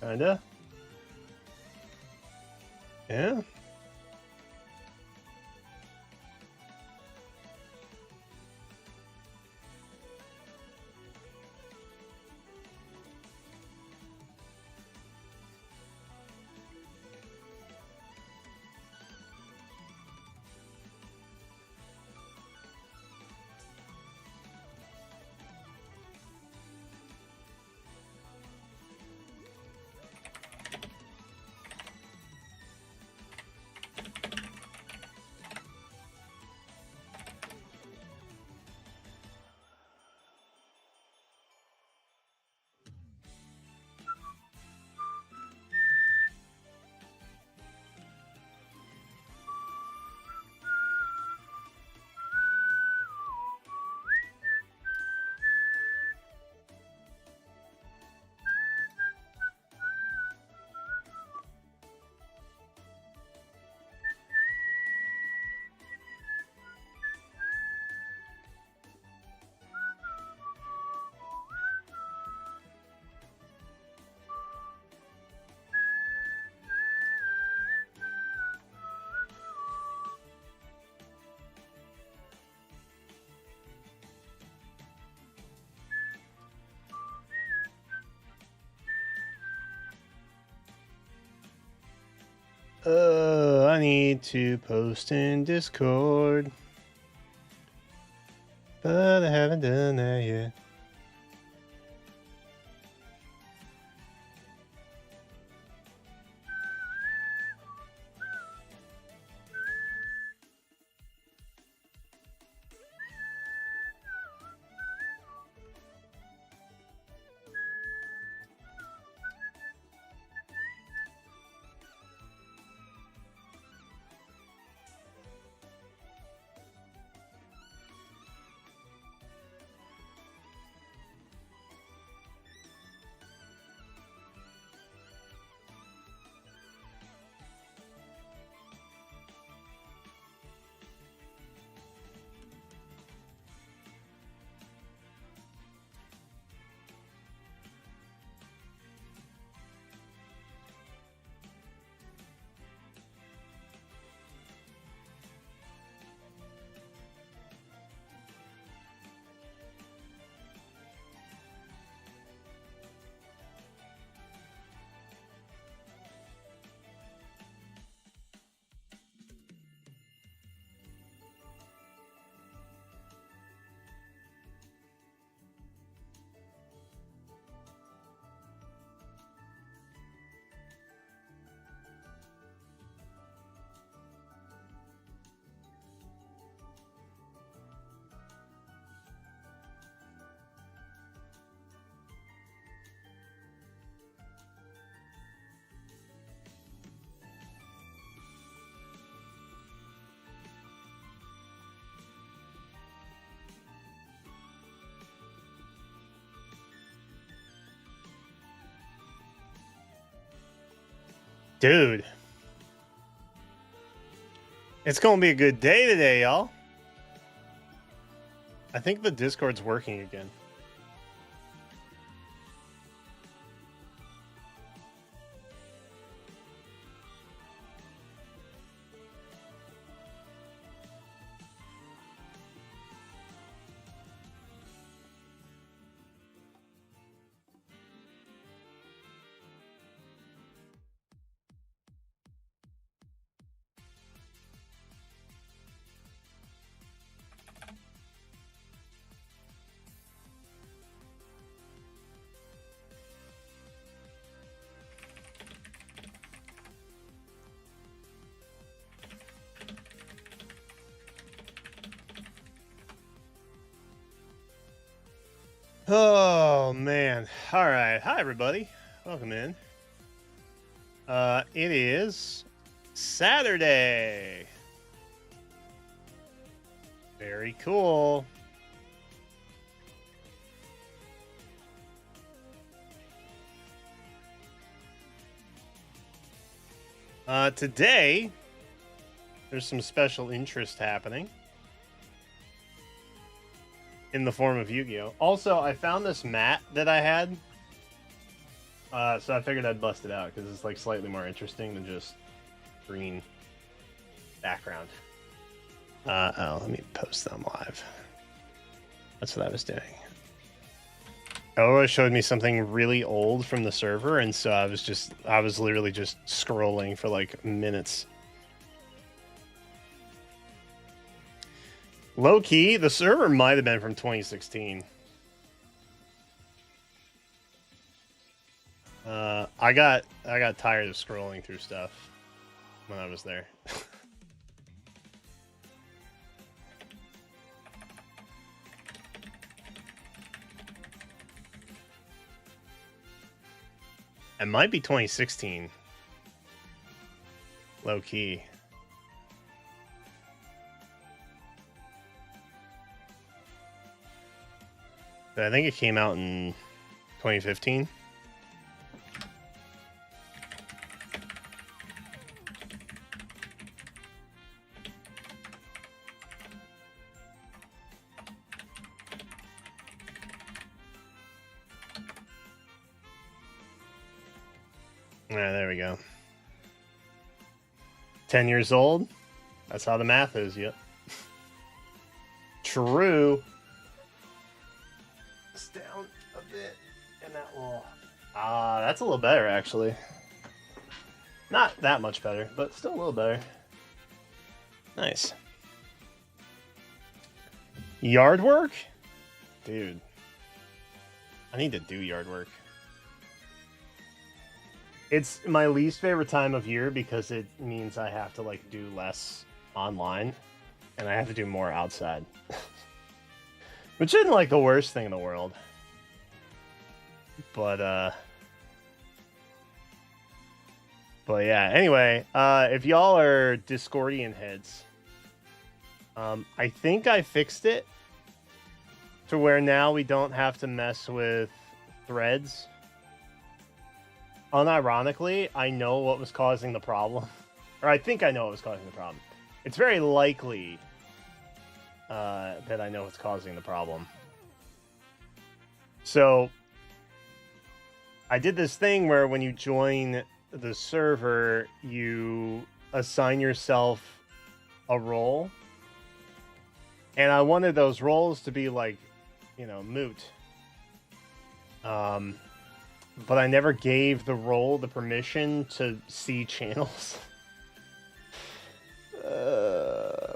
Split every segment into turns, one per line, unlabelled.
Kinda. Yeah. I need to post in Discord, but I haven't done that yet. Dude. It's gonna be a good day today, y'all. I think the Discord's working again. Oh man. All right. Hi everybody. Welcome in. It is Saturday. Very cool. Today there's some special interest happening in the form of Yu-Gi-Oh! Also, I found this mat that I had So I figured I'd bust it out because it's like slightly more interesting than just green background. Oh, let me post them live. That's what I was doing. Oh, it showed me something really old from the server, and so I was literally just scrolling for like minutes. Low key, the server might have been from 2016. I got tired of scrolling through stuff when I was there. It might be 2016. Low key. I think it came out in 2015. There we go. 10 years old. That's how the math is, yep. True. It's down a bit, and that will... that's a little better, actually. Not that much better, but still a little better. Nice. Yard work? Dude. I need to do yard work. It's my least favorite time of year because it means I have to like do less online and I have to do more outside. Which isn't like the worst thing in the world. But yeah, anyway, if y'all are Discordian heads, I think I fixed it to where now we don't have to mess with threads. Unironically, I know what was causing the problem. Or I think I know what was causing the problem. It's very likely that I know what's causing the problem. So, I did this thing where when you join the server, you assign yourself a role. And I wanted those roles to be like, you know, moot. But I never gave the role the permission to see channels.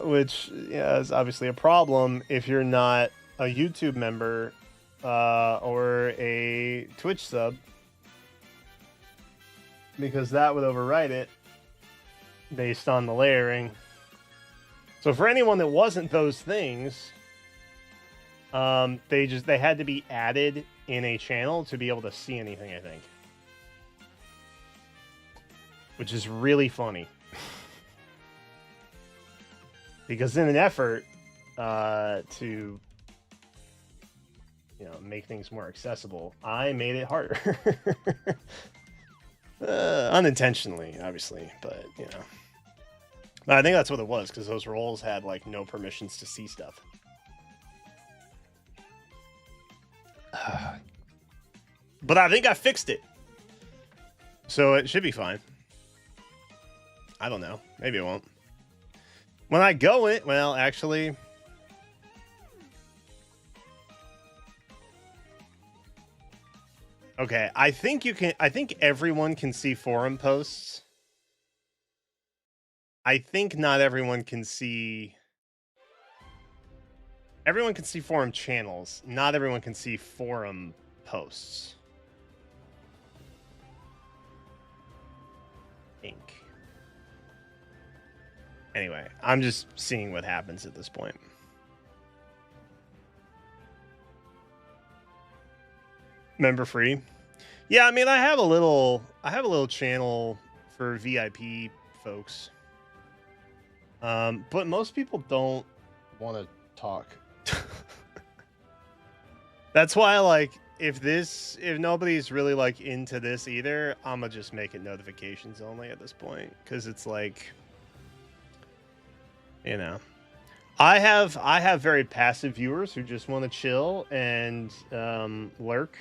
Which, yeah, is obviously a problem if you're not a YouTube member or a Twitch sub. Because that would override it based on the layering. So for anyone that wasn't those things, they had to be added in a channel to be able to see anything, I think. Which is really funny. Because in an effort to, you know, make things more accessible, I made it harder. Unintentionally, obviously, but, you know. But I think that's what it was, because those roles had, like, no permissions to see stuff. But I think I fixed it. So it should be fine. I don't know. Maybe it won't. When I go in... Well, actually... Okay, I think you can... I think everyone can see forum posts. I think not everyone can see... Everyone can see forum channels. Not everyone can see forum posts. Anyway, I'm just seeing what happens at this point. Member free? Yeah, I mean, I have a little channel for VIP folks. But most people don't want to talk. That's why, like, if nobody's really like into this either, I'm gonna just make it notifications only at this point, because it's like, you know, I have very passive viewers who just want to chill and lurk,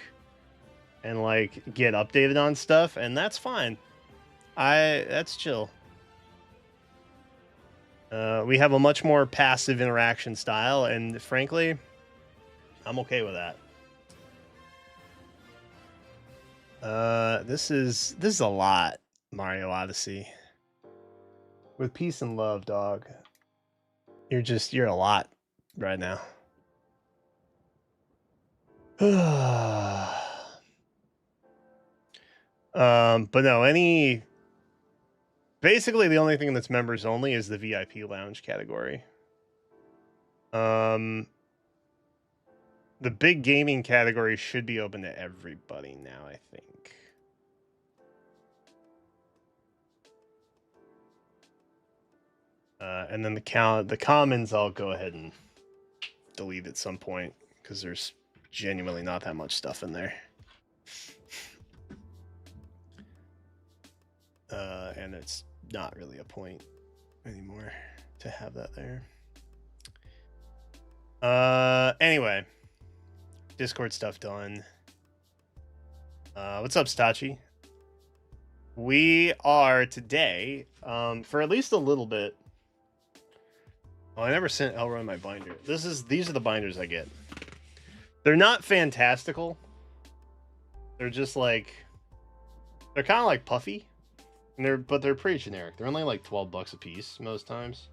and like get updated on stuff, and that's fine. That's chill. We have a much more passive interaction style, and frankly, I'm okay with that. This is a lot, Mario Odyssey. With peace and love, dog. You're a lot right now. But no, basically the only thing that's members only is the VIP lounge category. The big gaming category should be open to everybody now, I think. And then the commons, I'll go ahead and delete at some point because there's genuinely not that much stuff in there. And it's not really a point anymore to have that there. Anyway, Discord stuff done. What's up, Stachi? We are today, for at least a little bit. Oh, I never sent Elroy my binder. These are the binders I get. They're not fantastical. They're just like, they're kind of like puffy, and but they're pretty generic. They're only like $12 a piece most times,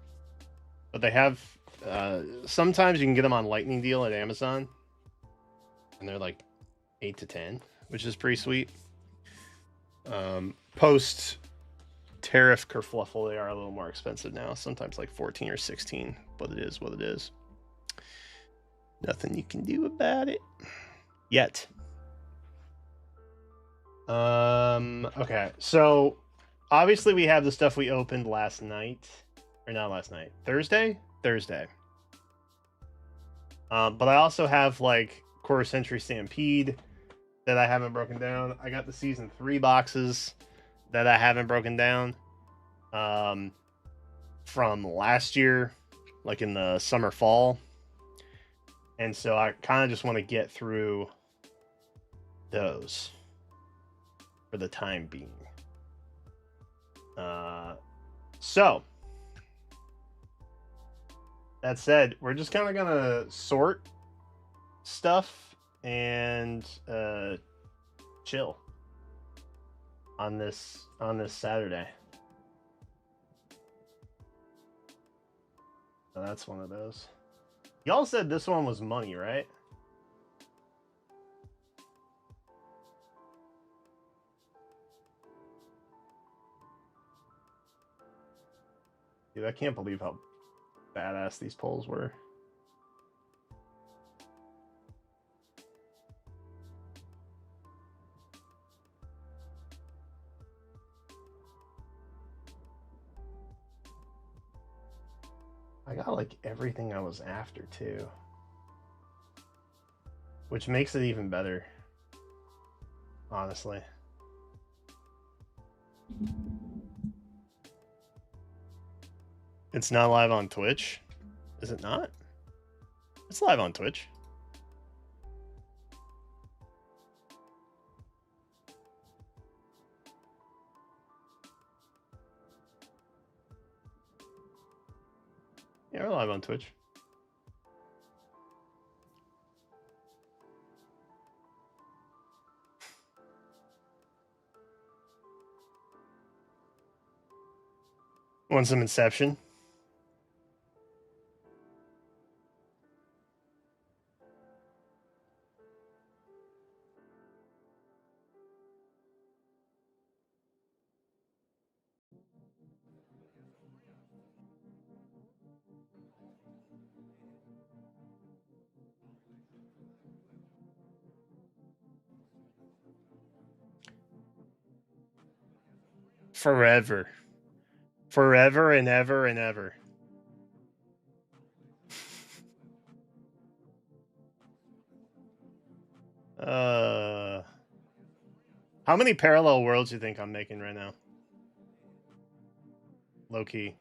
but they have. Sometimes you can get them on Lightning Deal at Amazon, and they're like 8 to 10, which is pretty sweet. Post tariff kerfluffle, they are a little more expensive now. Sometimes like 14 or 16, but it is what it is. Nothing you can do about it yet. Okay, so obviously we have the stuff we opened last night, or not last night, Thursday. But I also have like Quarter Century Stampede that I haven't broken down. I got the season 3 boxes that I haven't broken down from last year, like in the summer fall. And so I kind of just want to get through those for the time being. So that said, we're just kind of gonna sort stuff and chill on this Saturday. So that's one of those. Y'all said this one was money, right? Dude, I can't believe how badass these polls were. I got like everything I was after too, which makes it even better, honestly. It's not live on Twitch. Is it not? It's live on Twitch. Yeah, we're live on Twitch. Want some Inception? Forever. Forever and ever and ever. How many parallel worlds do you think I'm making right now? Low key.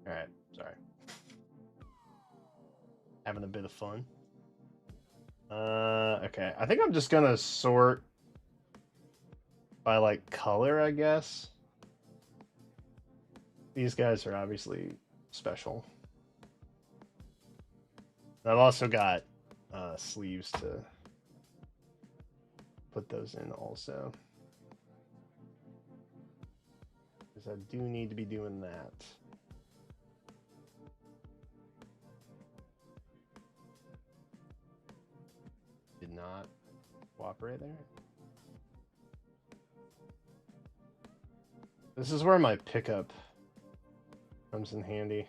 All right, sorry. Having a bit of fun. Okay. I think I'm just gonna sort by like color, I guess. These guys are obviously special. I've also got sleeves to put those in also. Because I do need to be doing that. Did not cooperate there. This is where my pickup comes in handy.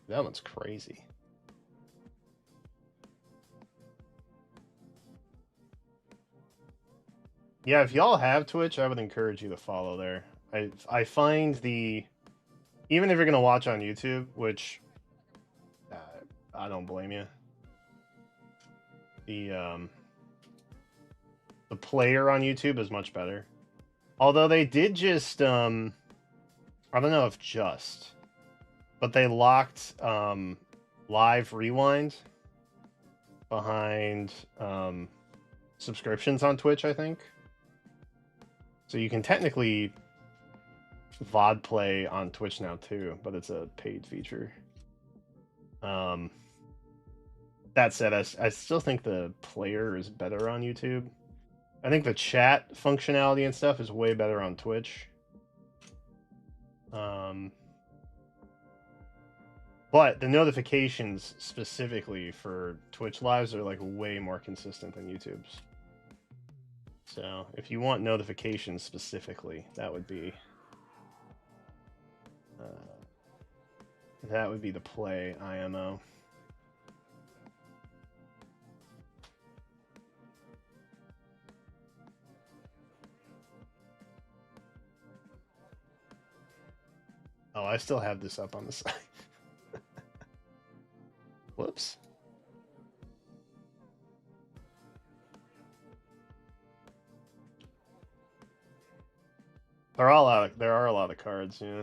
That one's crazy. Yeah, if y'all have Twitch, I would encourage you to follow there. I find even if you're gonna watch on YouTube, which I don't blame you. The player on YouTube is much better. Although they did just I don't know if just, but they locked live rewind behind subscriptions on Twitch, I think. So you can technically VOD play on Twitch now too, but it's a paid feature. That said, I still think the player is better on YouTube. I think the chat functionality and stuff is way better on Twitch. But the notifications specifically for Twitch lives are like way more consistent than YouTube's. So if you want notifications specifically, that would be the Play IMO. Oh, I still have this up on the side. Whoops. There are a lot of cards, yeah.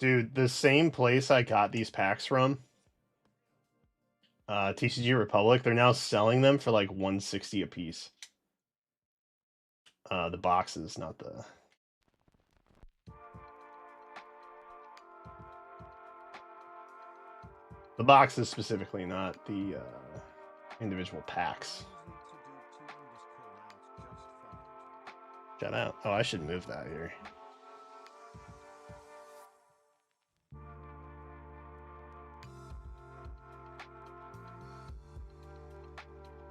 Dude, the same place I got these packs from, TCG Republic, they're now selling them for like $160 a piece. The boxes, not the... The boxes specifically, not the individual packs. Shout out. Oh, I should move that here.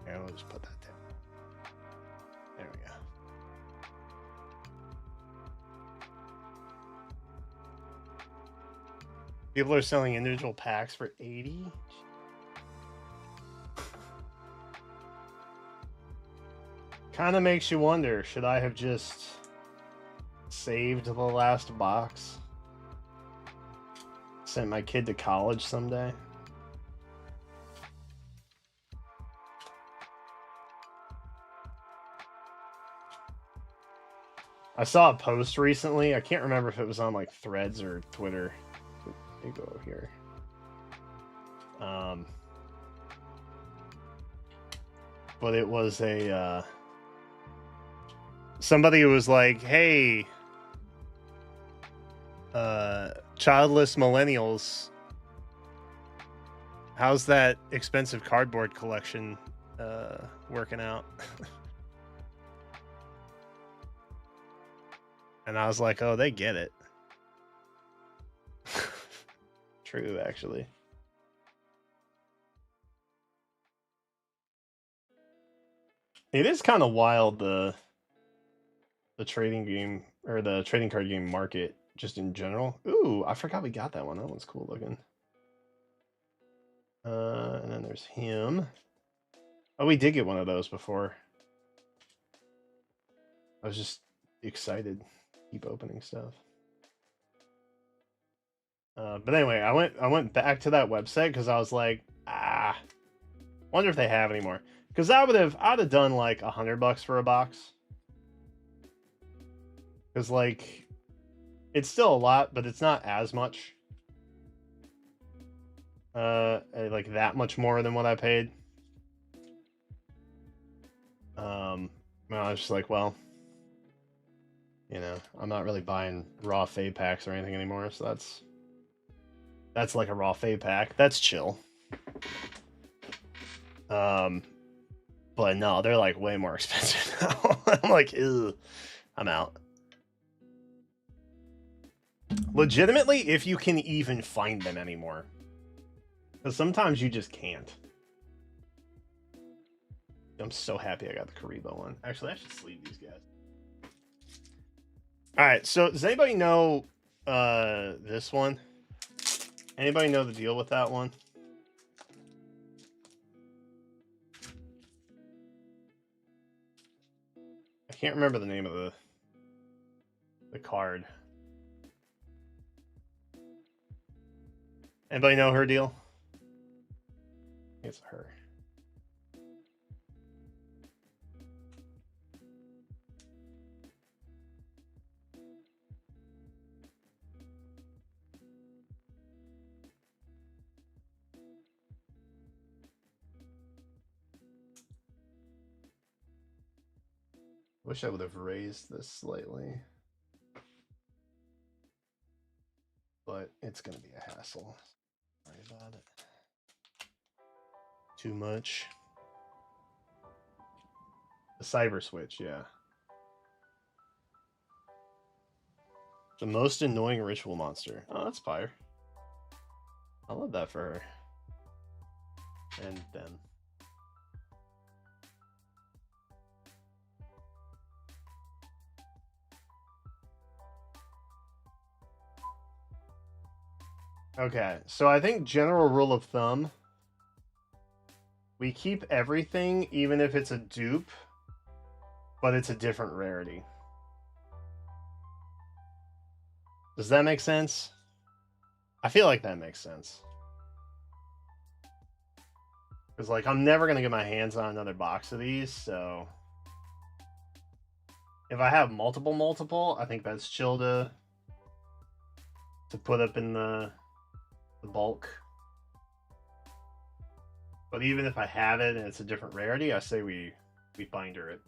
Yeah, we'll just put that down. There we go. People are selling individual packs for $80. Kind of makes you wonder, should I have just saved the last box? Sent my kid to college someday? I saw a post recently. I can't remember if it was on like Threads or Twitter. Let me go here. But it was a somebody was like, "Hey, childless millennials, how's that expensive cardboard collection working out?" And I was like, "Oh, they get it." True, actually. It is kind of wild, the trading game or the trading card game market just in general. Ooh, I forgot we got that one. That one's cool looking. And then there's him. Oh, we did get one of those before. I was just excited. Keep opening stuff. But anyway, I went back to that website because I was like, Wonder if they have anymore. Because I'd have done like $100 for a box. Because like, it's still a lot, but it's not as much. Like that much more than what I paid. I was just like, well, you know, I'm not really buying raw fade packs or anything anymore, so that's like a raw fade pack. That's chill. But no, they're like way more expensive now. I'm like, ew, I'm out. Legitimately, if you can even find them anymore. Because sometimes you just can't. I'm so happy I got the Karibo one. Actually, I should sleeve these guys. Alright, so does anybody know this one? Anybody know the deal with that one? I can't remember the name of the card. Anybody know her deal? It's her. Wish I would have raised this slightly. But it's going to be a hassle. Sorry about it. Too much. The Cyber Switch, yeah. The most annoying ritual monster. Oh, that's fire. I love that for her. And them. Okay, so I think general rule of thumb, we keep everything even if it's a dupe, but it's a different rarity. Does that make sense? I feel like that makes sense. Because, like, I'm never going to get my hands on another box of these, so... If I have multiple, I think that's chill to put up in the bulk. But even if I have it and it's a different rarity, I say we binder it.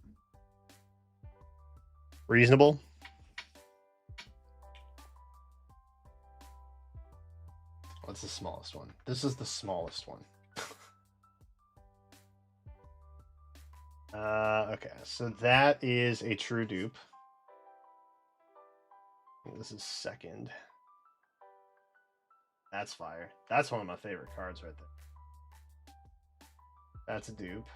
Reasonable? What's the smallest one? This is the smallest one. Okay, so that is a true dupe. This is second. That's fire. That's one of my favorite cards right there. That's a dupe.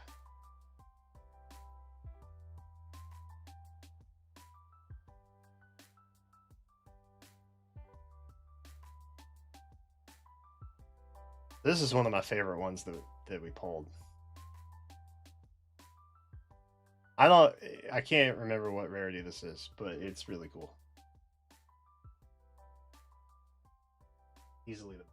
This is one of my favorite ones that we pulled. I can't remember what rarity this is, but it's really cool. Easily the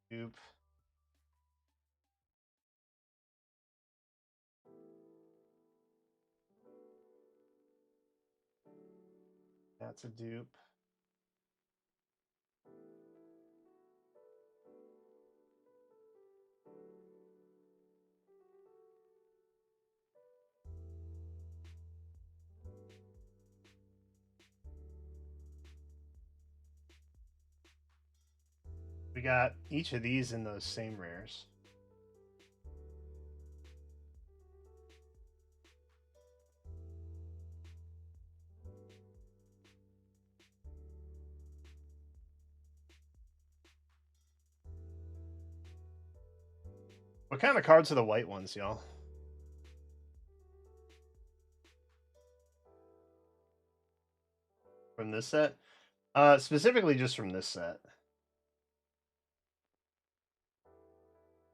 dupe. That's a dupe. We got each of these in those same rares. What kind of cards are the white ones, y'all? From this set? Specifically just from this set.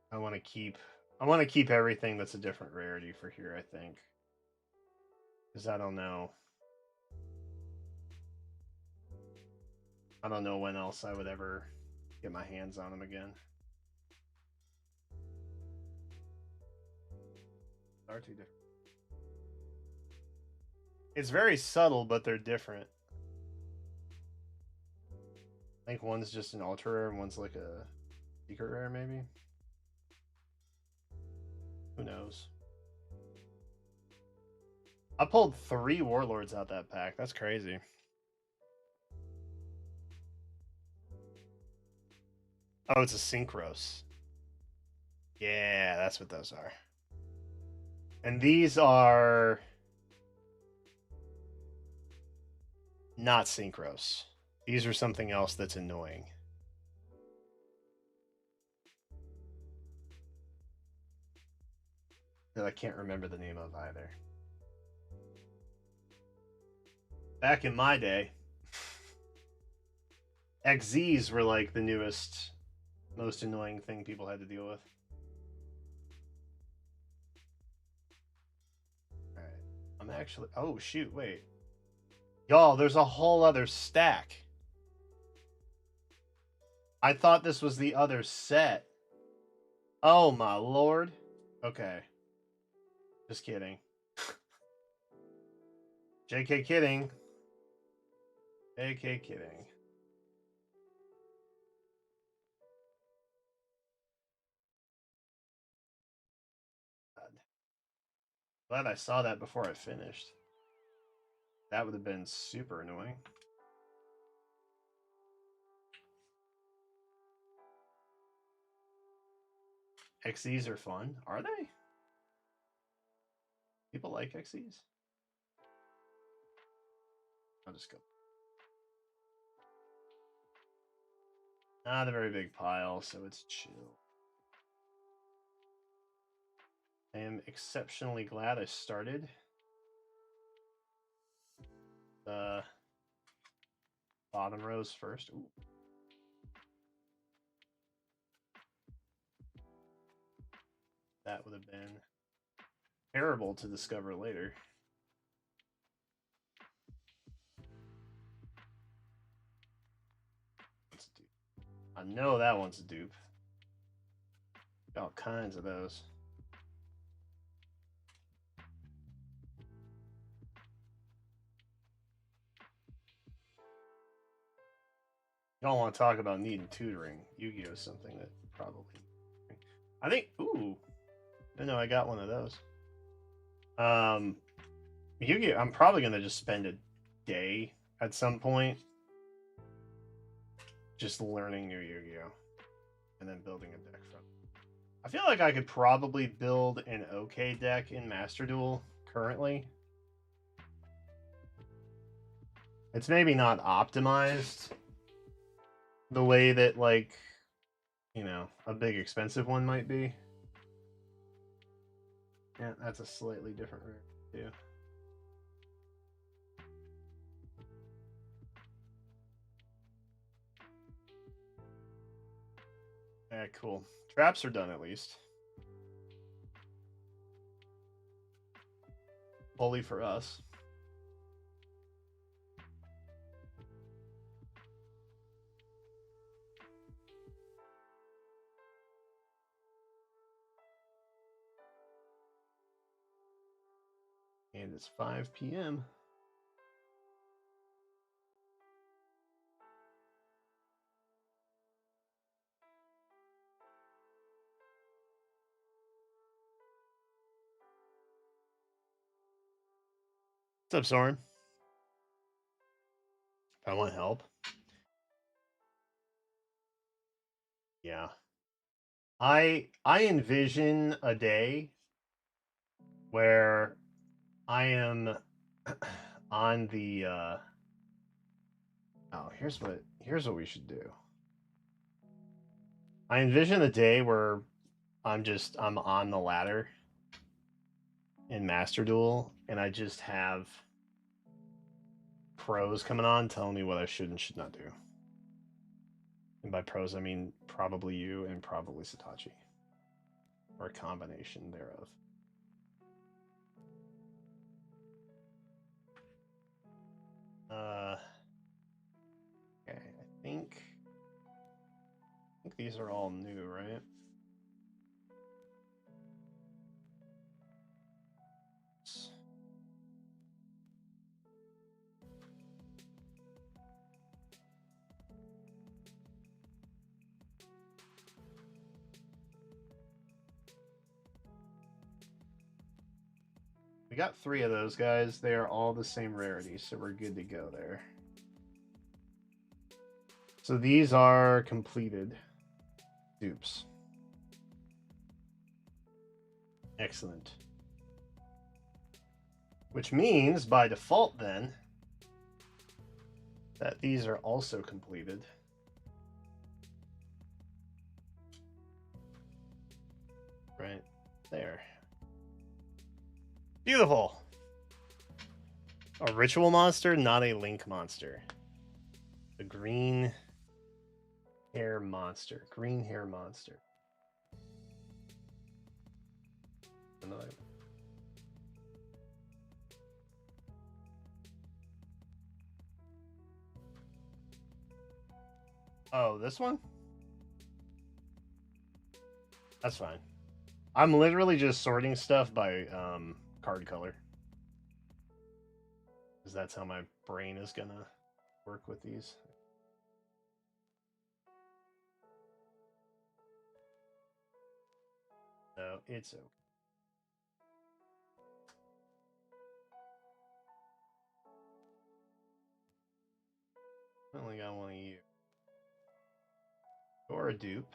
I want to keep everything that's a different rarity for here, I think. Because I don't know when else I would ever Get my hands on them again. Are two different. It's very subtle, but they're different. I think one's just an ultra rare and one's like a secret rare, maybe. Who knows? I pulled 3 warlords out that pack. That's crazy. Oh, it's a synchros. Yeah, that's what those are. And these are not synchros. These are something else that's annoying. That I can't remember the name of either. Back in my day, XZs were like the newest, most annoying thing people had to deal with. Alright. I'm actually. Oh, shoot, wait. Y'all, there's a whole other stack. I thought this was the other set. Oh, my lord. Okay. Just kidding. JK kidding. JK kidding. God. Glad I saw that before I finished. That would have been super annoying. XEs are fun. Are they? People like XEs? I'll just go. Not a very big pile, so it's chill. I am exceptionally glad I started the bottom rows first. Ooh. That would have been terrible to discover later. I know that one's a dupe. Got all kinds of those. Y'all want to talk about needing tutoring? Yu-Gi-Oh is something that probably. I think. Ooh, no, I got one of those. Yu-Gi-Oh. I'm probably gonna just spend a day at some point just learning new Yu-Gi-Oh, and then building a deck from. I feel like I could probably build an okay deck in Master Duel currently. It's maybe not optimized the way that, like, you know, a big expensive one might be. Yeah, that's a slightly different rare too. Yeah, cool. Traps are done at least. Fully for us. And it's 5 p.m. What's up, Soren? If I want help. Yeah. I envision a day where I am on the oh, here's what we should do. I envision a day where I'm on the ladder in Master Duel and I just have pros coming on telling me what I should and should not do. And by pros I mean probably you and probably Satachi. Or a combination thereof. Okay, I think these are all new, right? We got 3 of those guys. They are all the same rarity, so we're good to go there. So these are completed dupes. Excellent. Which means, by default then, that these are also completed. Right there. Beautiful. A ritual monster, not a link monster. The green hair monster. Green hair monster. Another. Oh, this one? That's fine. I'm literally just sorting stuff by card color. Because that's how my brain is going to work with these. No, it's okay. I only got one of you. Or a dupe.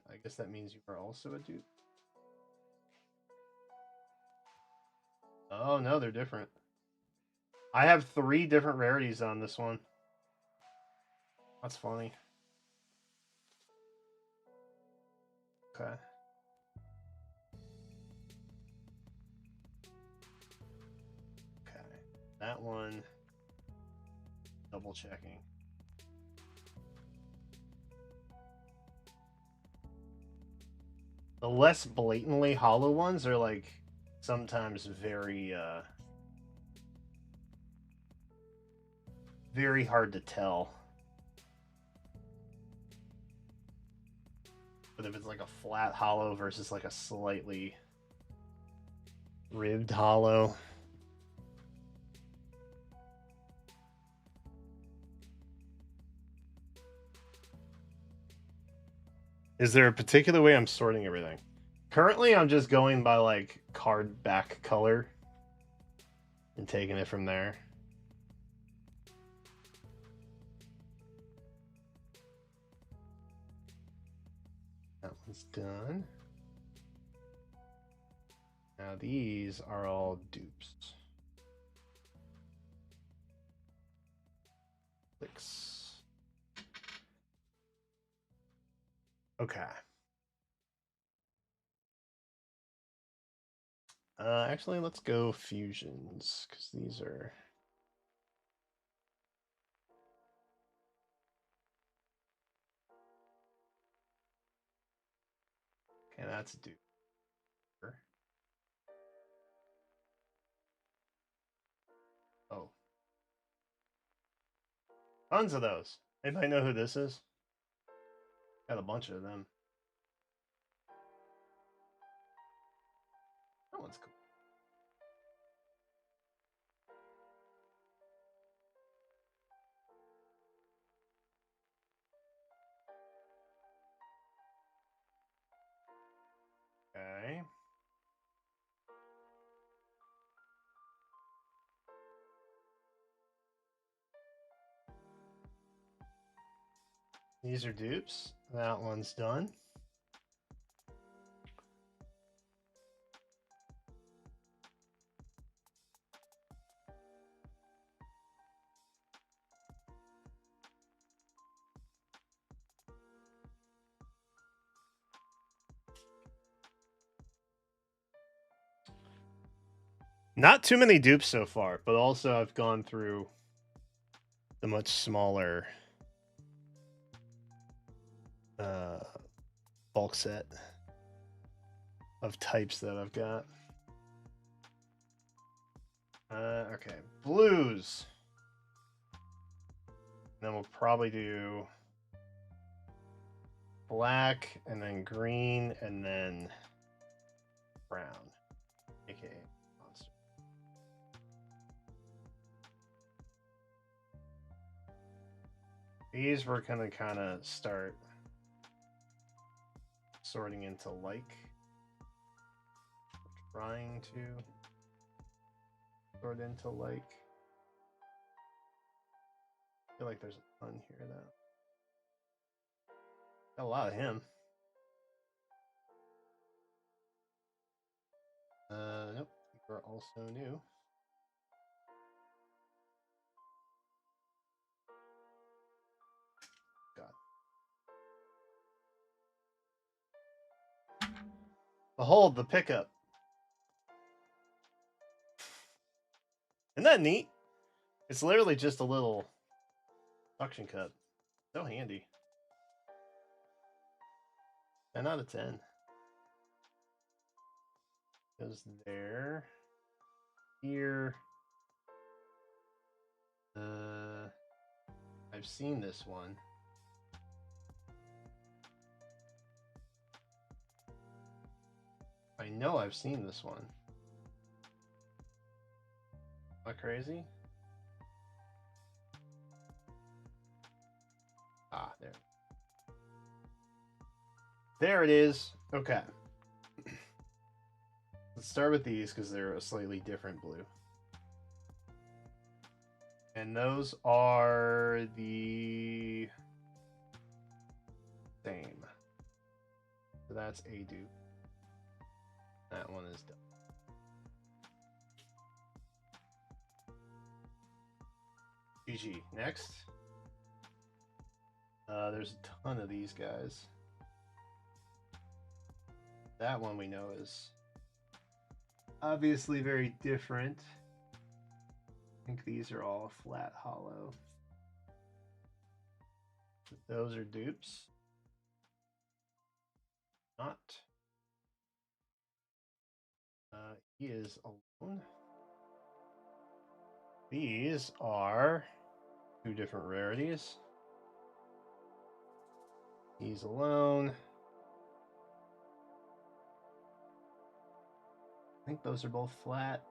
I guess that means you are also a dupe. Oh no, they're different. I have 3 different rarities on this one. That's funny. Okay. Okay. That one. Double checking. The less blatantly hollow ones are like sometimes very very hard to tell. But if it's like a flat hollow versus like a slightly ribbed hollow. Is there a particular way I'm sorting everything? Currently, I'm just going by like card back color and taking it from there. That one's done. Now these are all dupes. Clicks. Okay. Actually, let's go fusions, because these are... Okay, that's a dupe. Oh. Tons of those. Anybody know who this is? Got a bunch of them. That one's cool. Okay. These are dupes. That one's done. Not too many dupes so far, but also I've gone through the much smaller bulk set. of types that I've got. Okay, blues. Then we'll probably do black, and then green, and then brown, aka monster. These we're gonna kind of start sorting into like. We're trying to sort into like. I feel like there's a ton here though. Got a lot of him. Nope. We're also new. God. Behold the pickup. Isn't that neat? It's literally just a little suction cup. So handy. 10 out of 10. Goes there. Here. I've seen this one. I know I've seen this one. Am I crazy? Ah, there. There it is. Okay. Let's start with these because they're a slightly different blue. And those are the same. So that's a dupe. That one is done. GG. Next. There's a ton of these guys. That one we know is obviously very different. I think these are all flat hollow. Those are dupes. Not. He is alone. These are 2 different rarities. He's alone. I think those are both flat.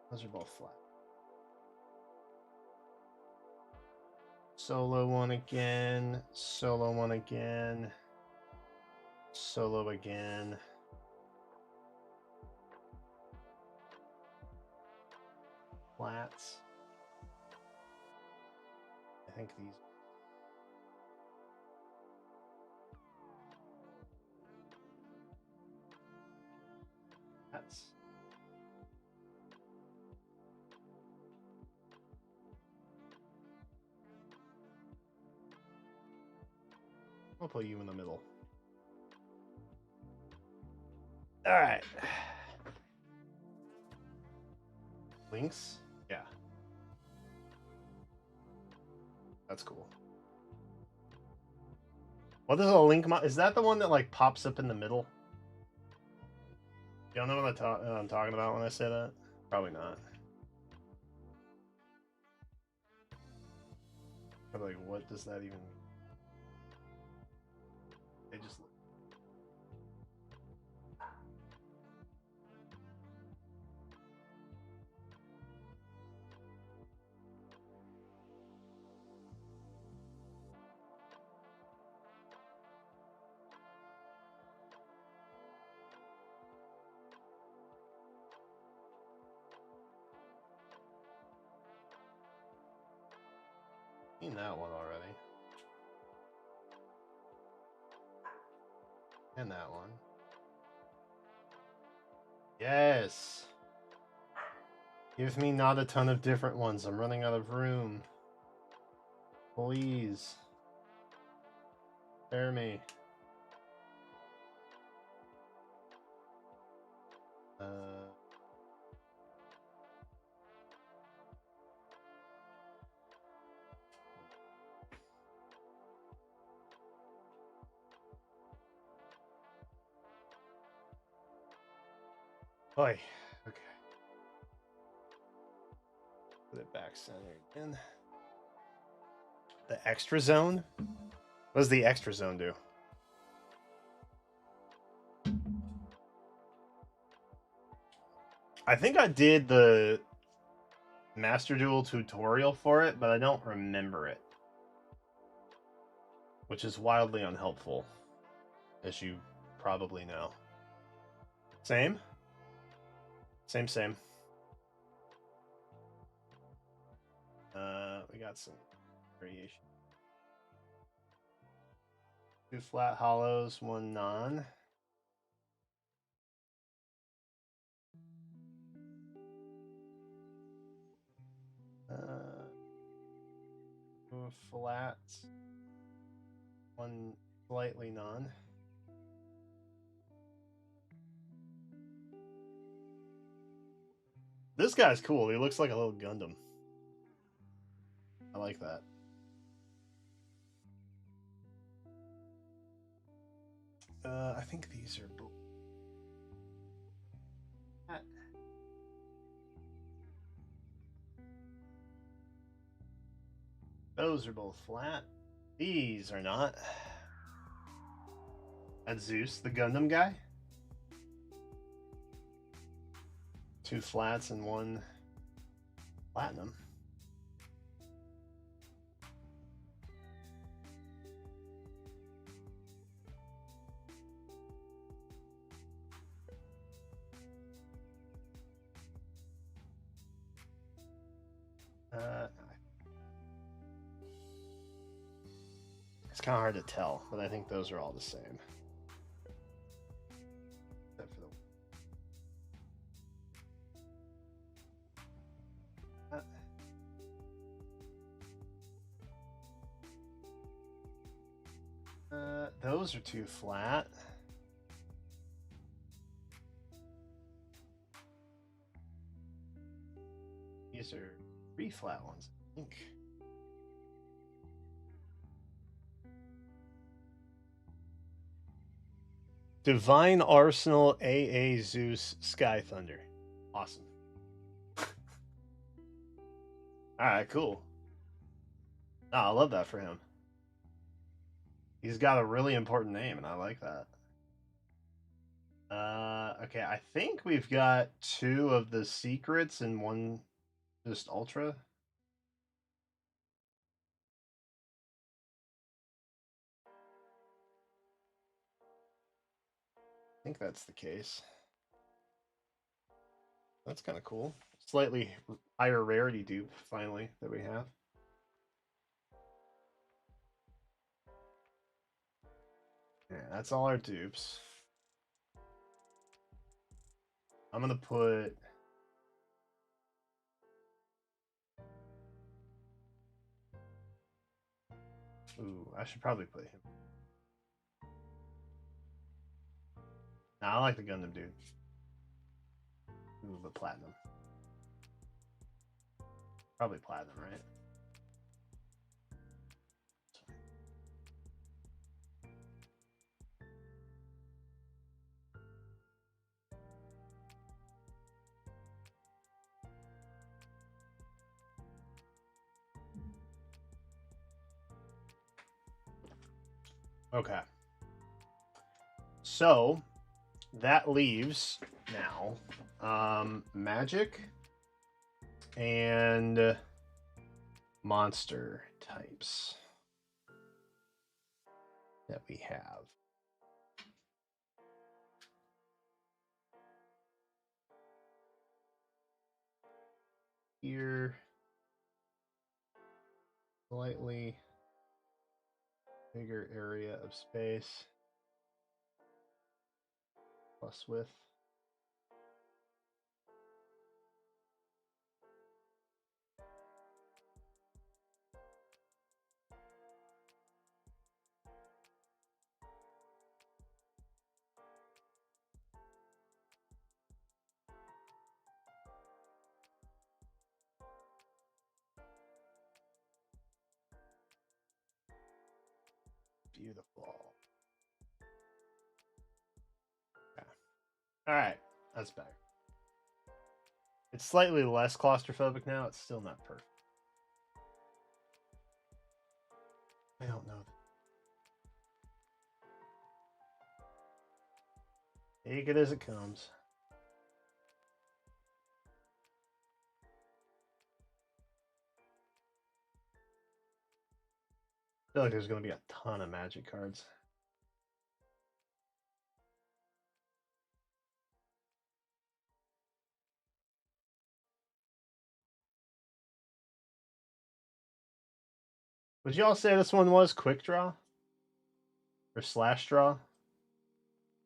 Those are both flat. Solo one again. Solo one again. Solo again. Flats. I think these. Flats. I'll put you in the middle. All right. Links? Yeah. That's cool. What is a link? Is that the one that like pops up in the middle? You don't know what I'm talking about when I say that? Probably not. I'm like, what does that even mean? They just look. Seen that one already. And that one. Yes. Give me not a ton of different ones. I'm running out of room. Please. Spare me. Oi. Okay. Put it back center again. The extra zone? What does the extra zone do? I think I did the Master Duel tutorial for it, but I don't remember it. Which is wildly unhelpful, as you probably know. Same? Same. We got some variation. 2 flat hollows, 1 non. Uh, 2 flats, 1 slightly non. This guy's cool. He looks like a little Gundam. I like that. I think these are both. Those are both flat. These are not. That's Zeus, the Gundam guy. 2 flats and 1 platinum. It's kind of hard to tell, but I think those are all the same. Except for the... those are 2 flat. These are 3 flat ones, I think. Divine Arsenal AA Zeus Sky Thunder. Awesome. Alright, cool. Oh, I love that for him. He's got a really important name, and I like that. Okay, I think we've got 2 of the secrets and 1 just ultra. I think that's the case. That's kind of cool. Slightly higher rarity dupe, finally, that we have. Yeah, that's all our dupes. I'm gonna put... Ooh, I should probably put him. Nah, I like the Gundam dude. Ooh, but platinum. Probably platinum, right? Okay. So that leaves now magic and monster types that we have. Here, slightly bigger area of space, plus width. Beautiful. Okay. All right, that's better. It's slightly less claustrophobic now. It's still not perfect. I don't know. Take it as it comes. I feel like there's going to be a ton of Magic cards. Would y'all say this one was quick draw? Or slash draw? I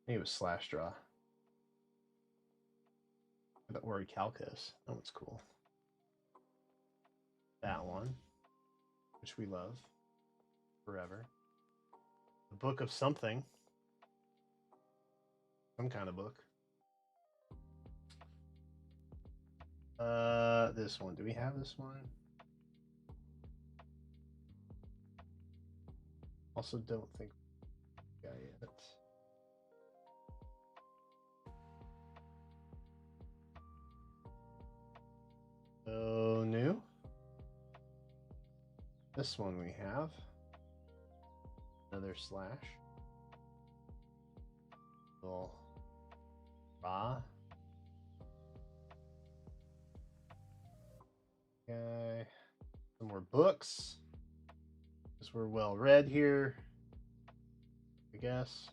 think it was slash draw. The Orichalcos. That one's cool. That one, which we love forever. The Book of Something. Some kind of book. This one. Do we have this one? Also, don't think we got yet. So new. This one we have. Another slash. Little raw. Okay. Some more books. Because we're well read here. I guess.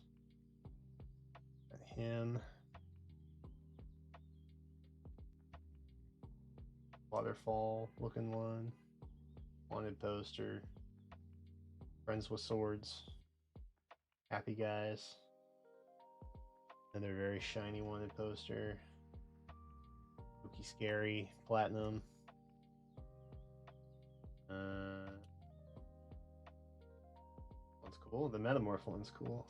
And him. Waterfall looking one. Wanted poster. Friends with Swords. Happy Guys. Another very shiny wanted poster. Spooky Scary. Platinum. One's cool. The Metamorph one's cool.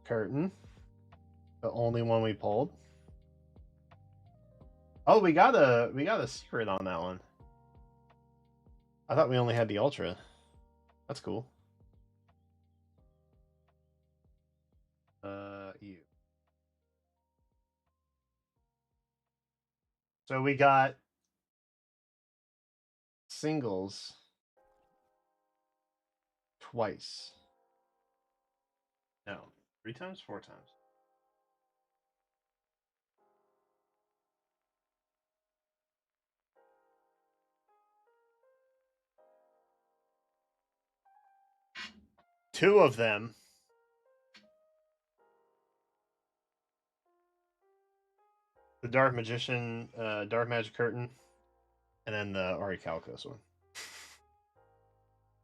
Curtain. The only one we pulled. Oh, we got a secret on that one. I thought we only had the Ultra. That's cool. You. So we got singles twice. No, 3 times, 4 times. Two of them. The Dark Magician, Dark Magic Curtain, and then the Orichalcos one.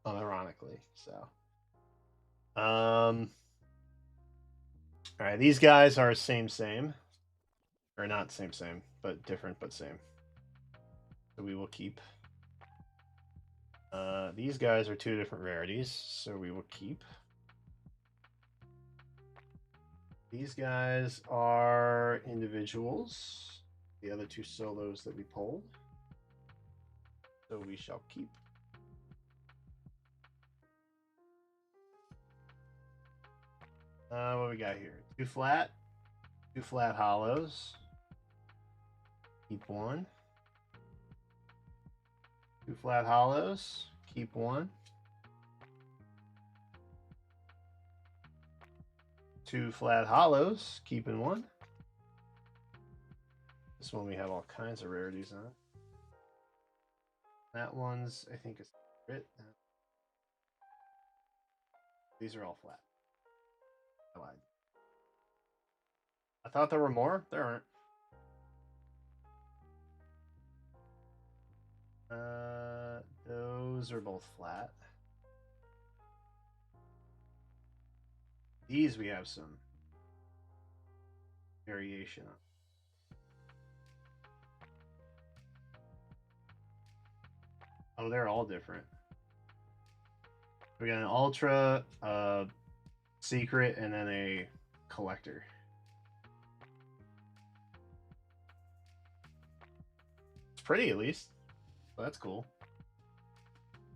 Unironically, so. All right, these guys are same, or not same, but different, but same. So we will keep. These guys are 2 different rarities, so we will keep. These guys are individuals. The other 2 solos that we pulled. So we shall keep. What we got here? 2 flat. 2 flat hollows. Keep 1. 2 flat hollows. Keep 1. 2 flat hollows. Keeping 1. This one we have all kinds of rarities on. That one's, I think, is crit. These are all flat. I lied. I thought there were more. There aren't. Those are both flat. These we have some variation on. Oh, they're all different. We got an Ultra, Secret, and then a Collector. It's pretty, at least. So that's cool.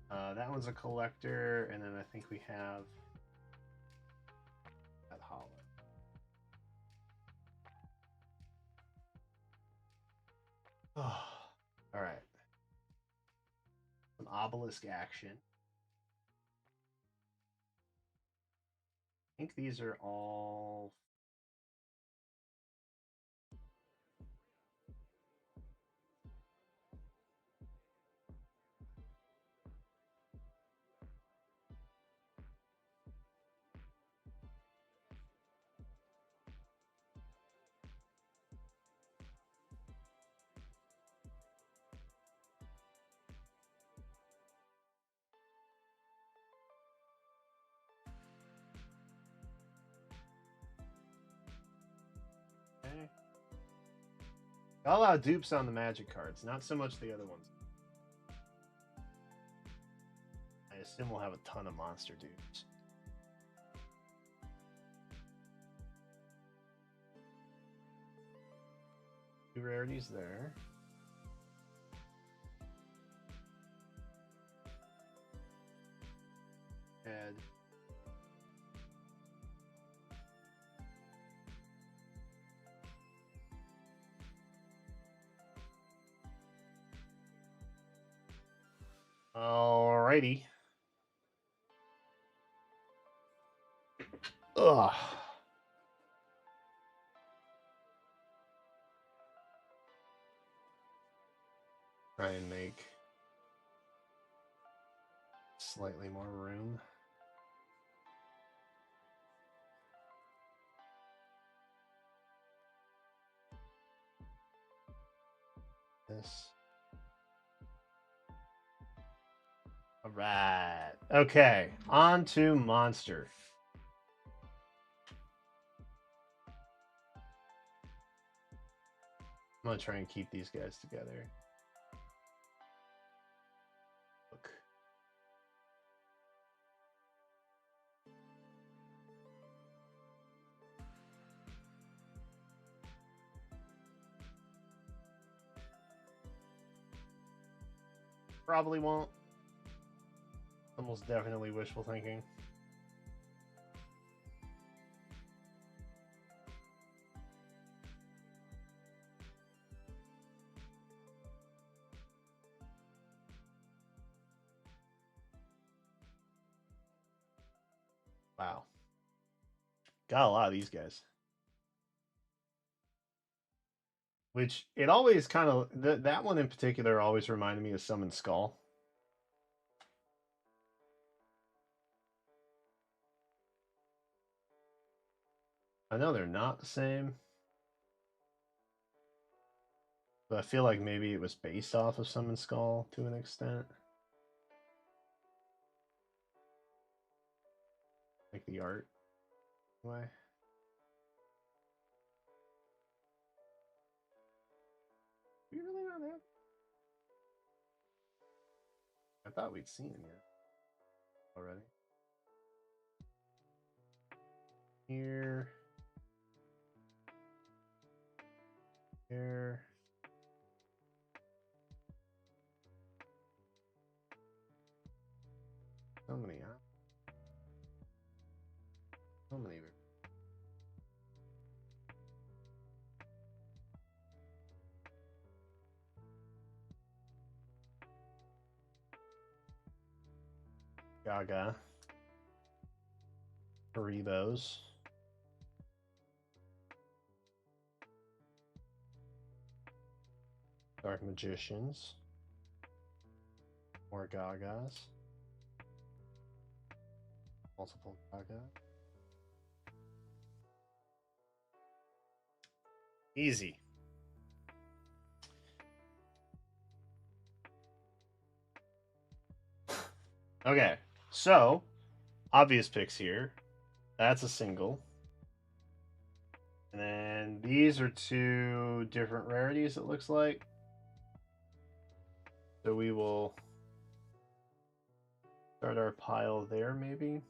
That one's a Collector, and then I think we have that Hollow. obelisk action. I think these are all. Okay. Got a lot of dupes on the magic cards, not so much the other ones. I assume we'll have a ton of monster dupes. Two rarities there. Head. Alrighty. Ugh. Try and make slightly more room. This. All right. Okay. On to monster. I'm gonna try and keep these guys together. Look. Probably won't. Almost definitely wishful thinking. Wow. Got a lot of these guys. Which it always kind of that one in particular always reminded me of Summon Skull. I know they're not the same, but I feel like maybe it was based off of Summon Skull to an extent. Like the art way. We really not there? I thought we'd seen him yet already. Here. Here. So many, huh? So many. Gaga. Haribos. Dark Magicians. More Gagas. Multiple Gaga. Easy. Okay, so obvious picks here. That's a single. And then these are two different rarities, it looks like. So we will start our pile there, maybe.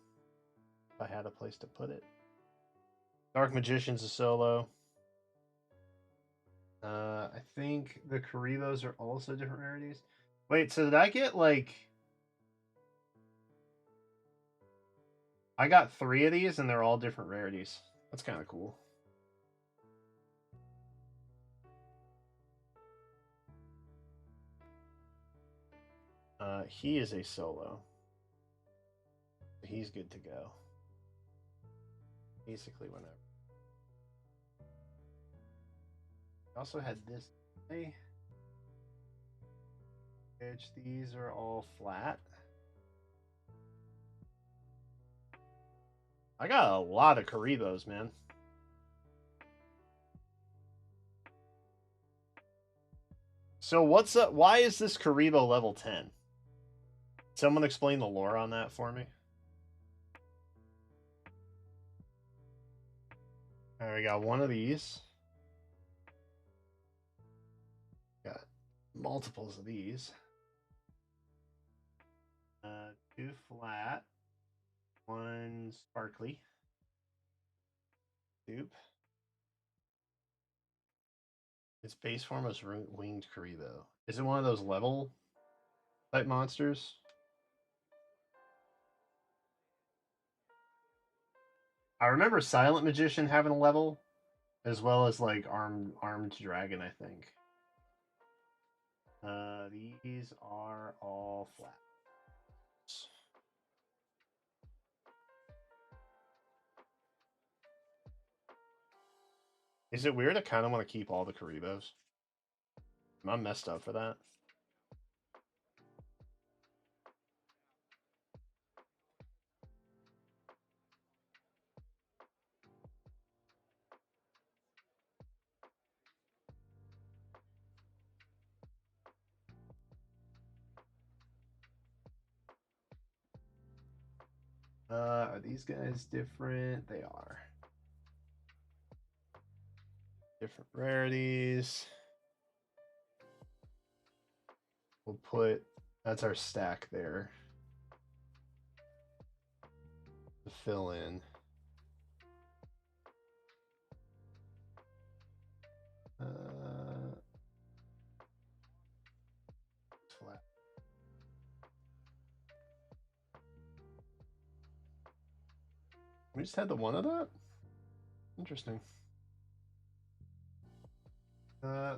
If I had a place to put it. Dark Magician's a solo. I think the Karibos are also different rarities. Wait, so did I get like... I got 3 of these and they're all different rarities. That's kind of cool. He is a solo. He's good to go. Basically, whenever. I also had this. Which these are all flat. I got a lot of Karibos, man. So what's up? Why is this Karibo level 10? Someone explain the lore on that for me. All right, we got one of these. Got multiples of these. 2 flat, 1 sparkly. Dupe. Its base form is winged Karibo. Is it one of those level type monsters? I remember Silent Magician having a level, as well as like armed dragon, I think. These are all flat. Is it weird? I kind of want to keep all the Karibos. Am I messed up for that? Are these guys different? They are. Different rarities. We'll put, that's our stack there. To fill in. Flat. We just had the one of that? Interesting.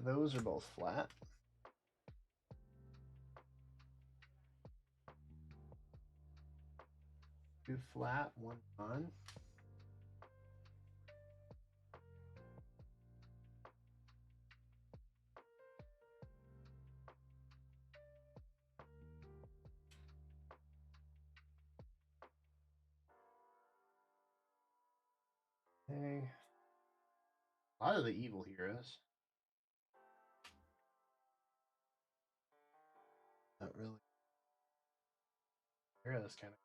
Those are both flat. Two flat, one on. Okay. A lot of the evil heroes. Not really. Heroes kind of.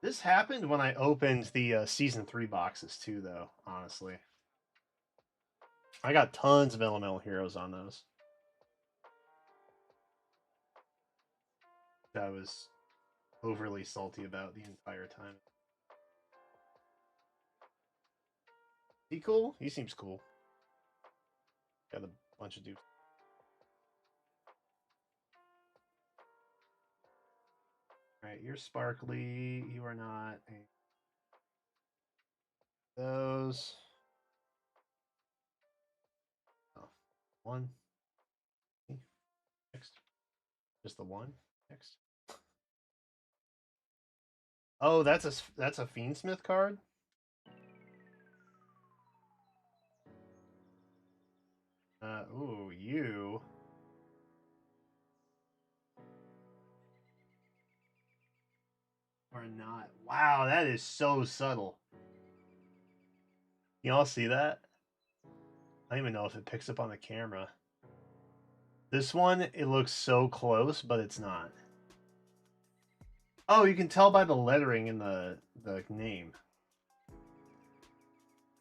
This happened when I opened the season 3 boxes too, though. Honestly, I got tons of elemental heroes on those. I was overly salty about the entire time. He cool? He seems cool. Got a bunch of dudes. All right, you're sparkly. You are not. Those. Oh, one. Next. Just the one. Next. Oh, that's a Fiendsmith card. Ooh, you. Or not. Wow, that is so subtle. Y'all see that? I don't even know if it picks up on the camera. This one, it looks so close, but it's not. Oh, you can tell by the lettering in the name.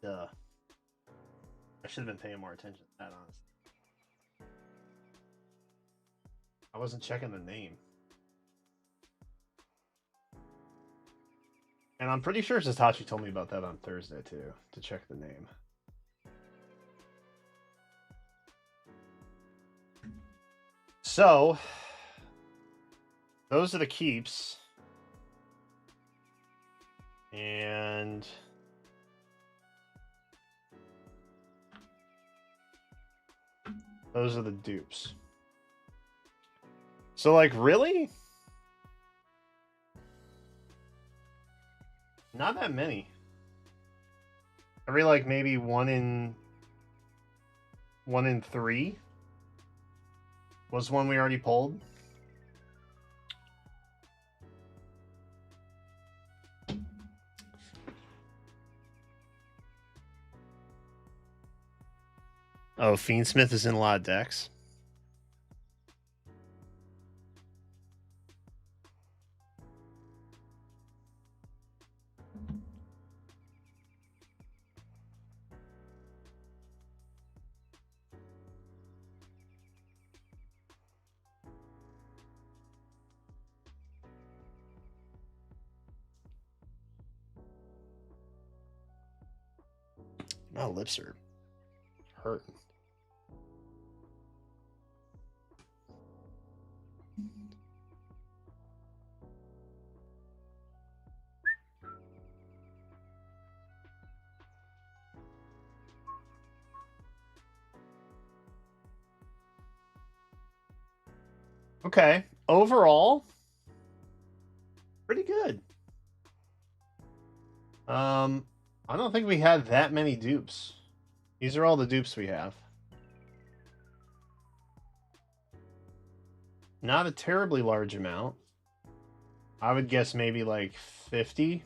Duh. I should have been paying more attention to that, honestly. I wasn't checking the name. And I'm pretty sure Satoshi told me about that on Thursday, too, to check the name. So, those are the keeps. And those are the dupes. So, like, really? Not that many. Every like maybe one in 3 was one we already pulled. Oh, Fiendsmith is in a lot of decks. My lips are hurting. Okay. Overall, pretty good. I don't think we had that many dupes. These are all the dupes we have. Not a terribly large amount. I would guess maybe like 50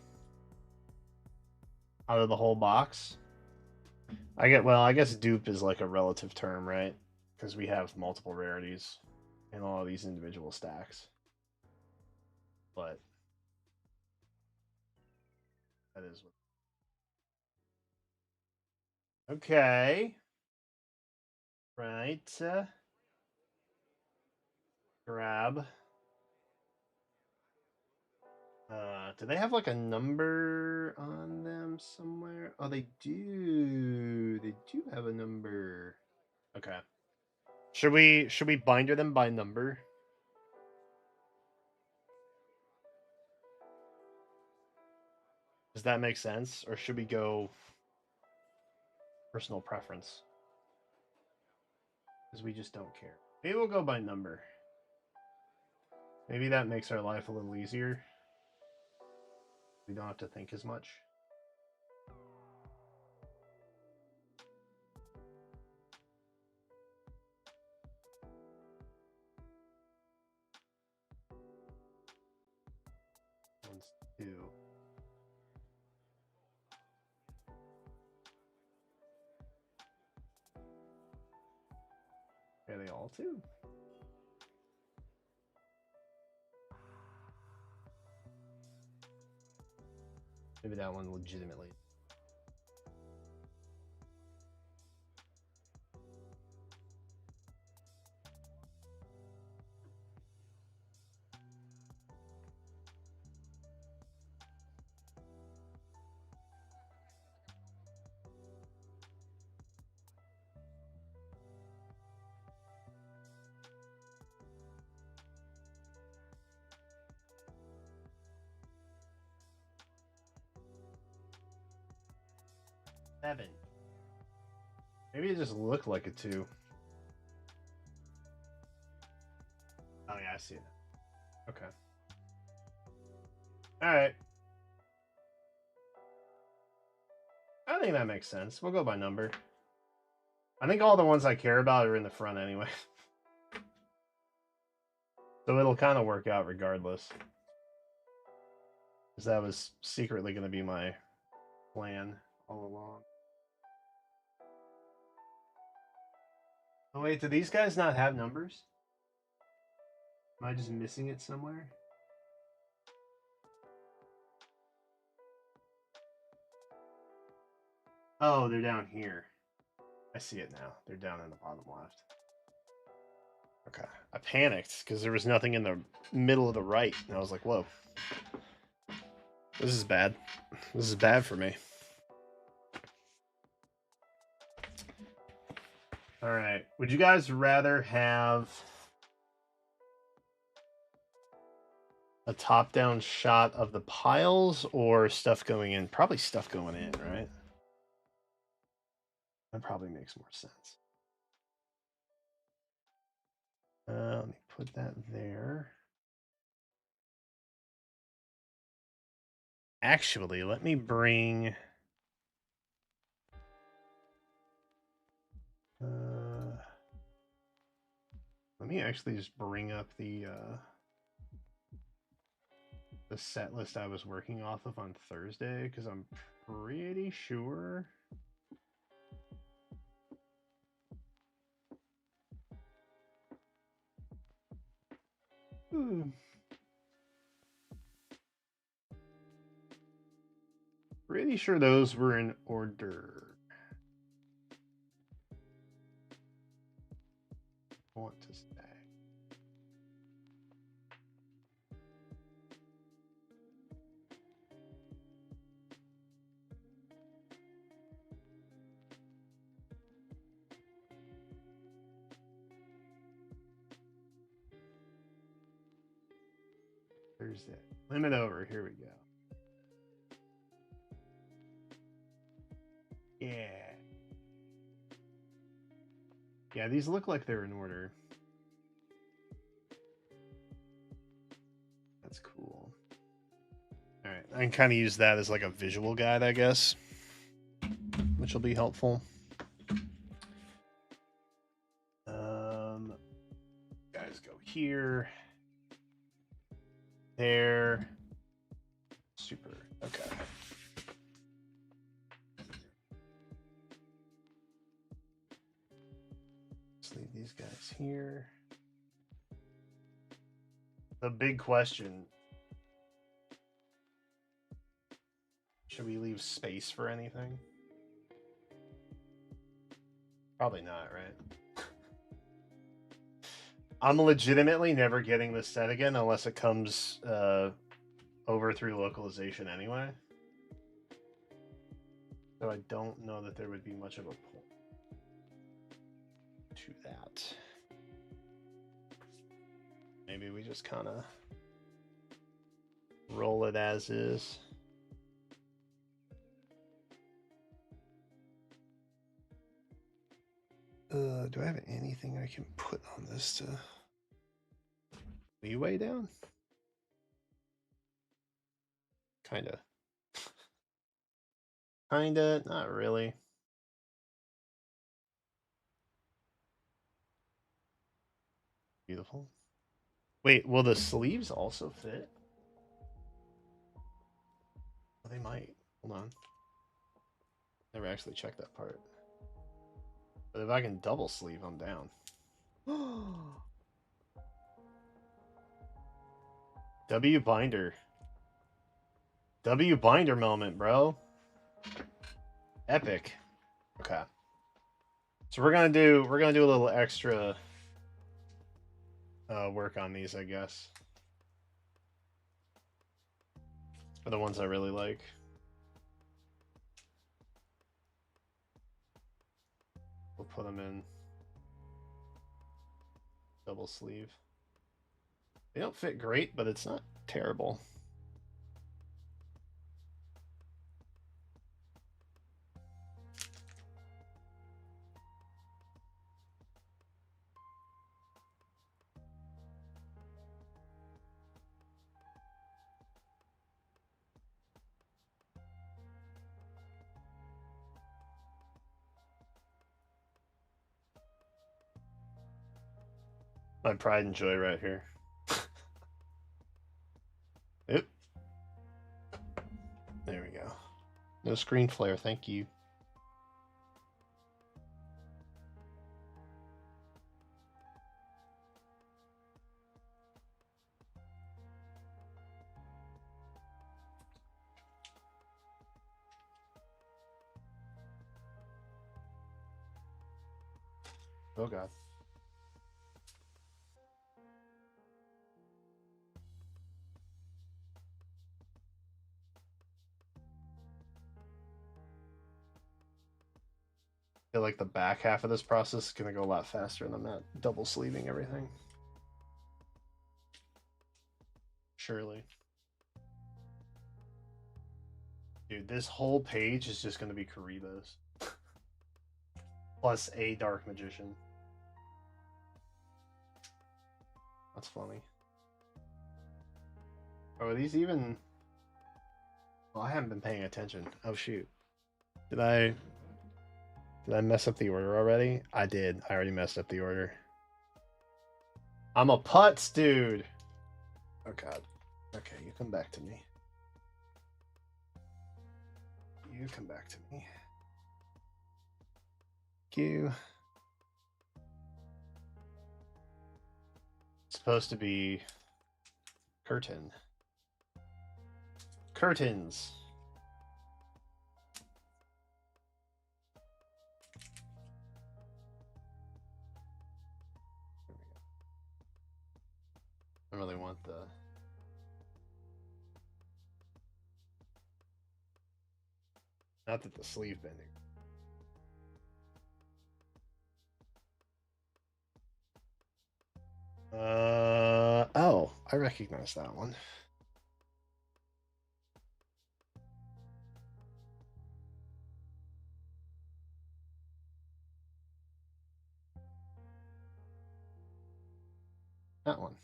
out of the whole box. I guess dupe is like a relative term, right? Because we have multiple rarities in all of these individual stacks. But that is what. Okay. Right. Grab. Do they have like a number on them somewhere? Oh, they do. They do have a number. Okay. Should we binder them by number? Does that make sense? Or should we go personal preference? Because we just don't care. Maybe we'll go by number. Maybe that makes our life a little easier. We don't have to think as much. One's 2. Are they all 2? Maybe that one legitimately. Seven. Maybe it just looked like a 2. Oh yeah, I see it. Okay. All right. I think that makes sense. We'll go by number. I think all the ones I care about are in the front anyway. So it'll kind of work out regardless. Because that was secretly going to be my plan all along. Oh wait, do these guys not have numbers? Am I just missing it somewhere? Oh, they're down here. I see it now. They're down in the bottom left. Okay. I panicked because there was nothing in the middle of the right. And I was like, whoa. This is bad. This is bad for me. All right. Would you guys rather have a top-down shot of the piles or stuff going in? Probably stuff going in, right? That probably makes more sense. Let me put that there. Actually, let me bring... let me actually just bring up the set list I was working off of on Thursday, because I'm pretty sure... Pretty sure those were in order. I want to say. Thursday. Limit over. Here we go. Yeah. Yeah, these look like they're in order. That's cool. All right, I can kind of use that as like a visual guide, I guess, which will be helpful. Guys, go here, there. Super. Okay. Let's leave these guys here. The big question: should we leave space for anything? Probably not, right? I'm legitimately never getting this set again unless it comes over through localization anyway. So I don't know that there would be much of a point to that. Maybe we just kind of roll it as is. Do I have anything I can put on this to leeway down? Kinda. Kinda, not really. Beautiful. Wait, will the sleeves also fit? Well, they might. Hold on. Never actually checked that part. But if I can double sleeve, I'm down. W binder. W binder moment, bro. Epic. Okay. So we're gonna do a little extra work on these, I guess. For the ones I really like. We'll put them in double sleeve. They don't fit great, but it's not terrible. My pride and joy right here. Oop. There we go. No screen flare, thank you. Oh god. I feel like the back half of this process is going to go a lot faster and I'm not double sleeving everything. Surely. Dude, this whole page is just going to be Karibo's. Plus a Dark Magician. That's funny. Oh, are these even... Oh, I haven't been paying attention. Oh shoot. Did I mess up the order already? I did. I already messed up the order. I'm a putz, dude. Oh god. Okay, you come back to me. You come back to me. Thank you. It's supposed to be curtain. Curtains. I really want the... Not that the sleeve bending. Oh, I recognize that one. That one.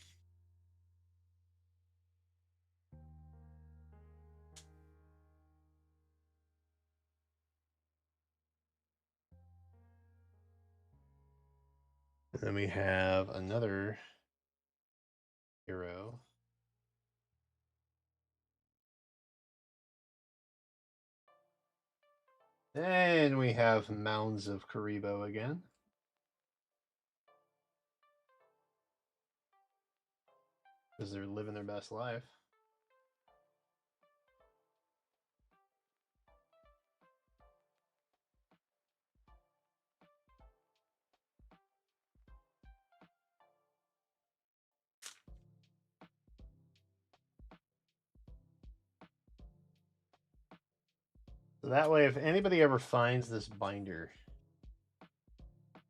And then we have another hero. And we have Mounds of Karibo again. Because they're living their best life. So that way, if anybody ever finds this binder,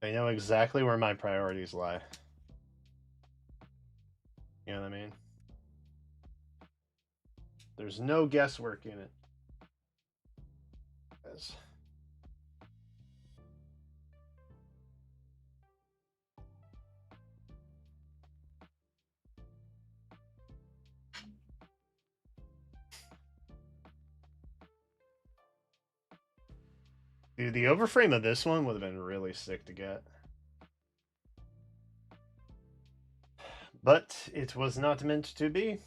they know exactly where my priorities lie. You know what I mean? There's no guesswork in it. Yes. Dude, the overframe of this one would have been really sick to get. But it was not meant to be.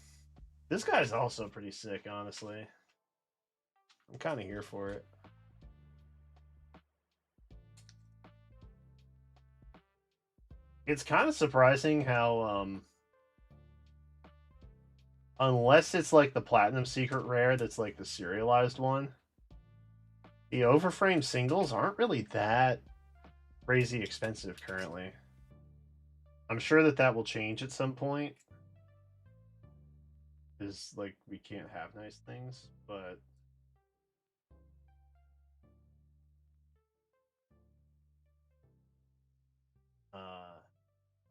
This guy's also pretty sick, honestly. I'm kind of here for it. It's kind of surprising how, unless it's like the Platinum Secret Rare that's like the serialized one, the overframe singles aren't really that crazy expensive currently. I'm sure that that will change at some point. Is like we can't have nice things, but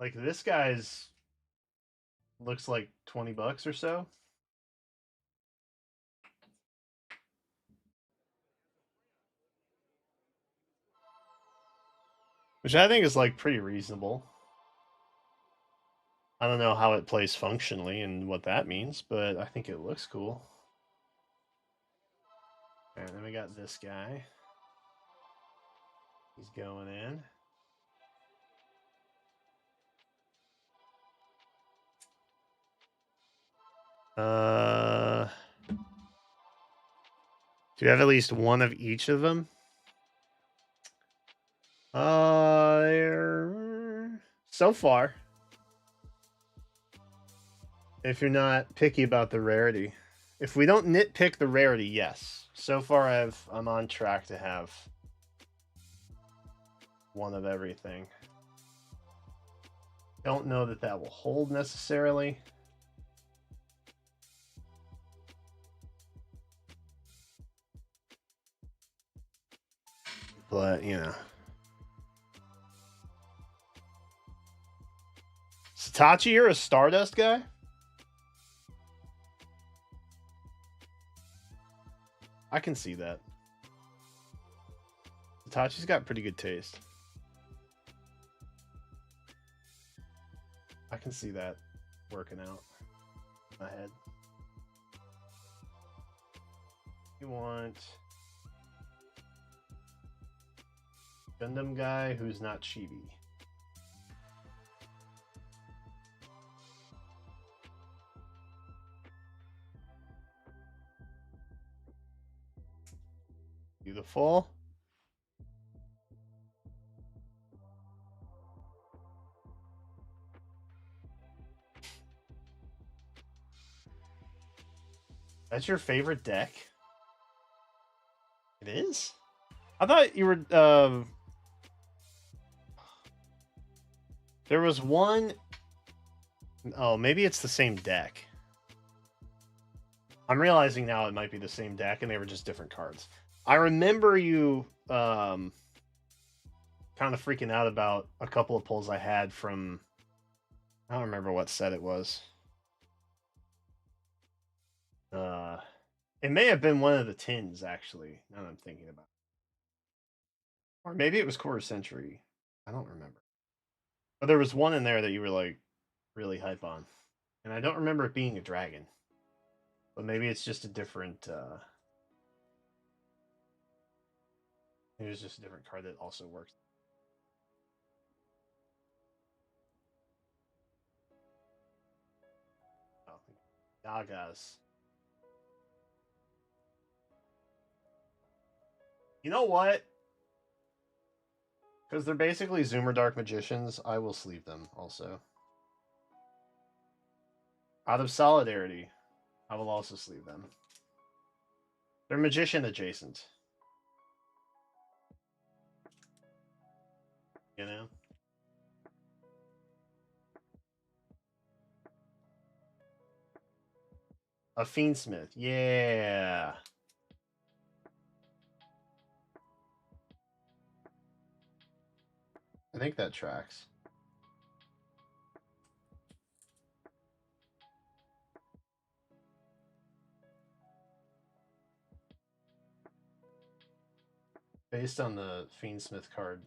like this guy's looks like $20 or so. Which I think is like pretty reasonable. I don't know how it plays functionally and what that means, but I think it looks cool. And then we got this guy. He's going in. Do you have at least one of each of them? So far. If you're not picky about the rarity. If we don't nitpick the rarity, yes. So far I'm on track to have one of everything. Don't know that that will hold necessarily. But, you know. Satachi, you're a Stardust guy? I can see that. Satachi's got pretty good taste. I can see that working out in my head. You want Gundam guy who's not chibi. Beautiful. That's your favorite deck? It is? I thought you were there was one. Oh, maybe it's the same deck. I'm realizing now it might be the same deck and they were just different cards. I remember you kind of freaking out about a couple of pulls I had from, I don't remember what set it was. It may have been one of the tins, actually, now that I'm thinking about it. Or maybe it was Quarter Century. I don't remember. But there was one in there that you were like really hype on. And I don't remember it being a dragon. But maybe it's just a different maybe it's just a different card that also works. Oh, Dagas. You know what? Because they're basically Zoomer Dark Magicians, I will sleeve them also. Out of solidarity, I will also sleeve them. They're magician adjacent. You know? A Fiendsmith, yeah. I think that tracks. Based on the Fiendsmith card,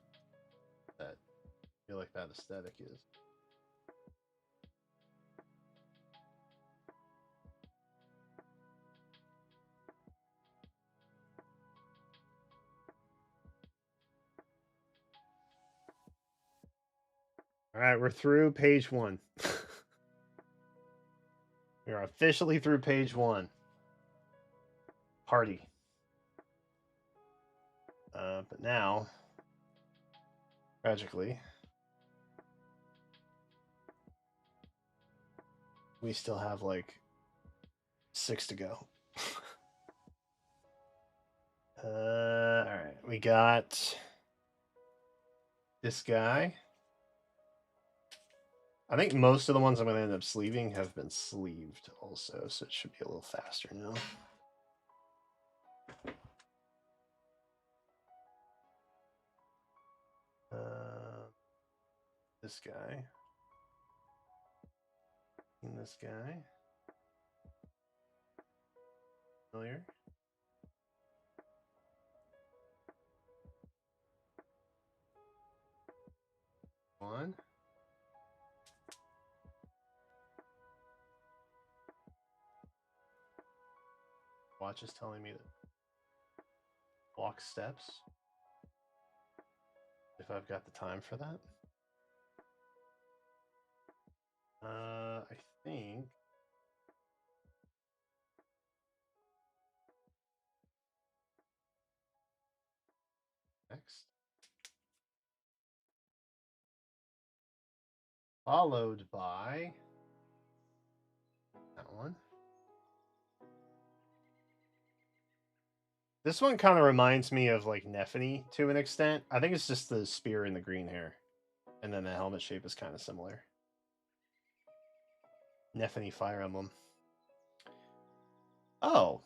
that I feel like that aesthetic is. All right, we're through page 1. We are officially through page 1. Party. But now, tragically, we still have like 6 to go. All right, we got this guy. I think most of the ones I'm going to end up sleeving have been sleeved also, so it should be a little faster now. This guy. And this guy. Familiar. One. Watch is telling me to walk steps. If I've got the time for that. I think next. Followed by that one. This one kind of reminds me of like Nephany to an extent. I think it's just the spear and the green hair. And then the helmet shape is kind of similar. Nephany Fire Emblem. Oh.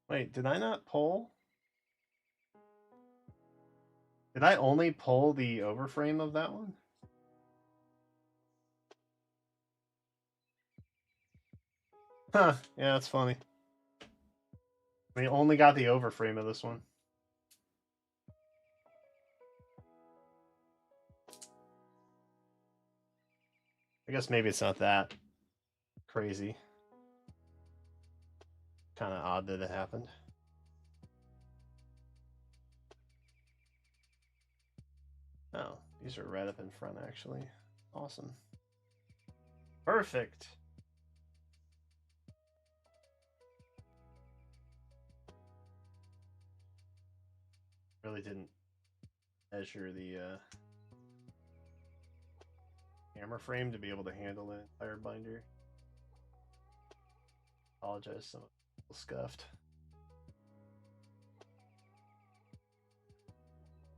Wait, did I not pull? Did I only pull the overframe of that one? Huh, yeah, that's funny. We only got the overframe of this one. I guess maybe it's not that crazy. Kind of odd that it happened. Oh, these are right up in front, actually. Awesome. Perfect. Really didn't measure the camera frame to be able to handle an entire binder. Apologize, some scuffed.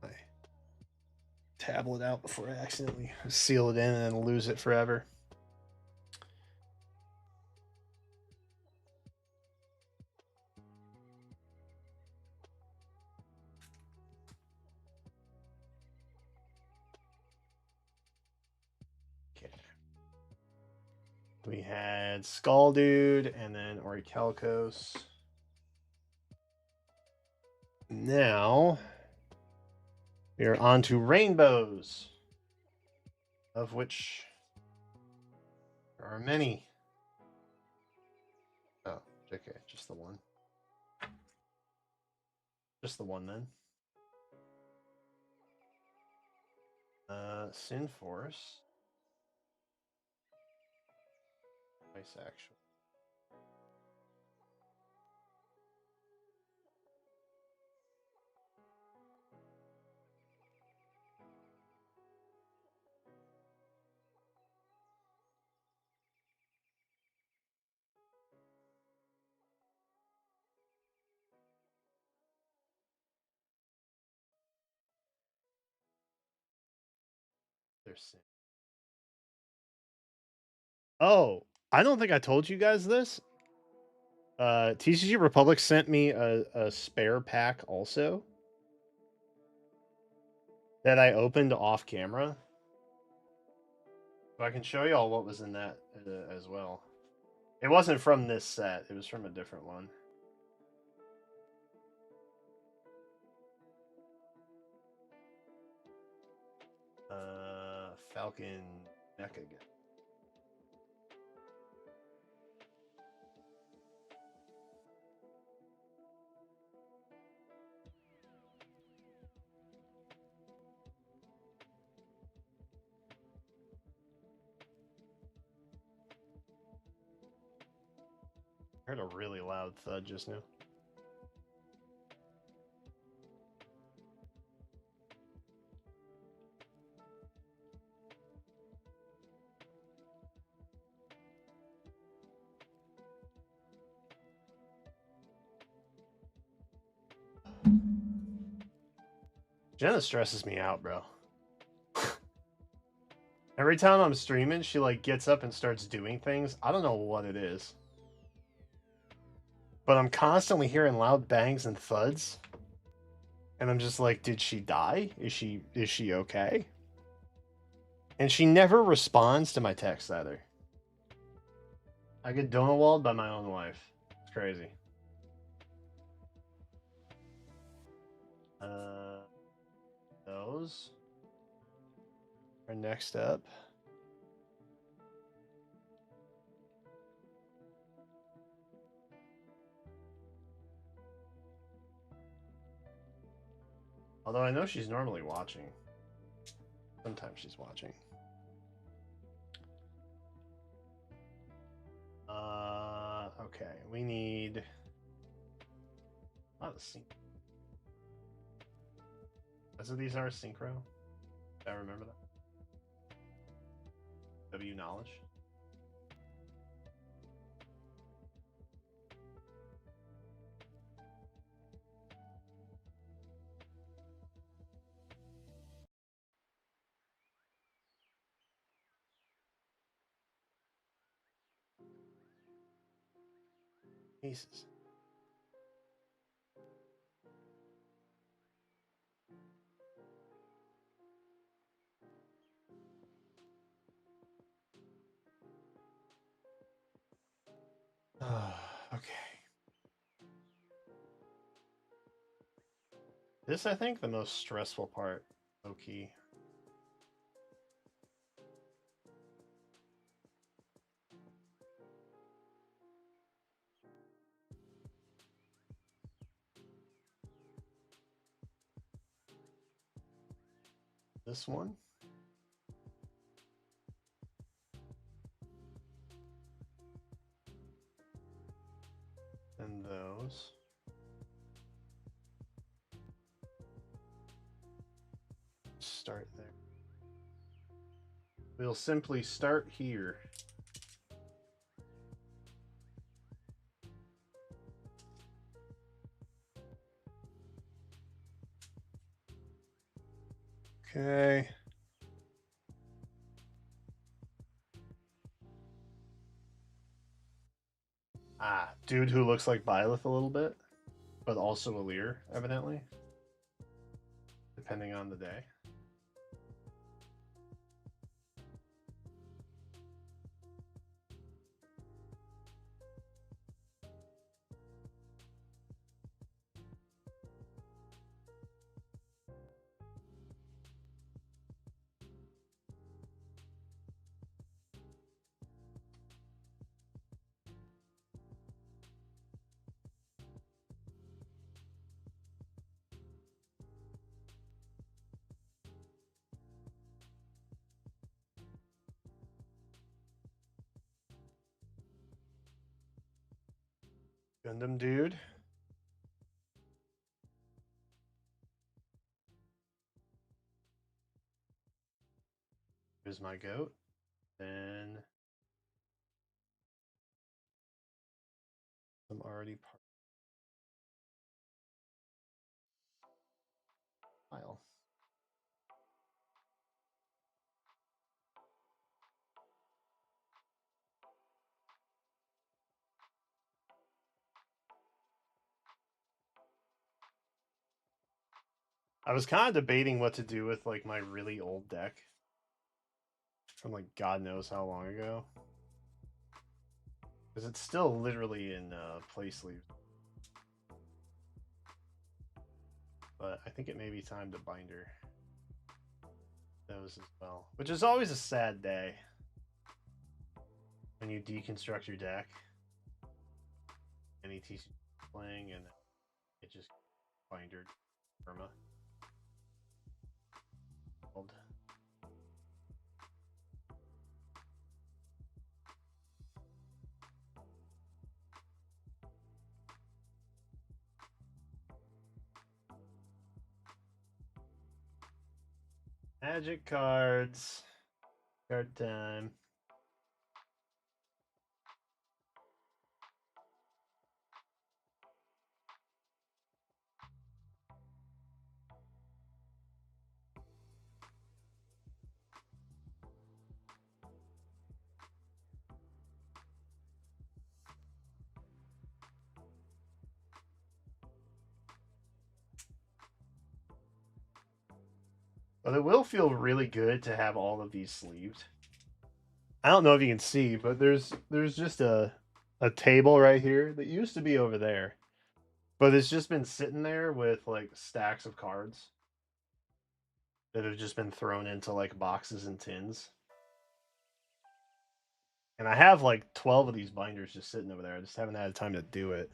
My tablet out before I accidentally seal it in and lose it forever. Okay. We had Skull Dude and then Orichalcos. Now we are on to rainbows, of which there are many. Oh, okay, just the one. Just the one then. Sin Force. Nice, actually. There's Sin. Oh, I don't think I told you guys this. TCG Republic sent me a spare pack also that I opened off camera. So I can show y'all what was in that as well. It wasn't from this set. It was from a different one. Falcon Mecha again. I heard a really loud thud just now. Jenna stresses me out, bro. Every time I'm streaming, she like gets up and starts doing things. I don't know what it is. But I'm constantly hearing loud bangs and thuds. And I'm just like, did she die? Is she okay? And she never responds to my text either. I get donawalled by my own wife. It's crazy. Those are next up. Although I know she's normally watching. Sometimes she's watching. Okay, we need a lot of sync. That's what these are, synchro. I remember that. W knowledge. Aces. Okay. This, I think, the most stressful part, low key. this one. And those. Start there. We'll simply start here. Okay. Ah, dude who looks like Byleth a little bit, but also a Lear, evidently. Depending on the day. Gundam dude. Here's my goat. Then I'm already pile. I was kind of debating what to do with like my really old deck from like God knows how long ago, because it's still literally in play sleeve. But I think it may be time to binder those as well, which is always a sad day when you deconstruct your deck and ETC playing and it just bindered Irma. Magic cards. Card time. But it will feel really good to have all of these sleeved. I don't know if you can see, but there's just a table right here that used to be over there. But it's just been sitting there with like stacks of cards that have just been thrown into like boxes and tins. And I have like 12 of these binders just sitting over there. I just haven't had time to do it.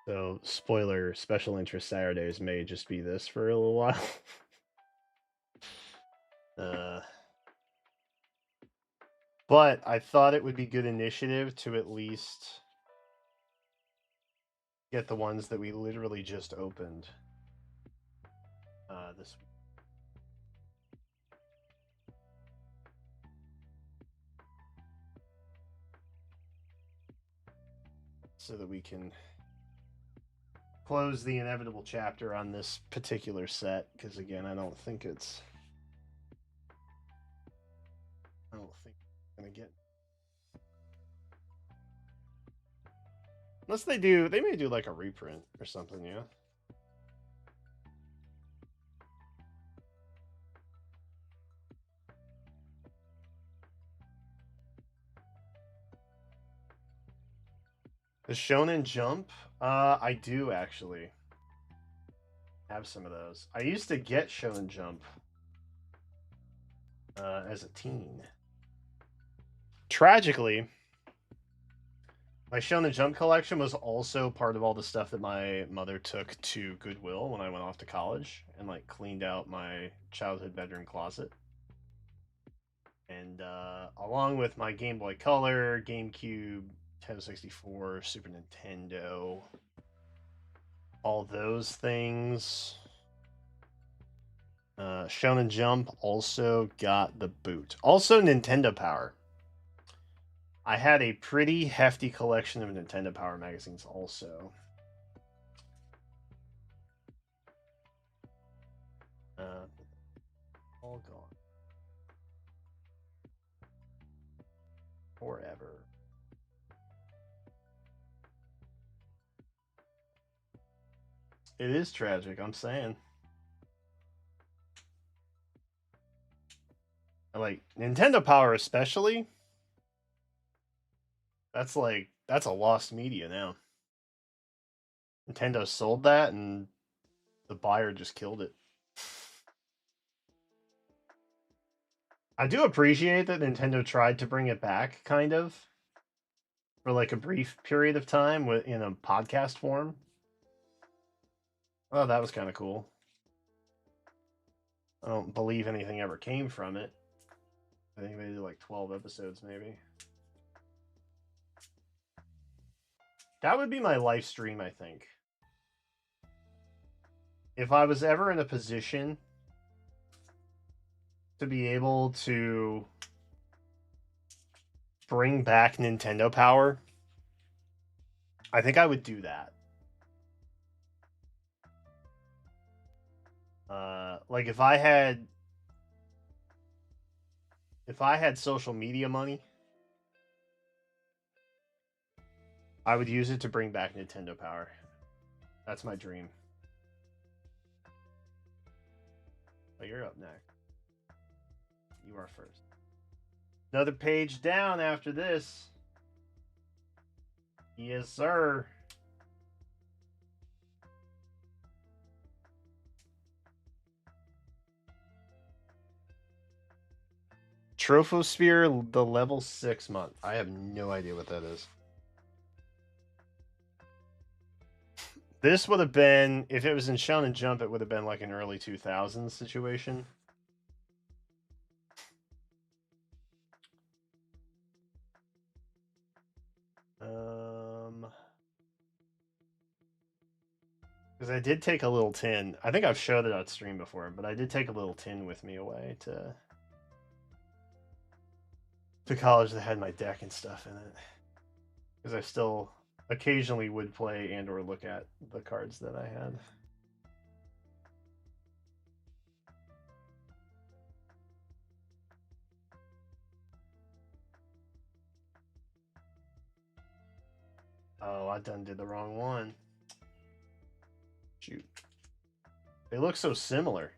So, spoiler, special interest Saturdays may just be this for a little while. But I thought it would be good initiative to at least get the ones that we literally just opened this week. So that we can close the inevitable chapter on this particular set, because again, I don't think it's gonna get, unless they may do like a reprint or something. Yeah. The Shonen Jump, I do actually have some of those. I used to get Shonen Jump as a teen. Tragically, My Shonen Jump collection was also part of all the stuff that my mother took to Goodwill when I went off to college and like cleaned out my childhood bedroom closet. And along with my Game Boy Color, GameCube, Nintendo 64, Super Nintendo, all those things. Shonen Jump also got the boot. Also, Nintendo Power. I had a pretty hefty collection of Nintendo Power magazines also. All gone. Forever. It is tragic, I'm saying. Like, Nintendo Power especially, that's a lost media now. Nintendo sold that and the buyer just killed it. I do appreciate that Nintendo tried to bring it back, kind of, for like a brief period of time in a podcast form. Oh, that was kind of cool. I don't believe anything ever came from it. I think they did like 12 episodes, maybe. That would be my live stream, I think. If I was ever in a position to be able to bring back Nintendo Power, I think I would do that. Like if I had social media money, I would use it to bring back Nintendo Power. That's my dream. Oh, you're up next. You are first. Another page down after this. Yes, sir. Trophosphere, the level 6 month. I have no idea what that is. This would have been, if it was in Shonen Jump, it would have been like an early 2000s situation. Because I did take a little tin. I think I've showed it on stream before, but I did take a little tin with me away to college that had my deck and stuff in it. Because I still occasionally would play and or look at the cards that I had. Oh, I done did the wrong one. Shoot. They look so similar.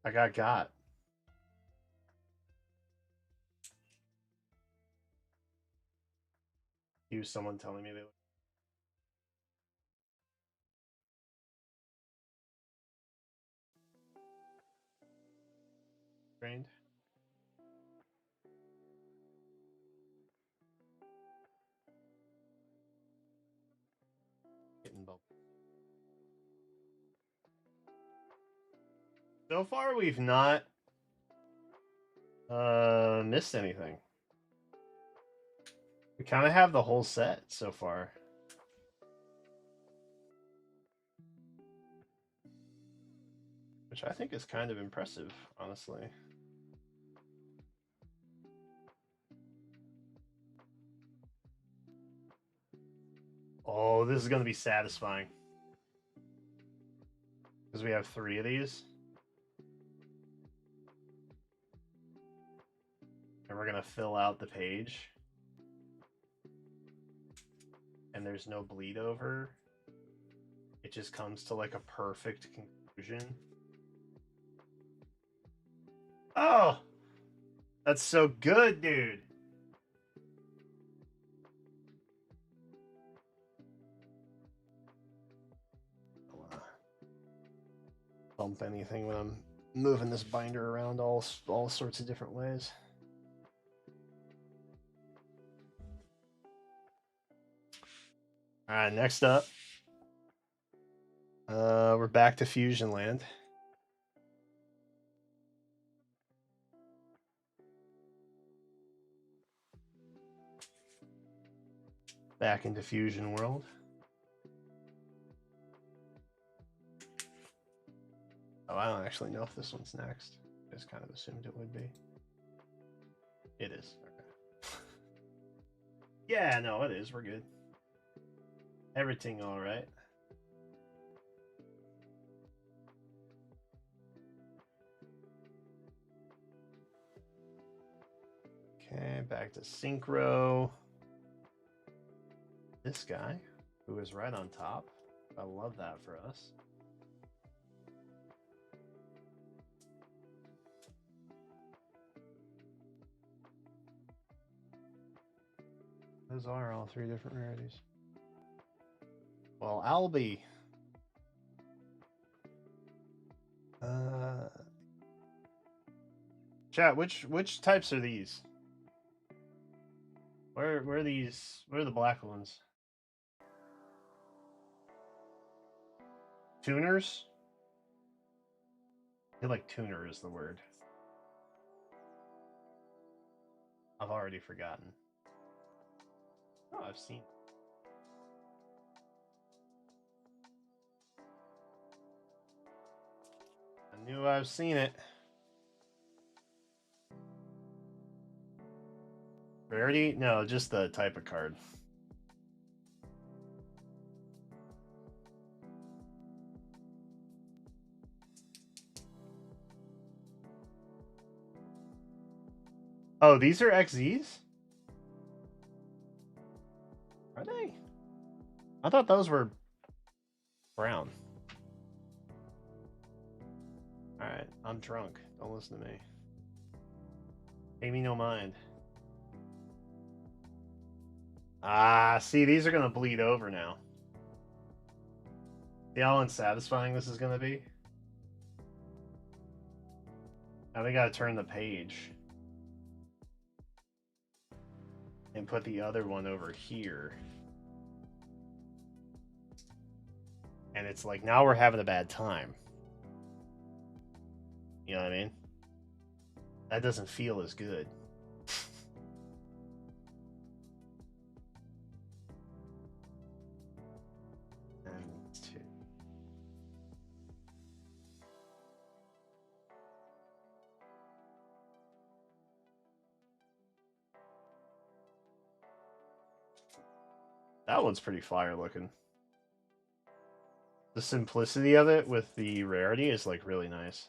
I got. Use someone telling me they look. Trained. Getting bubble. So far, we've not missed anything. We kind of have the whole set so far. Which I think is kind of impressive, honestly. Oh, this is going to be satisfying. Because we have 3 of these. And we're going to fill out the page. And there's no bleed over. It just comes to like a perfect conclusion. Oh! That's so good, dude. Bump anything when I'm moving this binder around all sorts of different ways. All right, next up, we're back to Fusion Land. Back into Fusion World. Oh, I don't actually know if this one's next. I just kind of assumed it would be. It is. Okay. Yeah, no, it is. We're good. Everything all right. Okay, back to Synchro. This guy, who is right on top. I love that for us. Those are all three different rarities. Well, Albie. Chat, which types are these? Where are these? Where are the black ones? Tuners? I feel like tuner is the word. I've already forgotten. Oh, I've seen. I knew I've seen it. Rarity? No, just the type of card. Oh, these are XZs? Are they? I thought those were brown. Alright, I'm drunk. Don't listen to me. Pay me no mind. Ah, see, these are gonna bleed over now. See how unsatisfying this is gonna be? Now we gotta turn the page. And put the other one over here. And it's like, now we're having a bad time. You know what I mean? That doesn't feel as good. And two. That one's pretty fire looking. The simplicity of it with the rarity is like really nice.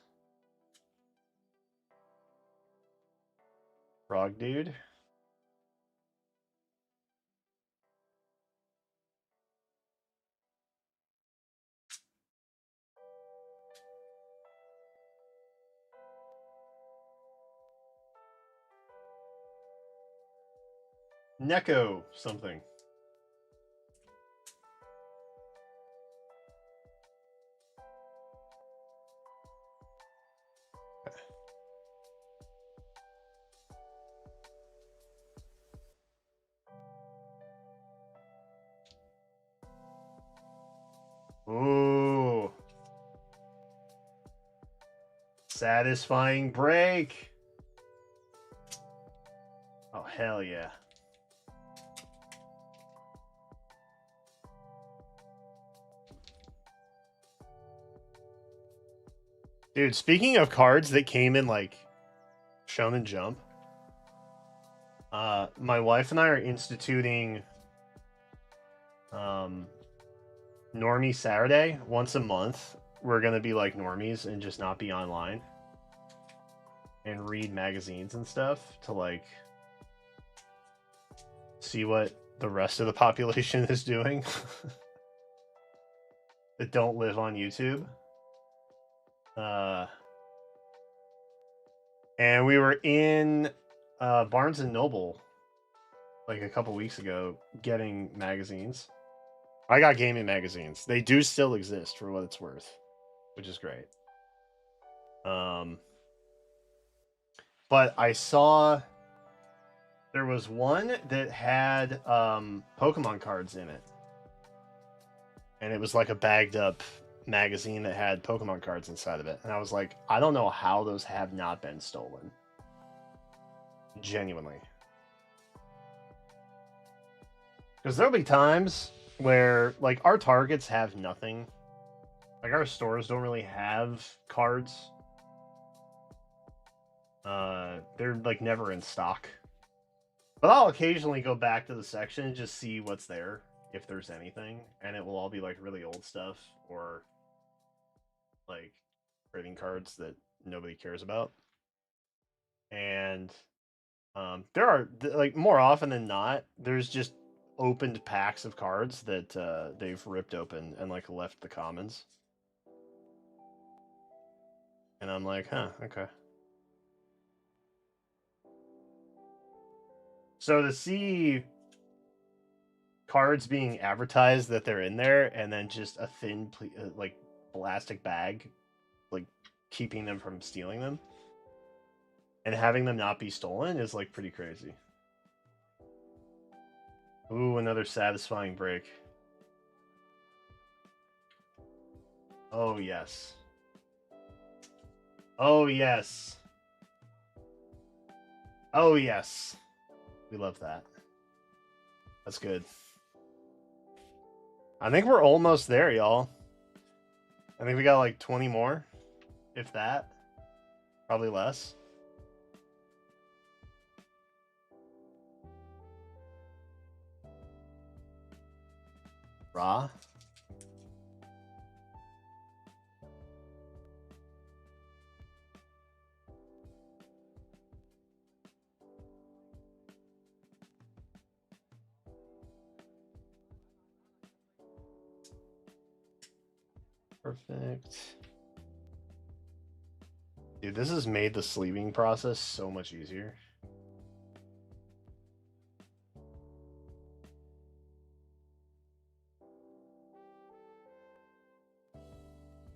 Frog dude. Neko something. Ooh. Satisfying break. Oh, hell yeah. Dude, speaking of cards that came in like Shonen Jump, my wife and I are instituting Normie Saturday once a month. We're gonna be like normies and just not be online and read magazines and stuff to like see what the rest of the population is doing that don't live on YouTube. And we were in Barnes and Noble like a couple weeks ago getting magazines. I got gaming magazines. They do still exist for what it's worth, which is great. But I saw there was one that had Pokemon cards in it. and it was like a bagged up magazine that had Pokemon cards inside of it. And I was like, I don't know how those have not been stolen. Genuinely. Because there'll be times where, like, our Targets have nothing. Like, our stores don't really have cards. They're, like, never in stock. But I'll occasionally go back to the section and just see what's there, if there's anything. And it will all be, like, really old stuff or, like, trading cards that nobody cares about. And there are, like, more often than not, there's just opened packs of cards that they've ripped open and, like, left the commons. And I'm like, huh, okay. So to see cards being advertised that they're in there and then just a thin, like, plastic bag, like, keeping them from stealing them and having them not be stolen is, like, pretty crazy. Ooh, another satisfying break. Oh, yes. Oh, yes. Oh, yes. We love that. That's good. I think we're almost there, y'all. I think we got like 20 more, if that. Probably less. Raw. Perfect. Dude, this has made the sleeving process so much easier.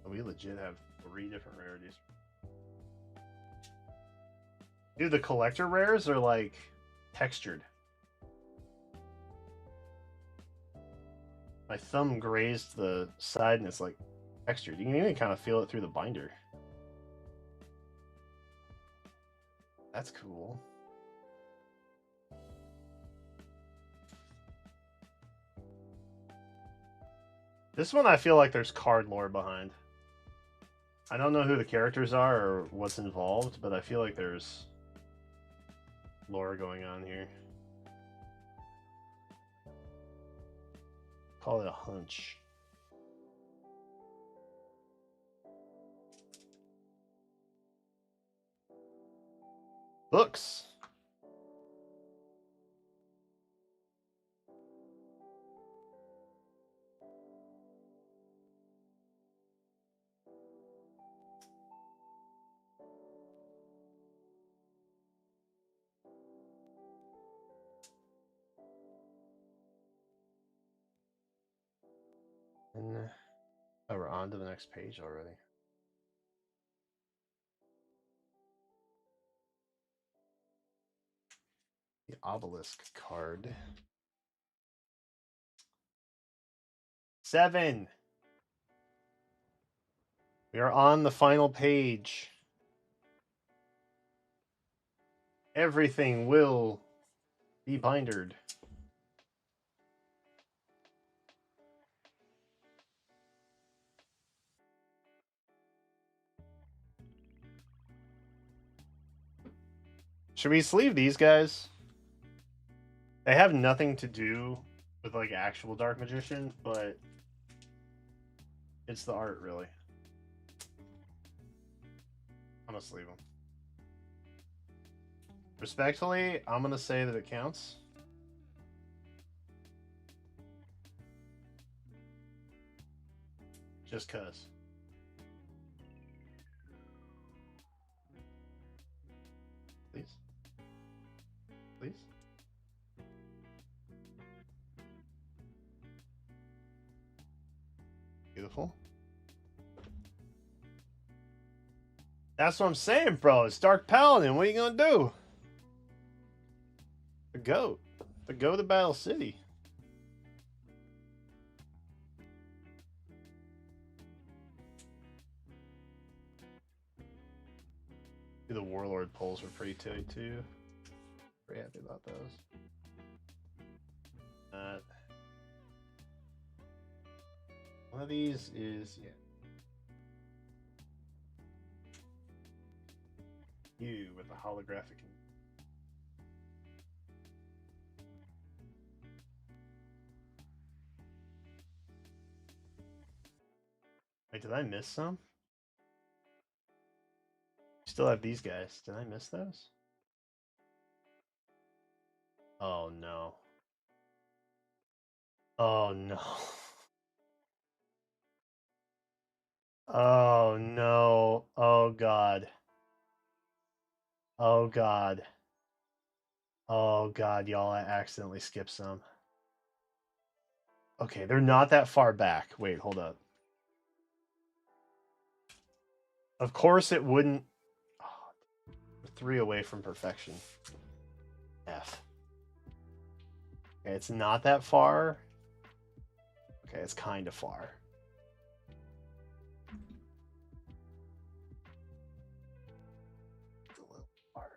We legit have 3 different rarities. Dude, the collector rares are like textured. My thumb grazed the side and it's like textured. You can even kind of feel it through the binder. That's cool. This one I feel like there's card lore behind. I don't know who the characters are or what's involved, but I feel like there's lore going on here. Call it a hunch. Books. And oh, we're on to the next page already. The obelisk card. 7. We are on the final page. Everything will be bindered. Should we sleeve these guys? They have nothing to do with like actual Dark Magician, but it's the art, really. I'm gonna sleeve them. Respectfully, I'm gonna say that it counts. Just cuz. Please. Please. Beautiful. That's what I'm saying, bro. It's Dark Paladin. What are you gonna do? The goat. The goat of Battle City. The Warlord pulls were pretty tight too. Pretty happy about those. One of these is, yeah. You with the holographic. Wait, did I miss some? Still have these guys. Did I miss those? Oh no. Oh no. Oh no. Oh god. Oh god. Oh god, y'all, I accidentally skipped some. Okay, they're not that far back. Wait, hold up. Of course it wouldn't. Oh, 3 away from perfection. F. Okay, it's not that far. Okay, it's kind of far. It's a little far.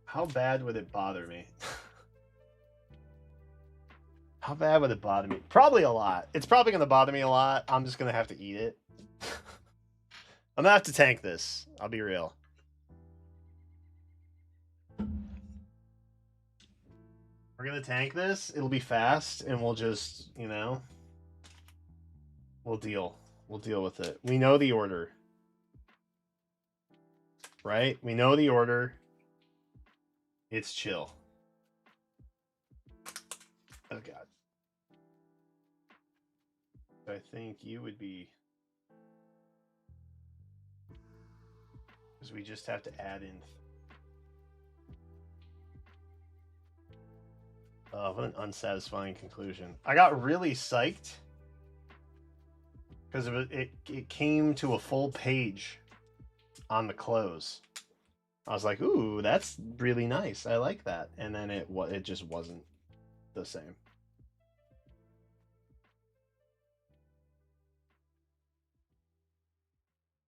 How bad would it bother me? How bad would it bother me? Probably a lot. It's probably going to bother me a lot. I'm just going to have to eat it. I'm going to have to tank this. I'll be real. We're going to tank this. It'll be fast, and we'll just, you know, we'll deal. We'll deal with it. We know the order. Right? We know the order. It's chill. Oh, God. I think you would be... Because we just have to add in... Oh, what an unsatisfying conclusion. I got really psyched. Because it came to a full page on the close. I was like, ooh, that's really nice. I like that. And then it just wasn't the same.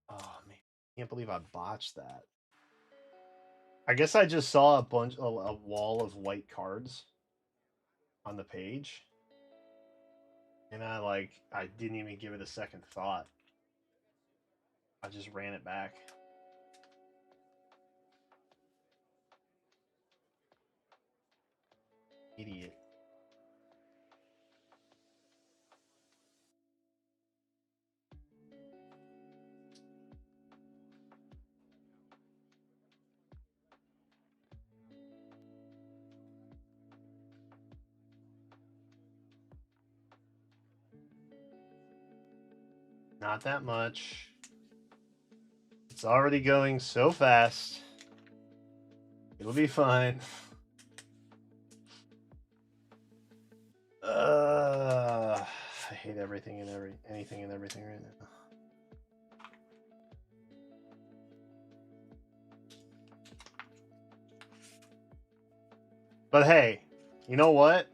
Oh man, I can't believe I botched that. I guess I just saw a wall of white cards on the page. And I didn't even give it a second thought. I just ran it back. Idiot. Not that much. It's already going so fast. It'll be fine. I hate everything and anything and everything right now. But hey, you know what?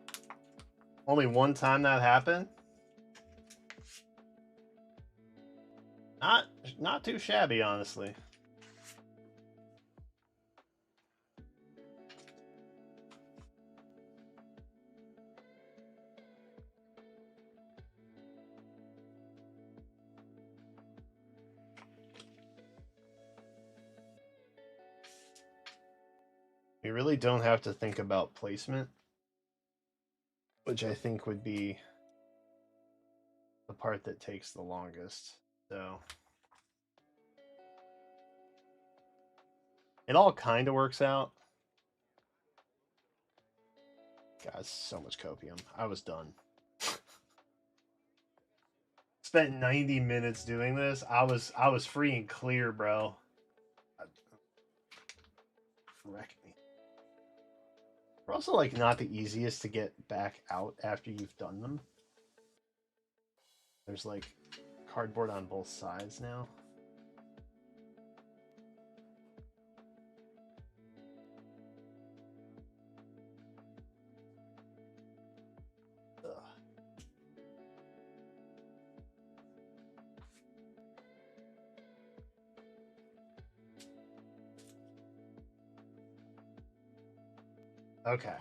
Only one time that happened. Not too shabby, honestly. We really don't have to think about placement, which I think would be the part that takes the longest. So it all kind of works out. God, so much copium. I was done. Spent 90 minutes doing this. I was free and clear, bro. Wreck me. We're also like not the easiest to get back out after you've done them. There's like cardboard on both sides now. Ugh. Okay.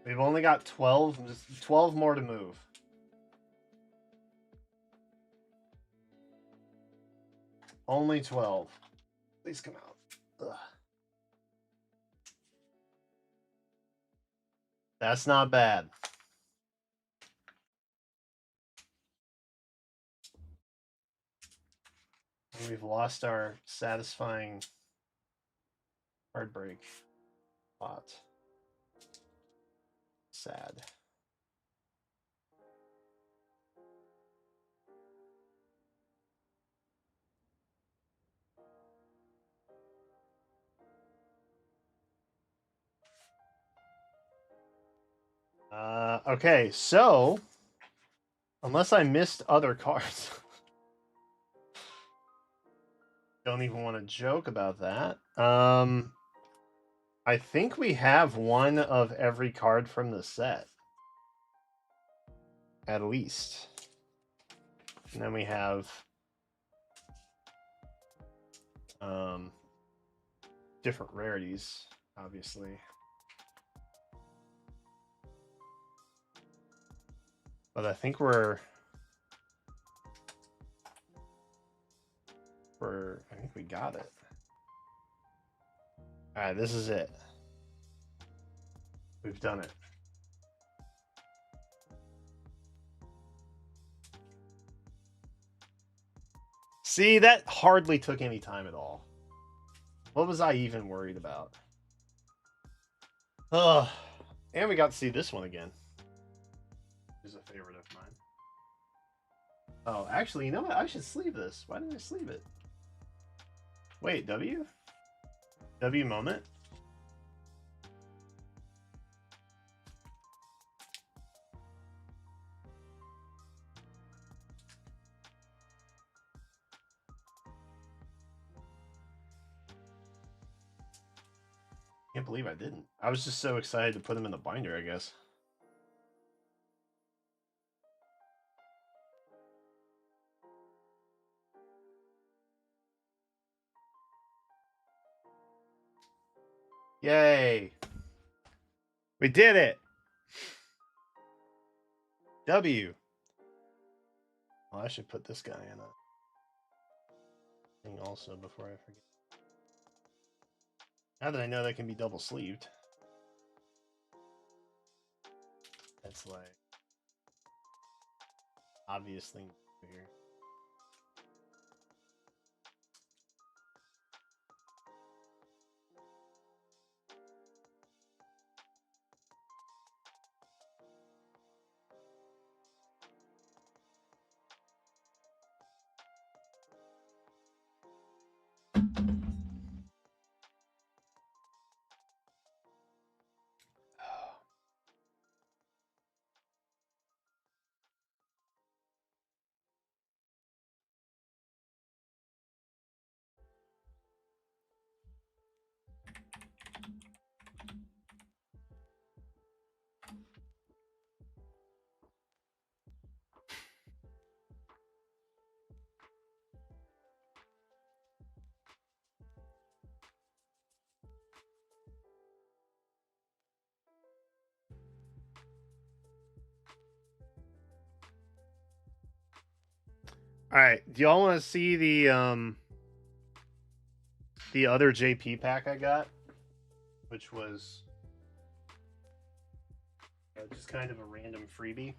We've only got 12 more to move. Only 12. Please come out. Ugh. That's not bad. And we've lost our satisfying card break spot. Sad. Okay, so unless I missed other cards, don't even want to joke about that. I think we have one of every card from the set, at least. And then we have different rarities, obviously. But I think I think we got it. All right, this is it. We've done it. See, that hardly took any time at all. What was I even worried about? Ugh. And we got to see this one again. Is a favorite of mine. Oh, actually, you know what? I should sleeve this. Why didn't I sleeve it? Wait, W? W moment? Can't believe I didn't. I was just so excited to put him in the binder, I guess. Yay! We did it! W. Well, I should put this guy in a thing also before I forget. Now that I know that can be double sleeved. That's like obvious thing to do here. All right, do y'all want to see the other JP pack I got, which was just kind of a random freebie?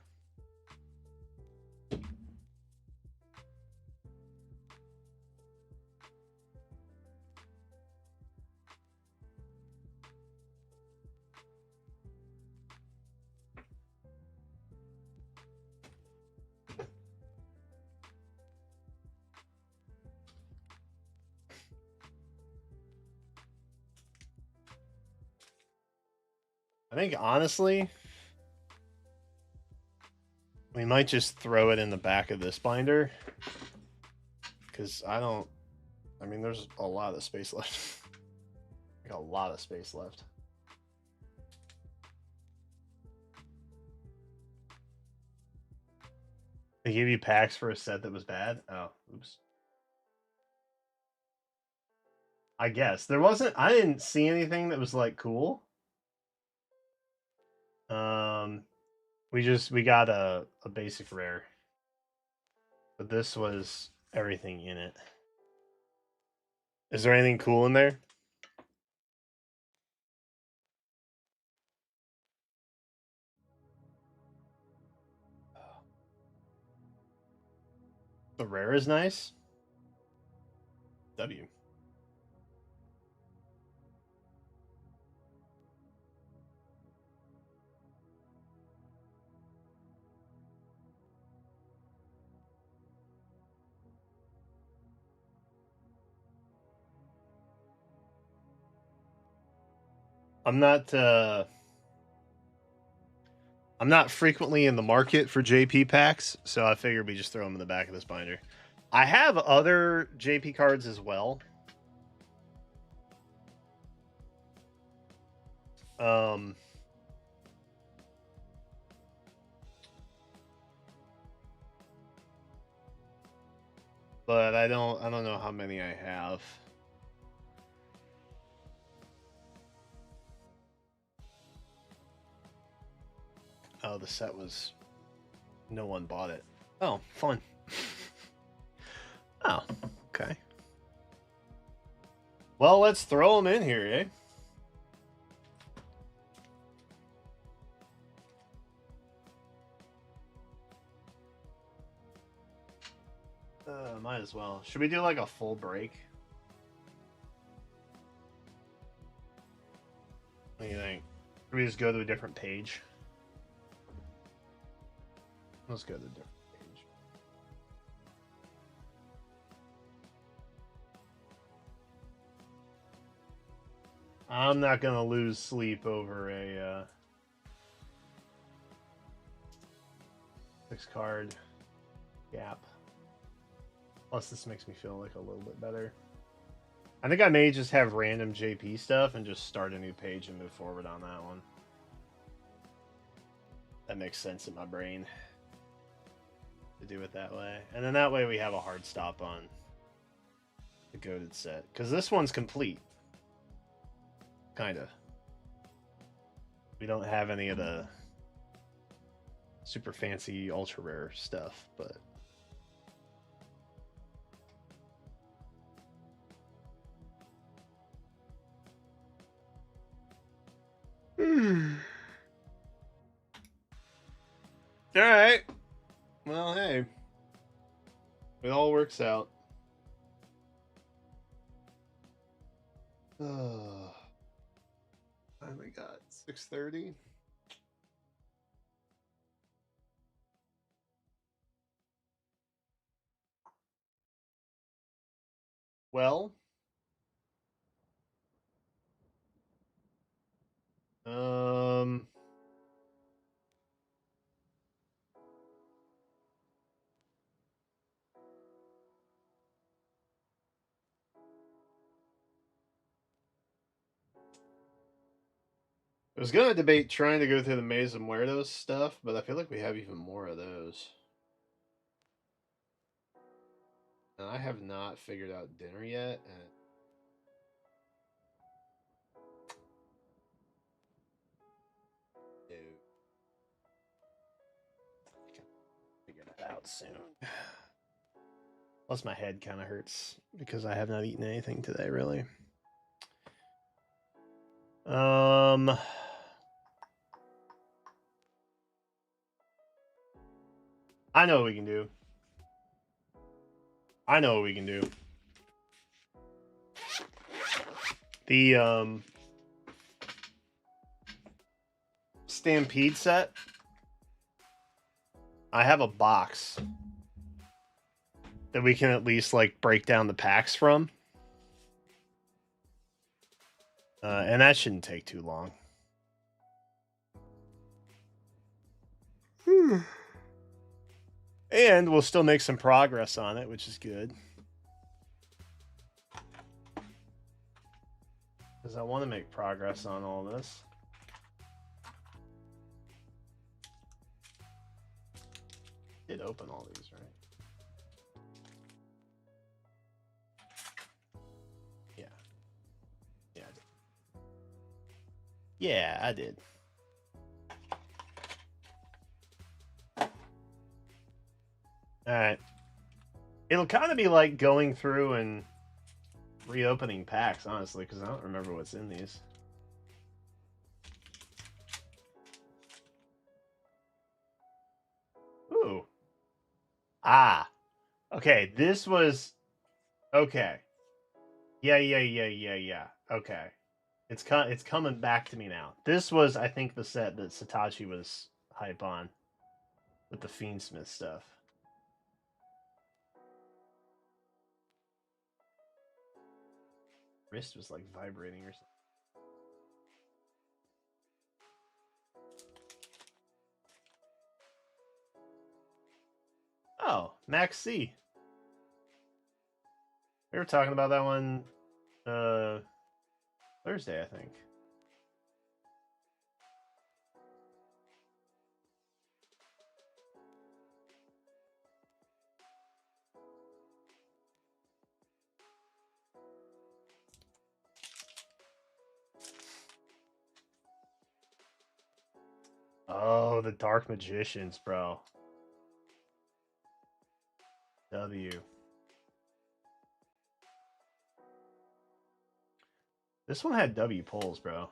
I think honestly, we might just throw it in the back of this binder because I mean, there's a lot of space left. Like a lot of space left. They gave you packs for a set that was bad. Oh, oops. I guess there wasn't. I didn't see anything that was like cool. We got a basic rare, but this was everything in it. Is there anything cool in there? The rare is nice. W. I'm not frequently in the market for JP packs, so I figured we just throw them in the back of this binder. I have other JP cards as well. But I don't know how many I have. Oh, the set was no one bought it. Oh, fun. Oh, okay. Well, let's throw them in here, eh? Might as well. Should we do like a full break? What do you think? Should we just go to a different page? Let's go to a different page. I'm not gonna lose sleep over a 6-card gap. Plus, this makes me feel like a little bit better. I think I may just have random JP stuff and just start a new page and move forward on that one. That makes sense in my brain to do it that way. And then that way we have a hard stop on the goated set. Because this one's complete. Kind of. We don't have any of the super fancy ultra rare stuff, but all right. Well, hey, it all works out. Finally got 6:30. Well, I was gonna debate trying to go through the Maze of Muertos stuff, but I feel like we have even more of those. And I have not figured out dinner yet. And dude, I can figure that out soon. Plus, my head kind of hurts because I have not eaten anything today, really. I know what we can do. I know what we can do. The Stampede set. I have a box that we can at least like break down the packs from. And that shouldn't take too long. And we'll still make some progress on it, which is good. Because I want to make progress on all this. Did open all these, right? Yeah. Yeah, I did. Alright. It'll kind of be like going through and reopening packs, honestly, because I don't remember what's in these. Ooh. Ah. Okay, this was... Okay. Yeah. Okay. It's coming back to me now. This was, I think, the set that Satachi was hype on with the Fiendsmith stuff. Wrist was like vibrating or something. Oh, Max C. We were talking about that one Thursday, I think. Oh, the Dark Magicians, bro. W. This one had W pulls, bro.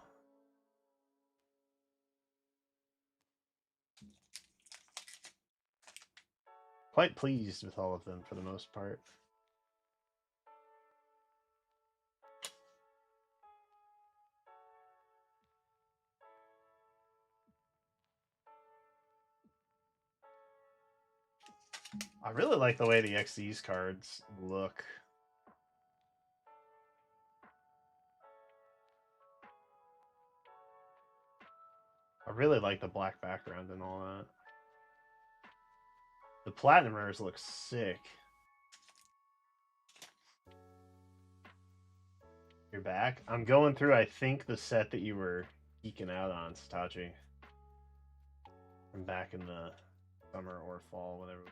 Quite pleased with all of them for the most part. I really like the way the XD's cards look. I really like the black background and all that. The Platinum Rares look sick. You're back? I'm going through, I think, the set that you were geeking out on, Satachi. From back in the summer or fall, whatever.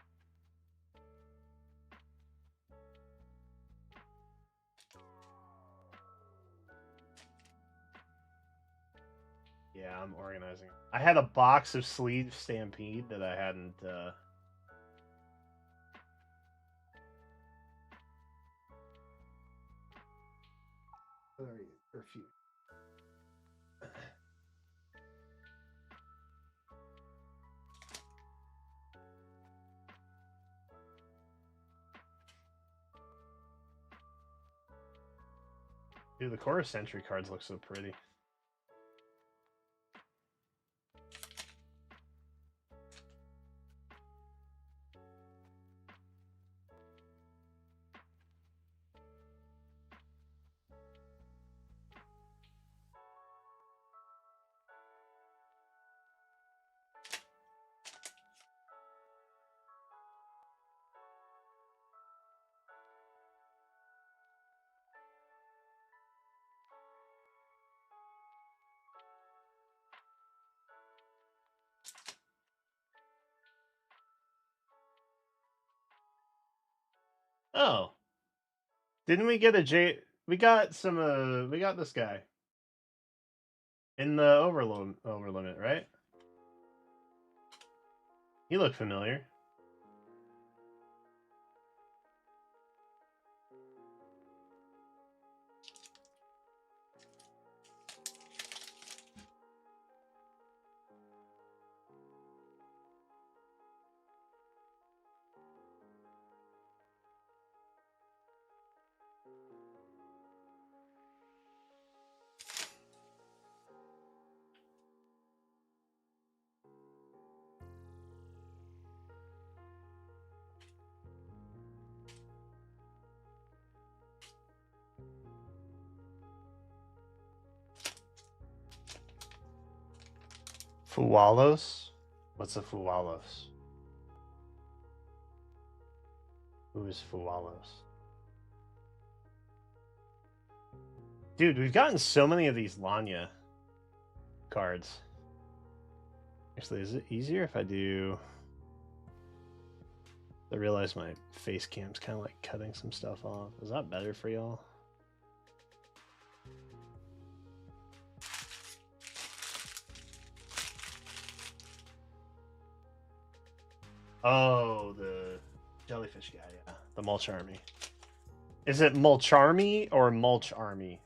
Yeah, I'm organizing. I had a box of Sleeve Stampede that I hadn't... Where are you? Perfume. Dude, the Chorus Sentry cards look so pretty. Oh. Didn't we get a J... We got some, we got this guy. In the overlimit, right? He looked familiar. Fuwalos? What's a Fuwalos? Who is Fuwalos? Dude, we've gotten so many of these Lanya cards. Actually, is it easier if I do... I realize my face cam's kind of like cutting some stuff off. Is that better for y'all? Oh, the jellyfish guy, yeah. The Mulch Army. Is it Mulch Army or Mulch Army?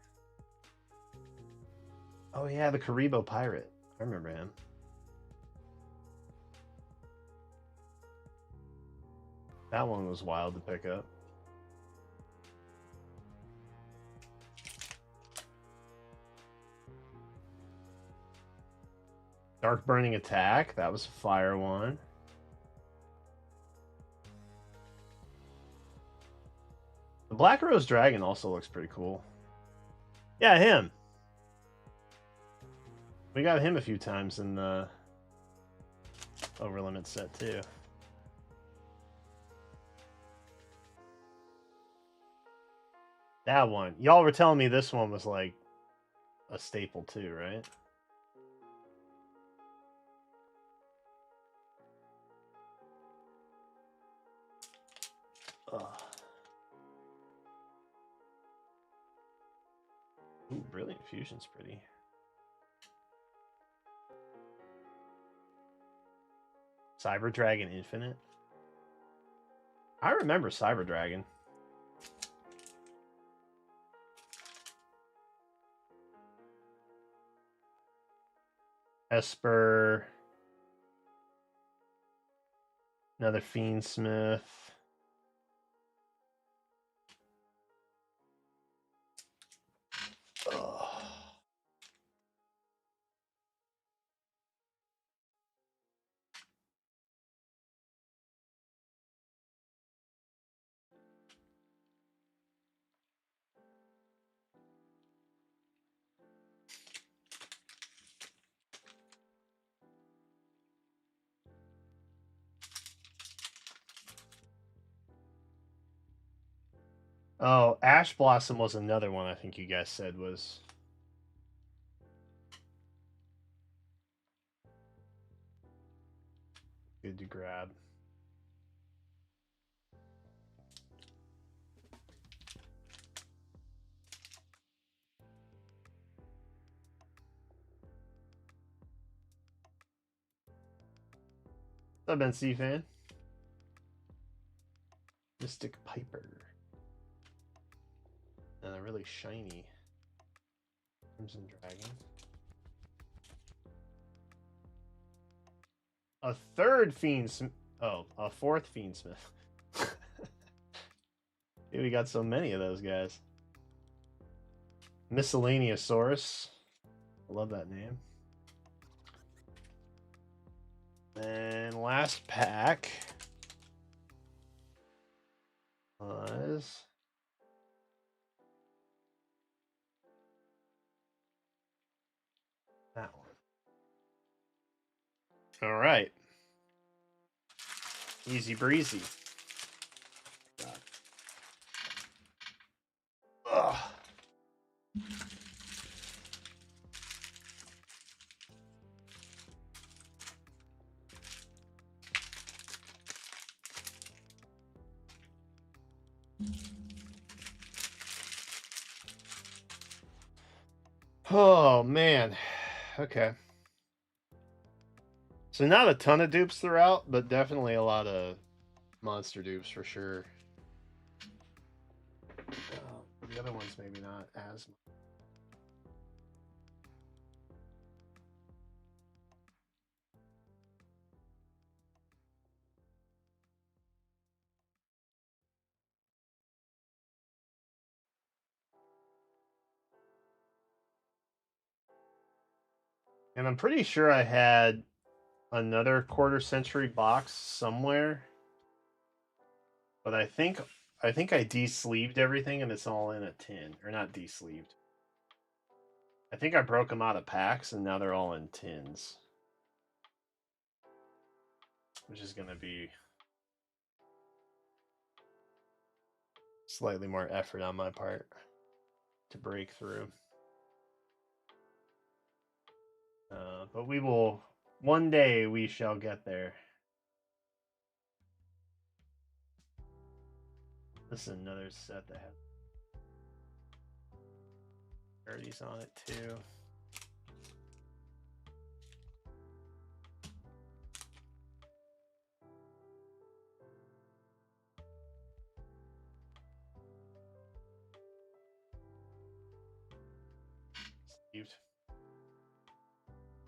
Oh, yeah, the Karibo pirate. I remember him. That one was wild to pick up. Dark Burning Attack. That was a fire one. The Black Rose Dragon also looks pretty cool. Yeah, him. We got him a few times in the Overlimit set, too. That one. Y'all were telling me this one was like a staple, too, right? Ugh. Ooh, Brilliant Fusion's pretty. Cyber Dragon Infinite. I remember Cyber Dragon. Esper. Another Fiendsmith. Ugh. Oh, Ash Blossom was another one I think you guys said was good to grab. What's up, NC fan? Mystic Piper. And a really shiny Crimson Dragon. A third Fiendsmith. Oh, a fourth Fiendsmith. Dude, we got so many of those guys. Miscellaneousaurus. I love that name. And last pack was that one. All right. Easy breezy. Ugh. Oh, man. Okay. So not a ton of dupes throughout, but definitely a lot of monster dupes for sure. The other ones maybe not as much. And I'm pretty sure I had another quarter century box somewhere. But I think I de-sleeved everything and it's all in a tin. Or not de-sleeved. I think I broke them out of packs and now they're all in tins. Which is going to be slightly more effort on my part to break through. But we will, one day we shall get there. This is another set that has rarities on it too.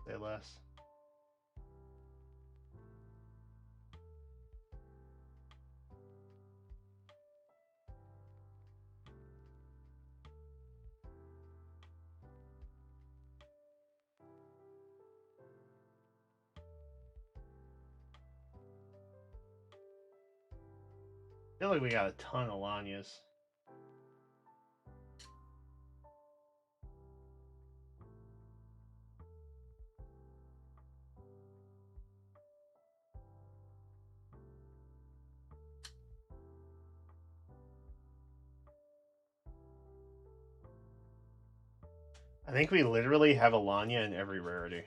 Say less. I feel like we got a ton of Lanyas. I think we literally have a Lanya in every rarity.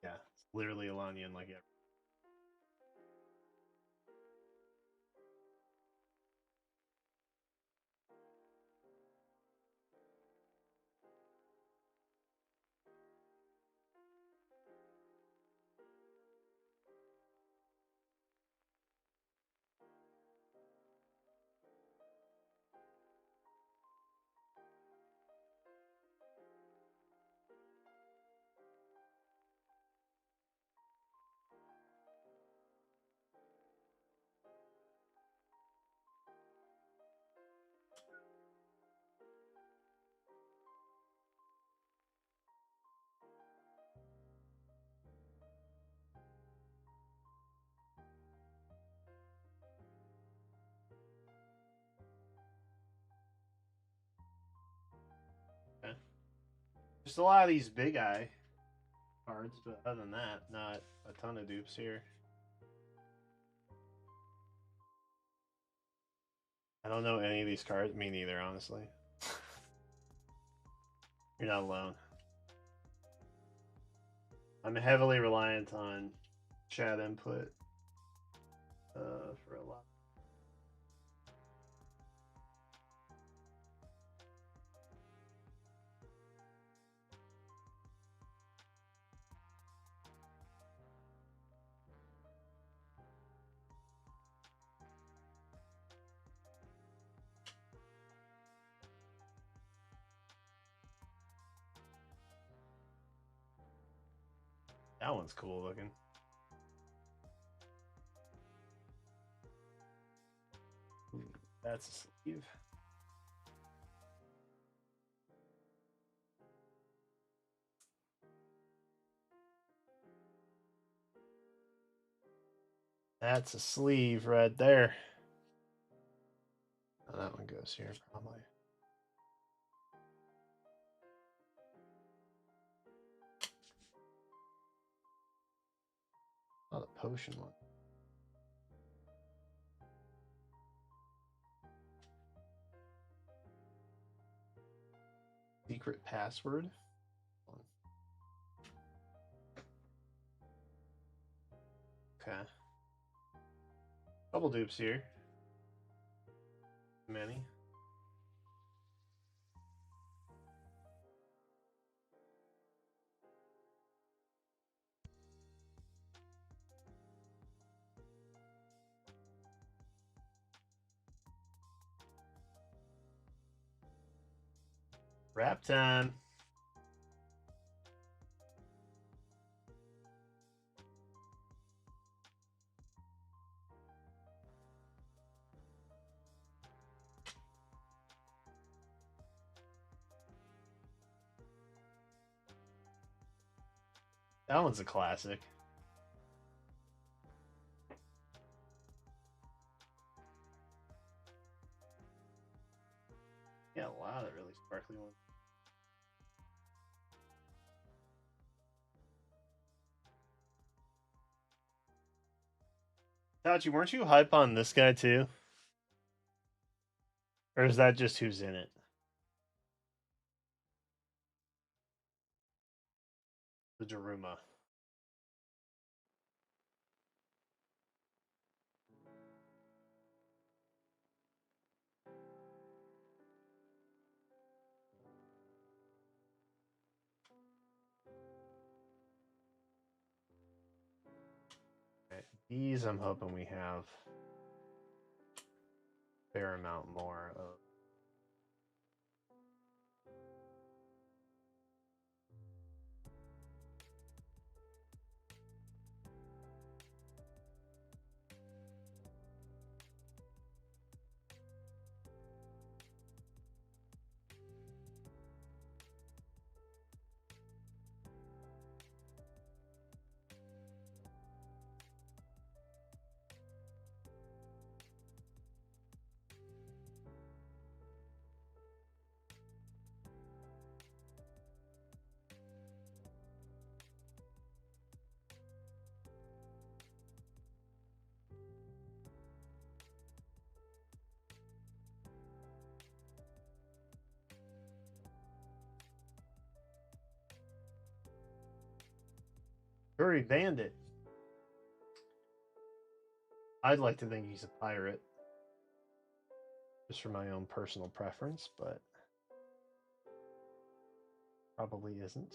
Yeah, it's literally a Lanya in like every. Okay. Just a lot of these big eye cards, but other than that, not a ton of dupes here. I don't know any of these cards. Me neither, honestly. You're not alone. I'm heavily reliant on chat input for a lot. That one's cool looking. That's a sleeve. That's a sleeve right there. Oh, that one goes here, probably. Oh, the potion one. Secret password. Okay. Couple dupes here. Many. Wrap time. That one's a classic. Yeah, a lot of really sparkly ones. Tachi, weren't you hype on this guy too? Or is that just who's in it? The Daruma. Right. These I'm hoping we have a fair amount more of. Furry Bandit. I'd like to think he's a pirate. Just for my own personal preference, but probably isn't.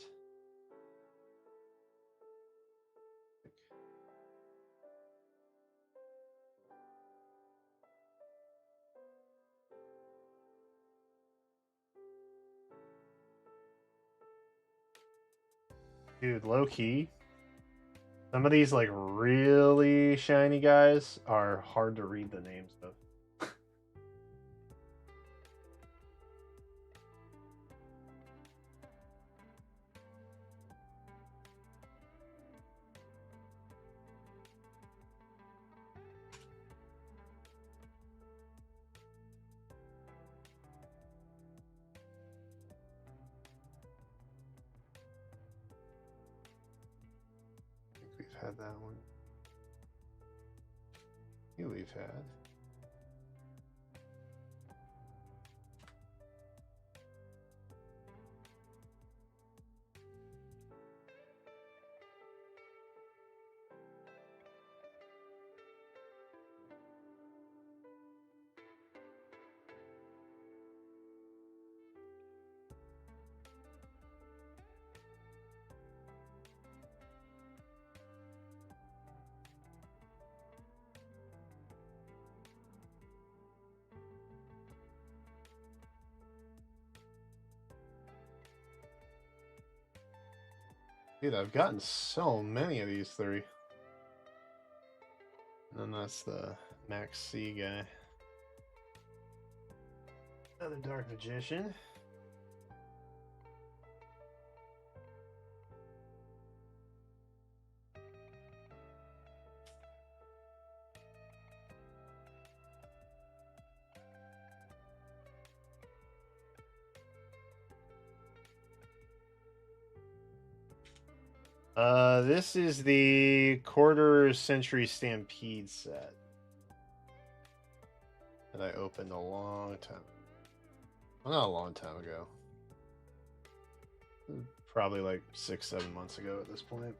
Dude, low key. Some of these like really shiny guys are hard to read the names of. I think we've had that one. Yeah, we've had. Dude, I've gotten so many of these three. And then that's the Max C guy. Another Dark Magician. This is the quarter century Stampede set that I opened a long time. Well, not a long time ago. Probably like 6-7 months ago at this point.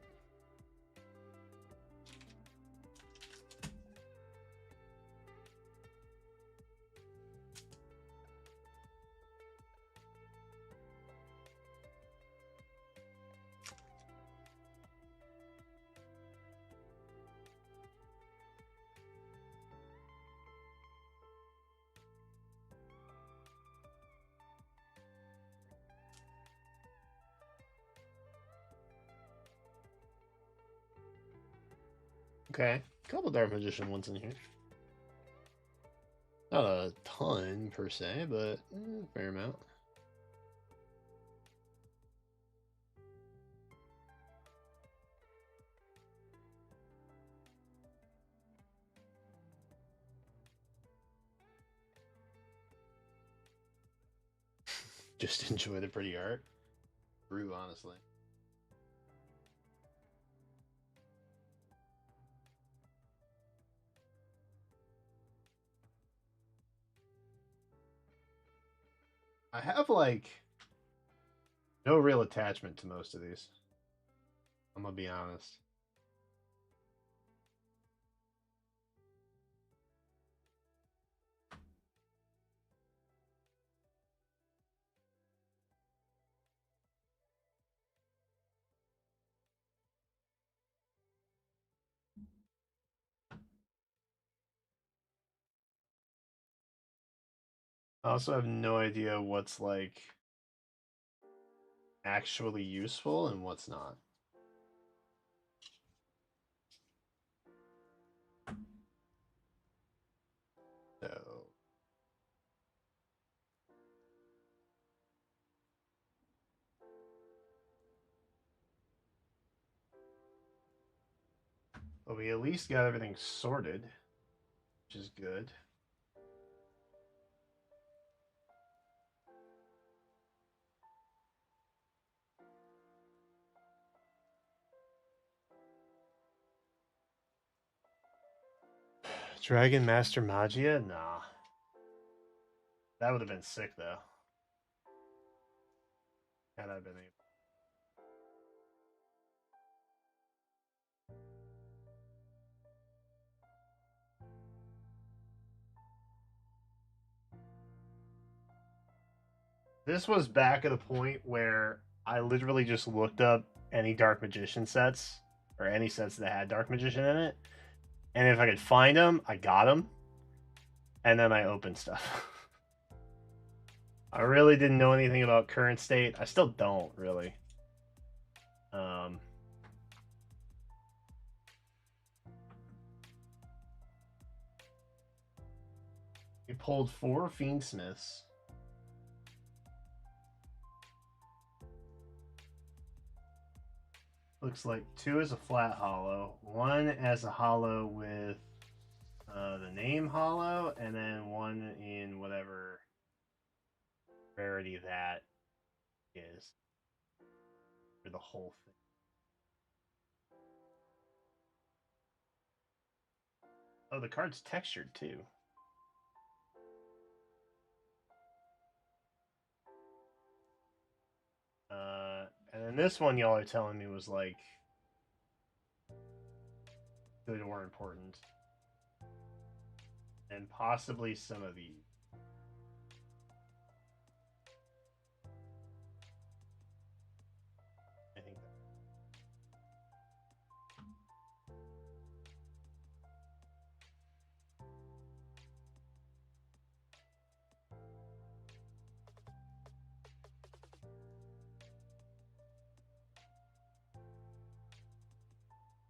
Okay, a couple Dark Magician ones in here. Not a ton per se, but a fair amount. Just enjoy the pretty art. True, honestly. I have like no real attachment to most of these. I'm gonna be honest. I also have no idea what's like actually useful and what's not. So but we at least got everything sorted, which is good. Dragon Master Magia? Nah. That would have been sick though. Had I been able. This was back at a point where I literally just looked up any Dark Magician sets or any sets that had Dark Magician in it, and if I could find them, I got them, and then I opened stuff. I really didn't know anything about current state. I still don't really. We pulled 4 Fiendsmiths. Looks like 2 is a flat hollow, 1 as a hollow with the name hollow, and then 1 in whatever rarity that is for the whole thing. Oh, the card's textured too. And then this one y'all are telling me was like good or important. And possibly some of these. I think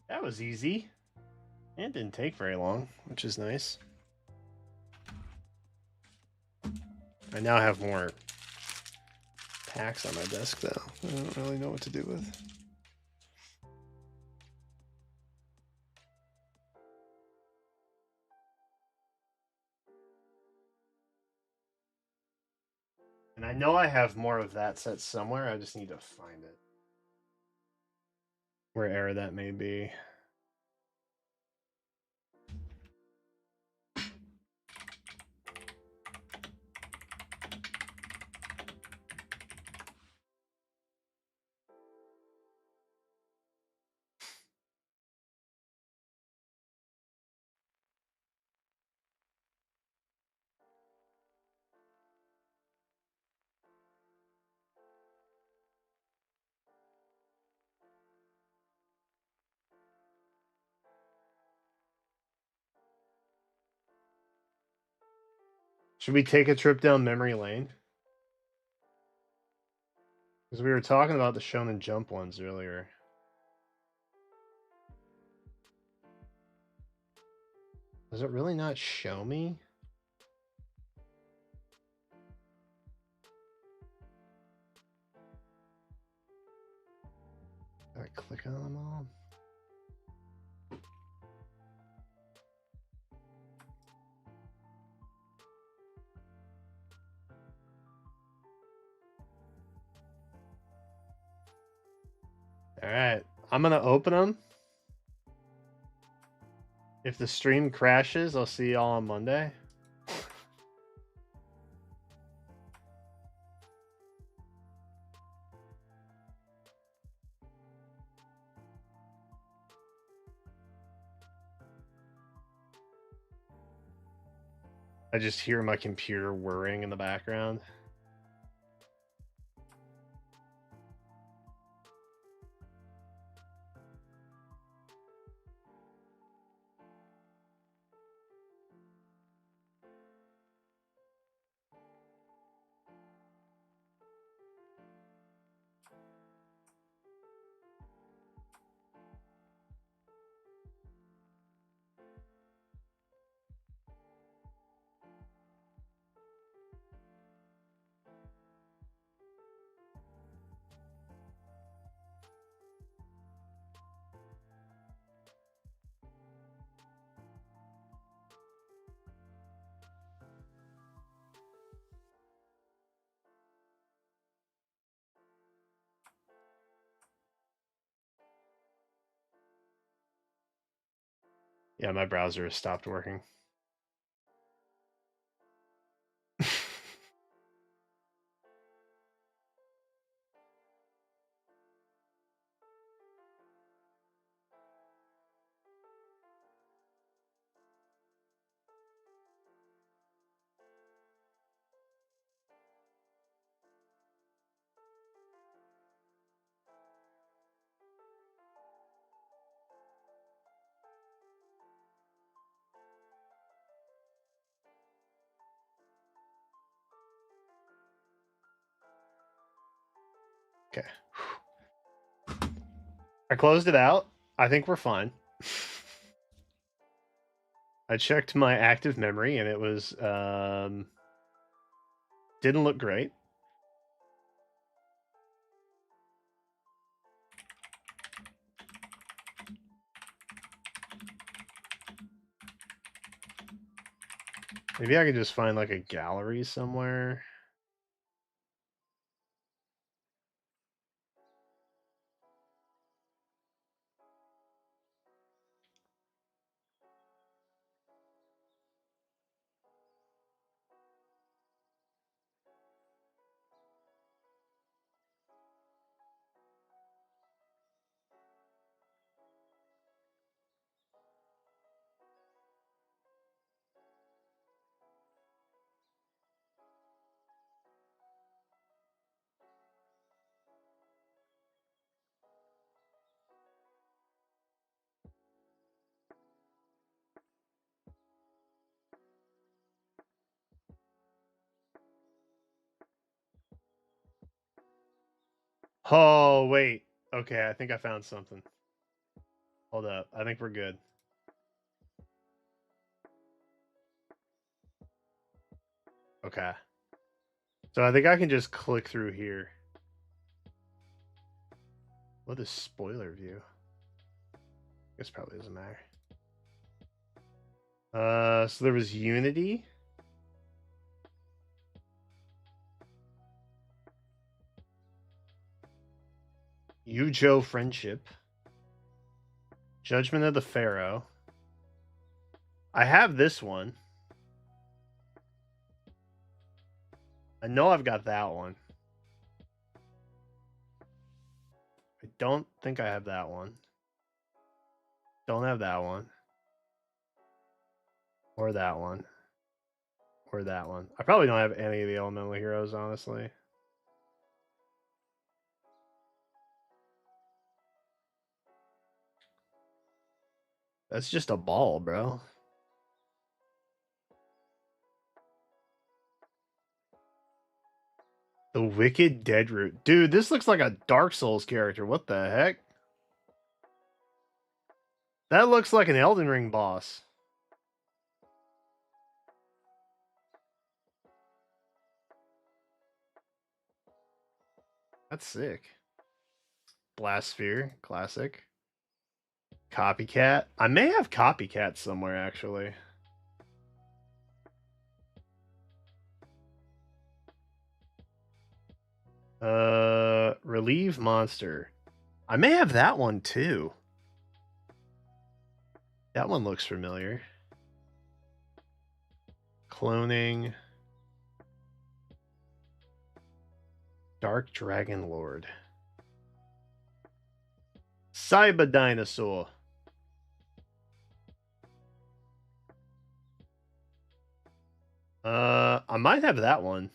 that was easy. It didn't take very long, which is nice. I now have more packs on my desk, though. I don't really know what to do with. And I know I have more of that set somewhere. I just need to find it. Wherever that may be. Should we take a trip down memory lane? Because we were talking about the Shonen Jump ones earlier. Does it really not show me? I click on them all. All right, I'm gonna open them. If the stream crashes, I'll see y'all on Monday. I just hear my computer whirring in the background. Yeah, my browser has stopped working. Okay. I closed it out. I think we're fine. I checked my active memory and it was didn't look great. Maybe I could just find like a gallery somewhere. Oh, wait. Okay, I think I found something. Hold up. I think we're good. Okay. So I think I can just click through here. What is spoiler view? This probably doesn't matter. So there was Unity. Yujo Friendship. Judgment of the Pharaoh. I have this one. I know I've got that one. I don't think I have that one. Don't have that one. Or that one. Or that one. I probably don't have any of the elemental heroes, honestly. That's just a ball, bro. The Wicked Deadroot. Dude, this looks like a Dark Souls character. What the heck? That looks like an Elden Ring boss. That's sick. Blast Sphere. Classic. Copycat. I may have Copycat somewhere, actually. Relieve Monster. I may have that one, too. That one looks familiar. Cloning. Dark Dragon Lord. Cyber Dinosaur. I might have that one.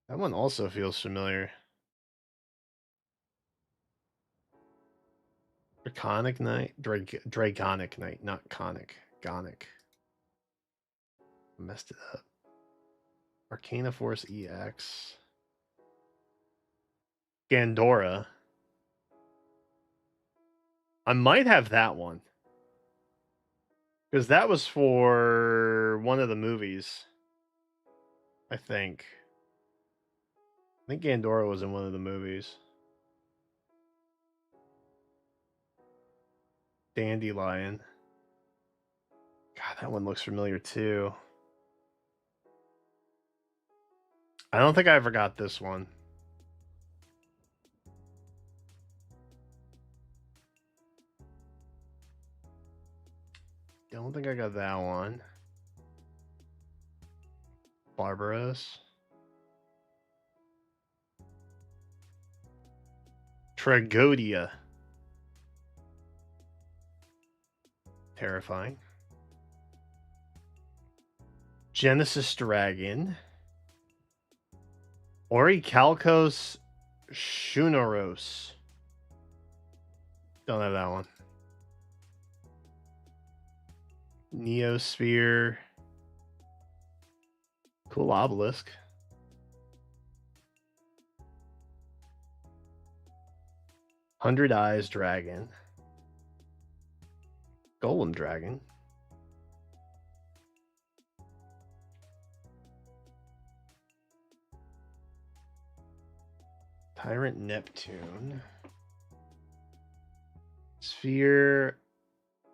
That one also feels familiar. Draconic Knight? Dragonic Knight, not Conic. Gonic. Messed it up. Arcana Force EX. Gandora. I might have that one. Because that was for one of the movies. I think Gandora was in one of the movies. Dandelion. God, that one looks familiar too. I don't think I ever got this one. Don't think I got that one. Barbaros. Tragodia. Terrifying. Genesis Dragon. Orichalcos Shunoros. Don't have that one. Neosphere. Cool obelisk. Hundred Eyes Dragon. Golem Dragon. Tyrant Neptune. Sphere.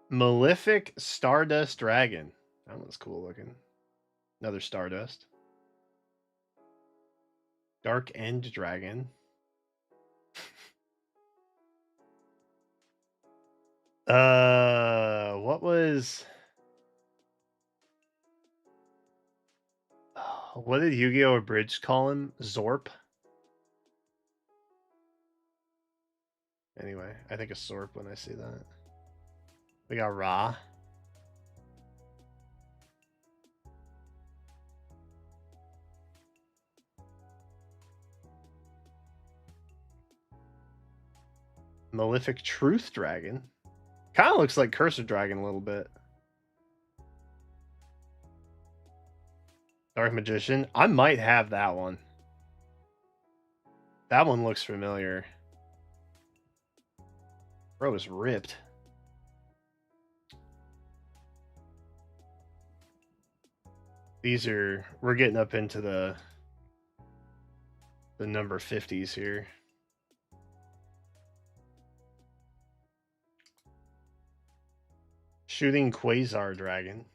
Malefic Stardust Dragon. That one's cool looking. Another Stardust. Dark End Dragon. What was... What did Yu-Gi-Oh! Abridged call him? Zorp? Anyway, I think of Zorp when I see that. We got Ra. Malefic Truth Dragon. Kind of looks like Curse of Dragon a little bit. Dark Magician. I might have that one. That one looks familiar. Bro is ripped. These are... We're getting up into the number 50s here. Shooting Quasar Dragon.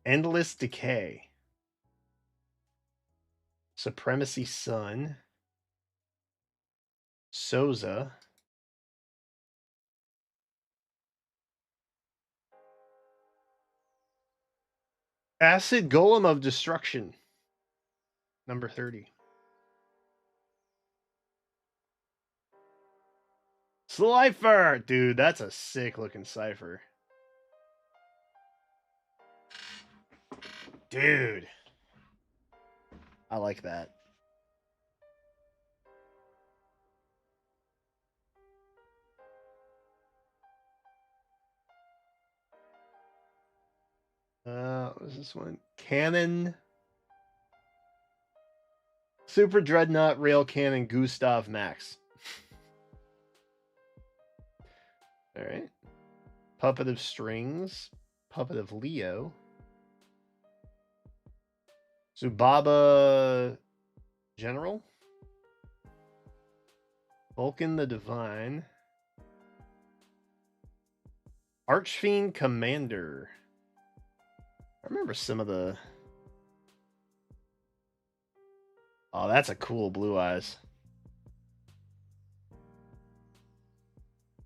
Endless Decay. Supremacy Sun. Souza. Acid Golem of Destruction. Number 30. Slifer! Dude, that's a sick looking cipher. Dude. I like that. What was this one? Cannon. Super Dreadnought Rail Cannon Gustav Max. Alright. Puppet of Strings. Puppet of Leo. Zubaba General. Vulcan the Divine. Archfiend Commander. I remember some of the... Oh, that's a cool Blue Eyes.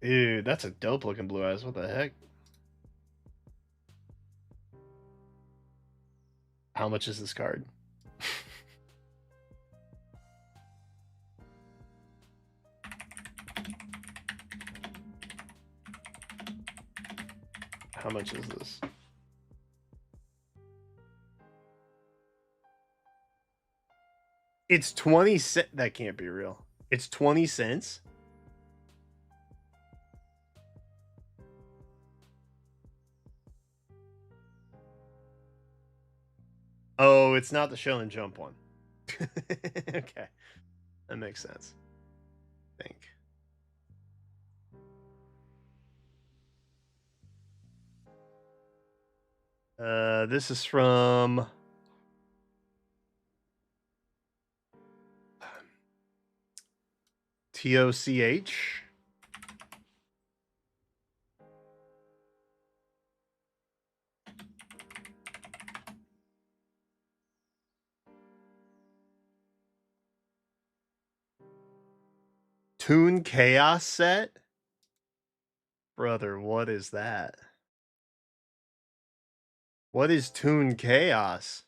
Dude, that's a dope looking Blue Eyes. What the heck? How much is this card? How much is this? It's 20 cents. That can't be real. It's 20 cents? Oh, it's not the Shonen Jump one. Okay. That makes sense. I think. This is from TOCH. Toon Chaos set? Brother, what is that? What is Toon Chaos?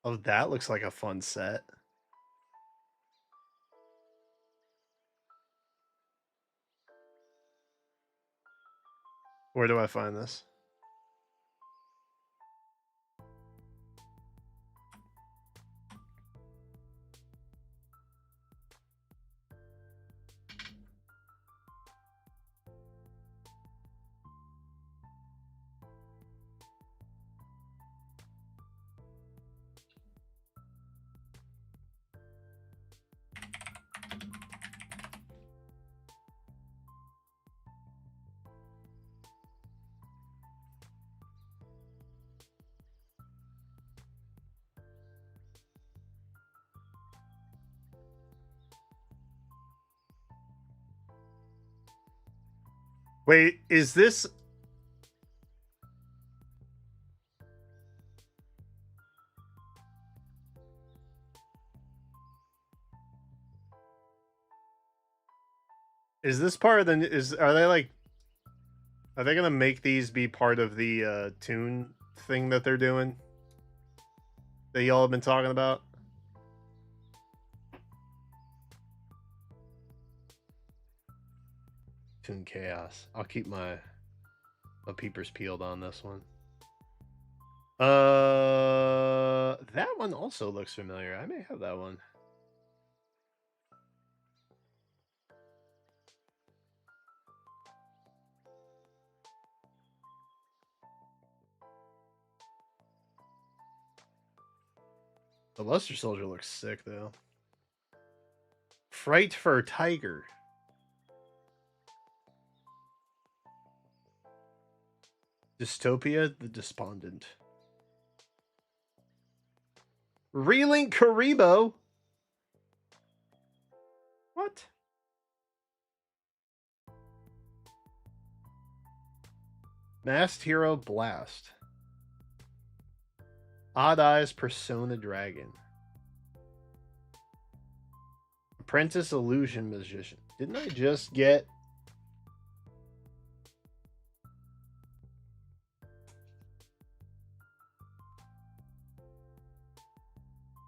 Oh, that looks like a fun set. Where do I find this? Wait, is this... Is this part of the... Are they like... Are they gonna make these be part of the Toon thing that they're doing? That y'all have been talking about? Toon Chaos. I'll keep my peepers peeled on this one. That one also looks familiar. I may have that one. The Luster Soldier looks sick, though. Fright for Tiger. Dystopia the Despondent. Relink Karibo. What? Masked Hero Blast. Odd Eyes Persona Dragon. Apprentice Illusion Magician. Didn't I just get...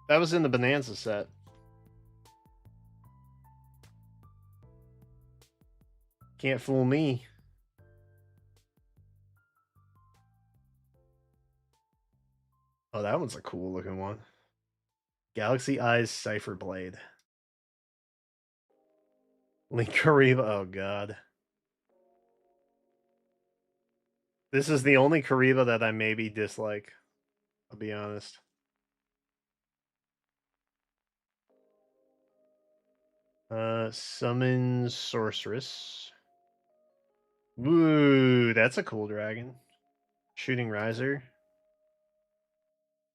That was in the Bonanza set. Can't fool me. Oh, that one's a cool looking one. Galaxy Eyes Cipher Blade. Link Kariba. Oh, God. This is the only Kariba that I maybe dislike. I'll be honest. Summon Sorceress. Ooh, that's a cool dragon. Shooting Riser.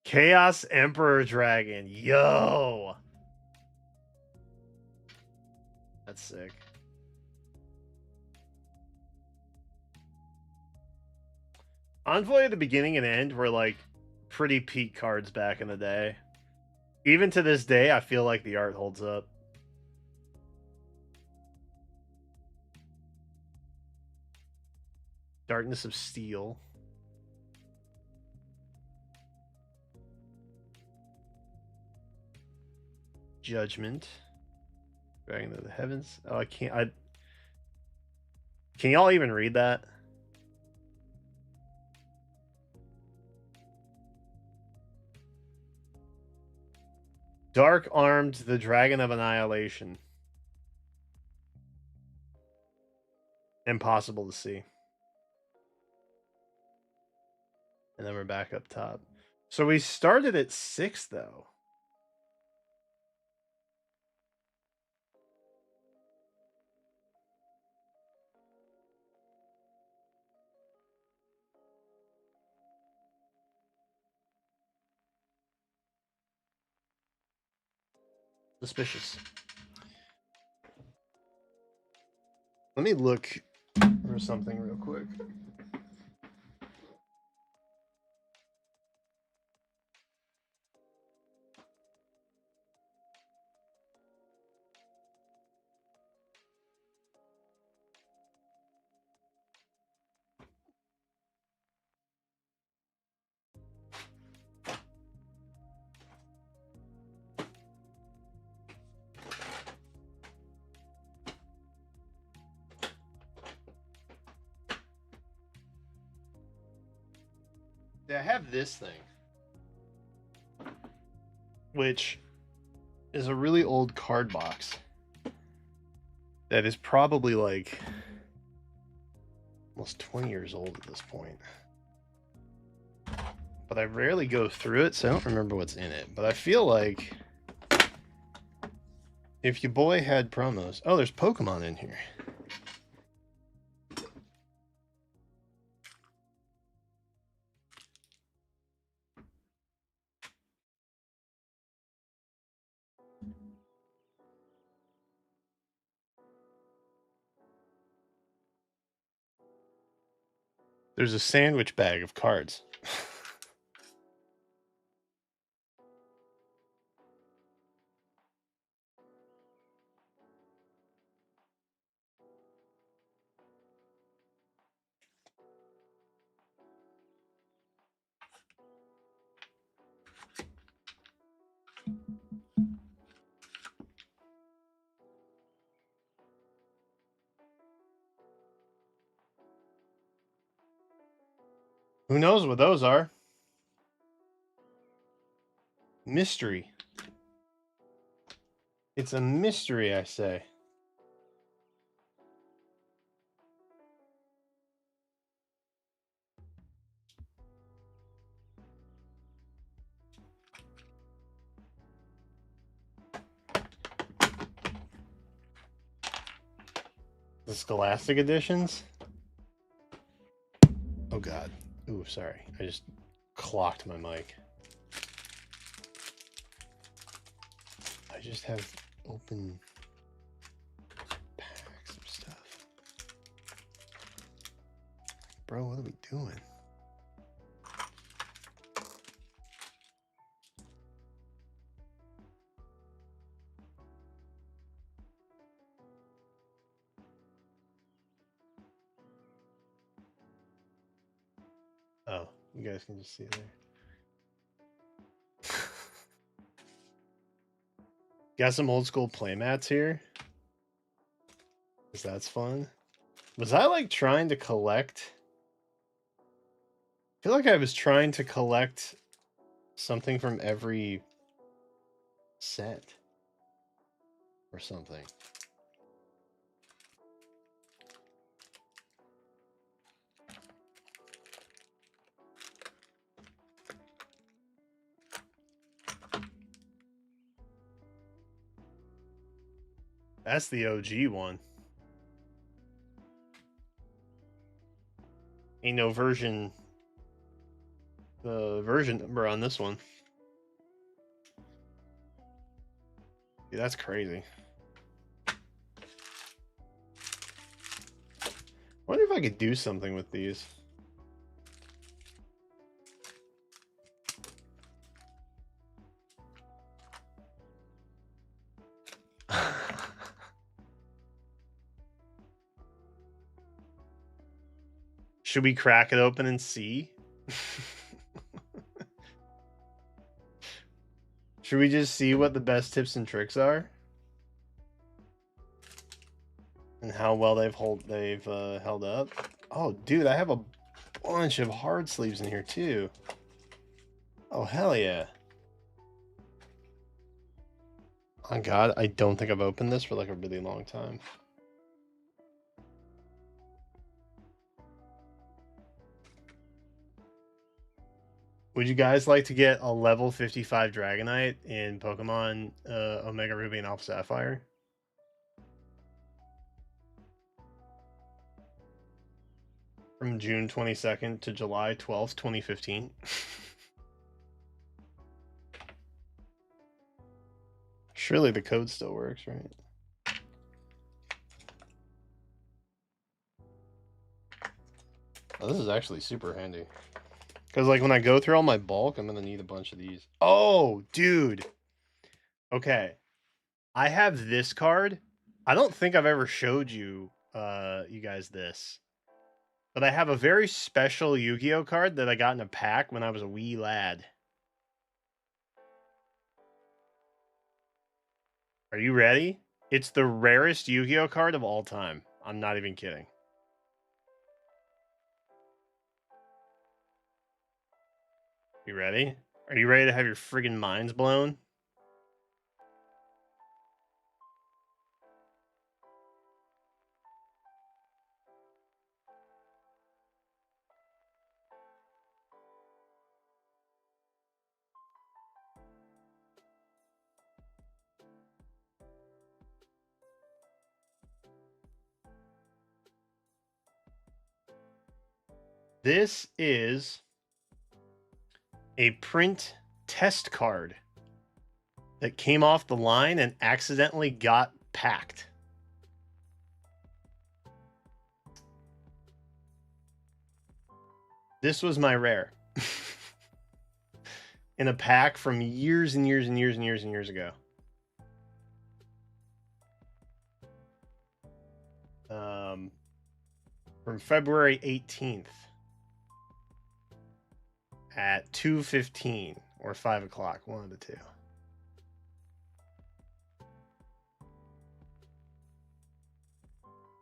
Chaos Emperor Dragon. Yo! That's sick. Envoy at the beginning and end were like pretty peak cards back in the day. Even to this day, I feel like the art holds up. Darkness of Steel. Judgment. Dragon of the Heavens. Oh, I can't. Can y'all even read that? Dark armed the Dragon of Annihilation. Impossible to see. And then we're back up top. So we started at 6, though. Suspicious. Let me look for something real quick. I have this thing, which is a really old card box that is probably like almost 20 years old at this point. But I rarely go through it, so I don't remember what's in it. But I feel like if your boy had promos... Oh, there's Pokemon in here. There's a sandwich bag of cards. Who knows what those are? Mystery. It's a mystery, I say. The Scholastic editions? Oh god. Ooh, sorry. I just clocked my mic. I just have open packs of stuff. Bro, what are we doing? Oh, you guys can just see it there. Got some old school playmats here. Cause that's fun. Was I like trying to collect? I feel like I was trying to collect something from every set or something. That's the OG one. Ain't no version. The version number on this one. Yeah, that's crazy. Wonder if I could do something with these. Should we crack it open and see? Should we just see what the best tips and tricks are? and how well they've held up. Oh, dude, I have a bunch of hard sleeves in here too. Oh, hell yeah. Oh God, I don't think I've opened this for like a really long time. Would you guys like to get a level 55 Dragonite in Pokemon Omega Ruby and Alpha Sapphire? From June 22nd to July 12th, 2015. Surely the code still works, right? Oh, this is actually super handy. Because, like, when I go through all my bulk, I'm going to need a bunch of these. Oh, dude. Okay. I have this card. I don't think I've ever showed you guys this. But I have a very special Yu-Gi-Oh card that I got in a pack when I was a wee lad. Are you ready? It's the rarest Yu-Gi-Oh card of all time. I'm not even kidding. You ready? Are you ready to have your friggin' minds blown? This is a print test card that came off the line and accidentally got packed. This was my rare. In a pack from years and years and years and years and years ago. From February 18th at 2:15 or 5 o'clock, one of the two.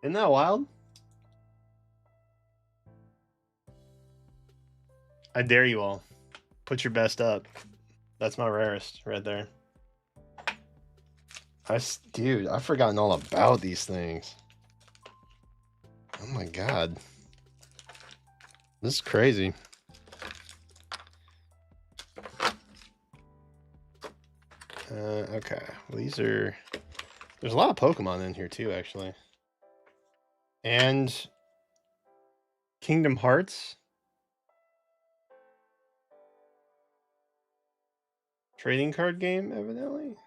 Isn't that wild? I dare you all. Put your best up. That's my rarest right there. Dude, I've forgotten all about these things. Oh my God. This is crazy. Okay. Well, these are... There's a lot of Pokemon in here too, actually. And... Kingdom Hearts. Trading card game, evidently.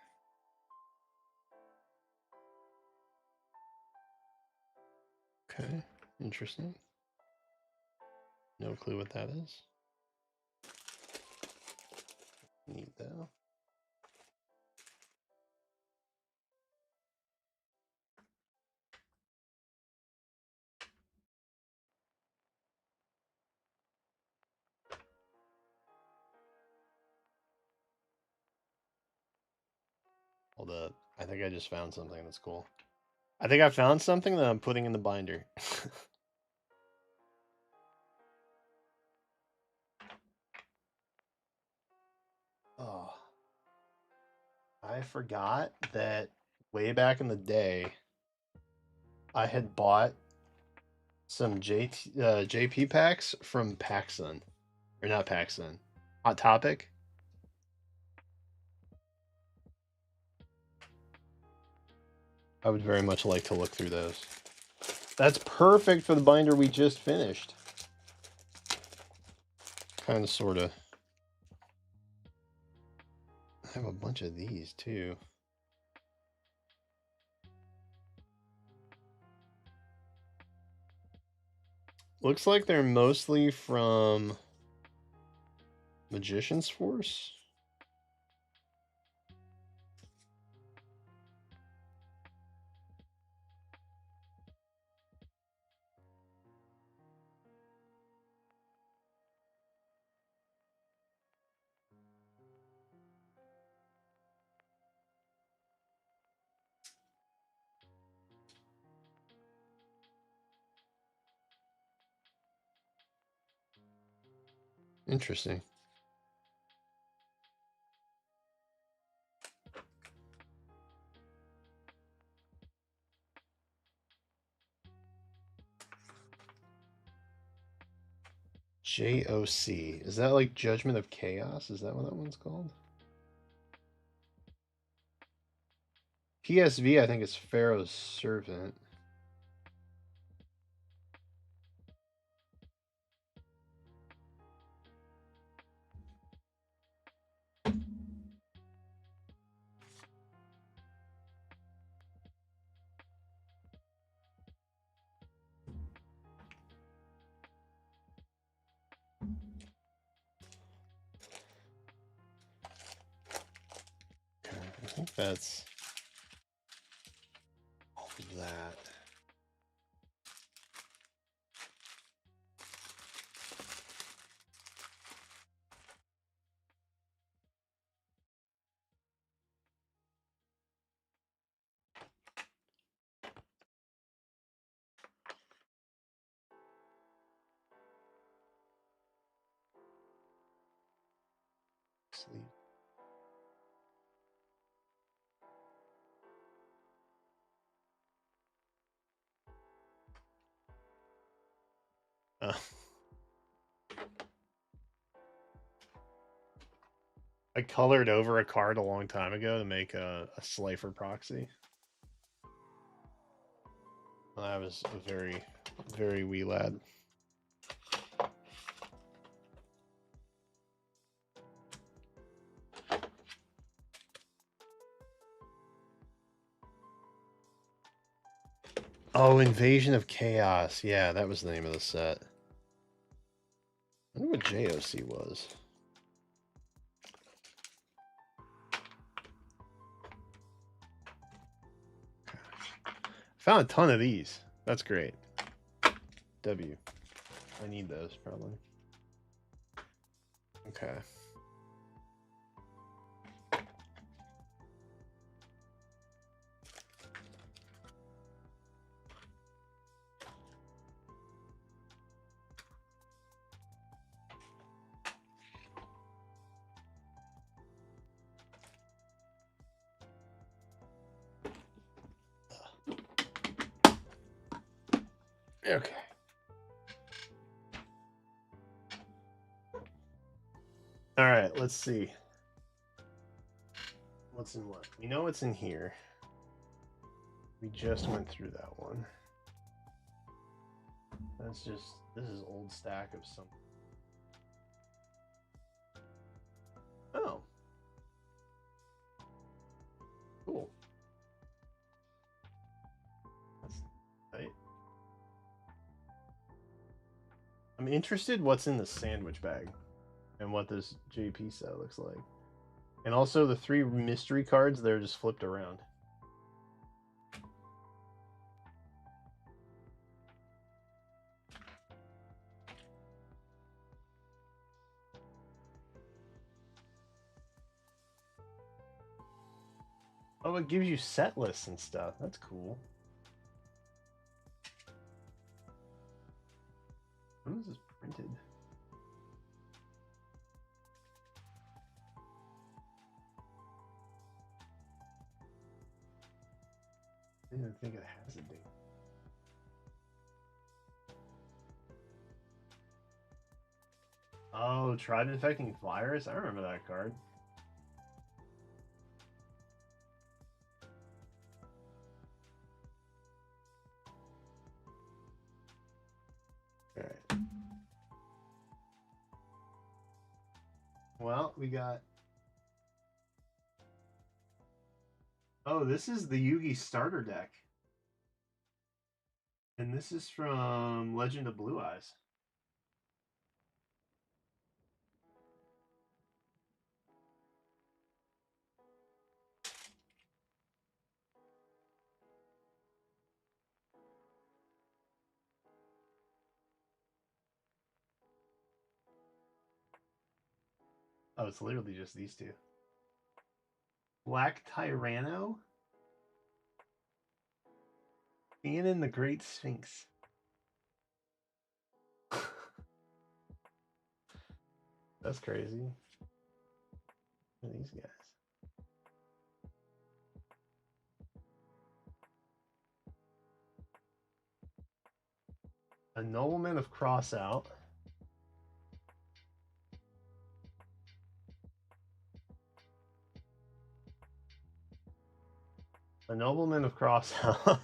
Okay. Interesting. No clue what that is. Neat though. Hold up. I think I just found something that's cool. I think I found something that I'm putting in the binder. Oh. I forgot that way back in the day, I had bought some JP packs from PacSun. Or not PacSun. Hot Topic. I would very much like to look through those. That's perfect for the binder we just finished. Kind of, sort of. I have a bunch of these too. Looks like they're mostly from Magician's Force. Interesting. JOC. Is that like Judgment of Chaos? Is that what that one's called? PSV, I think it's Pharaoh's Servant. I think that's all of that. Sleep. I colored over a card a long time ago to make a Slifer proxy. I was a very, very wee lad. Oh, Invasion of Chaos. Yeah, that was the name of the set. I wonder what JOC was. Found a ton of these. That's great. W. I need those probably. Okay. Okay. All right, let's see. What's in what? We know what's in here. We just went through that one. That's just, this is old stack of some. Oh. Cool. That's tight. I'm interested what's in the sandwich bag and what this JP set looks like. And also the 3 mystery cards, they're just flipped around. Oh, it gives you set lists and stuff. That's cool. When was this printed? I didn't even think it has a date. Oh, Tribe Infecting Virus? I remember that card. Alright. Well, we got... Oh, this is the Yugi starter deck. And this is from Legend of Blue Eyes. Oh, it's literally just these two. Black Tyranno? Ganon the Great Sphinx. That's crazy. Look at these guys. A nobleman of Crossout. A nobleman of Crossout.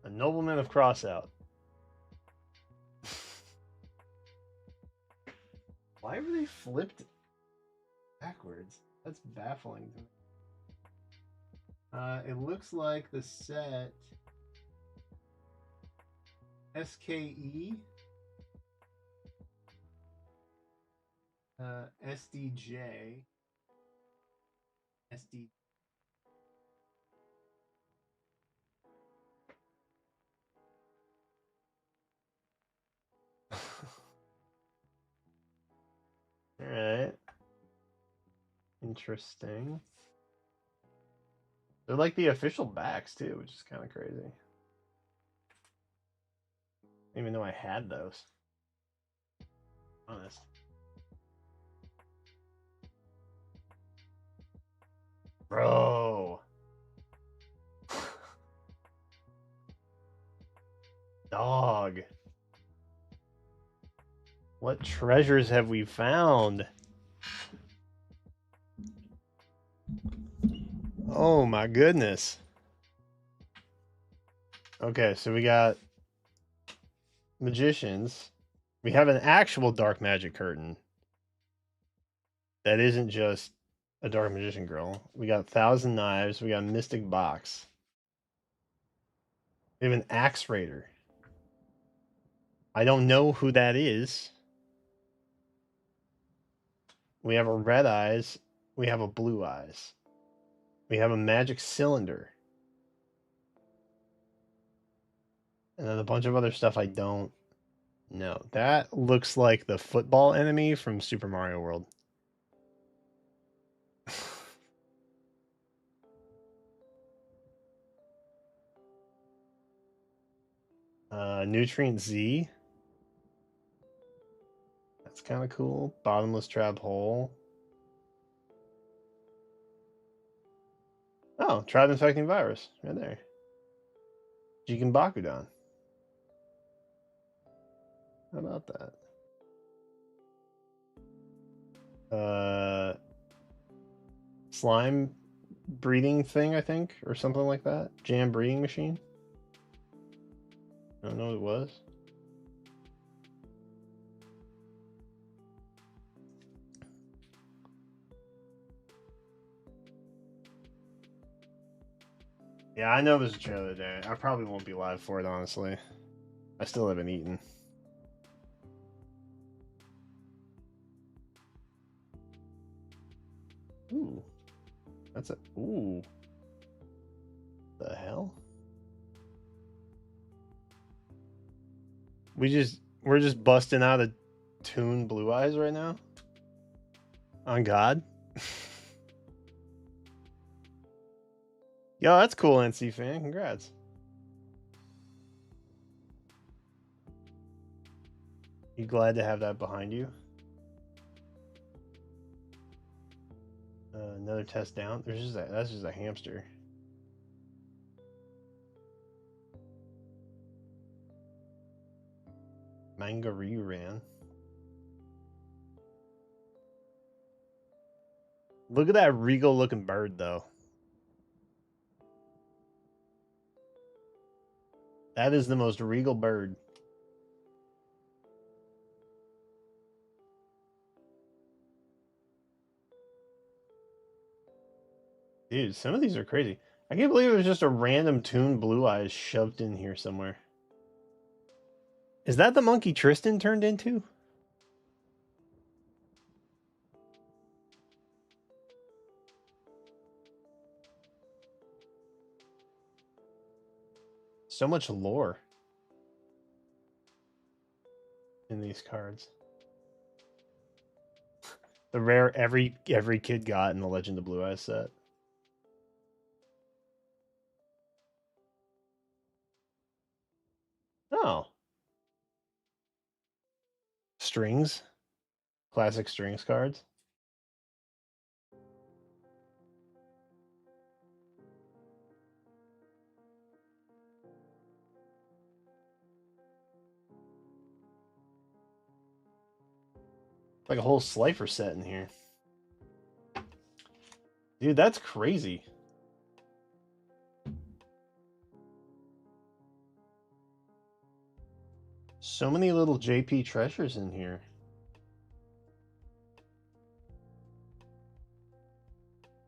A nobleman of Crossout. Why were they flipped backwards? That's baffling to me. It looks like the set SKE, SDJ, SD. All right. Interesting. They're like the official backs too, which is kind of crazy. I didn't even know I had those. Honest. Bro. Dog. What treasures have we found? Oh my goodness. Okay, so we got magicians. We have an actual dark magic curtain. That isn't just a dark magician girl. We got Thousand Knives. We got Mystic Box. We have an Axe Raider. I don't know who that is. We have a Red Eyes. We have a Blue Eyes. We have a Magic Cylinder. And then a bunch of other stuff I don't know. That looks like the football enemy from Super Mario World. Nutrient Z. That's kind of cool. Bottomless Trap Hole. Oh, Tribe Infecting Virus. Right there. Jigen Bakudan. How about that? Slime breeding thing, I think, or something like that. Jam breeding machine. I don't know what it was. Yeah, I know there's a trailer today. I probably won't be live for it, honestly. I still haven't eaten. Ooh. That's a... Ooh. The hell? We're just busting out a Toon Blue Eyes right now? On God? Yo, that's cool, NC fan. Congrats. You glad to have that behind you? Another test down. That's just a hamster. Mangaryuran. Look at that regal looking bird though. That is the most regal bird. Dude, some of these are crazy. I can't believe it was just a random Toon Blue Eyes shoved in here somewhere. Is that the monkey Tristan turned into? So much lore in these cards. The rare every kid got in the Legend of Blue Eyes set. strings, classic strings cards. Like a whole Slifer set in here. Dude, that's crazy. So many little JP treasures in here.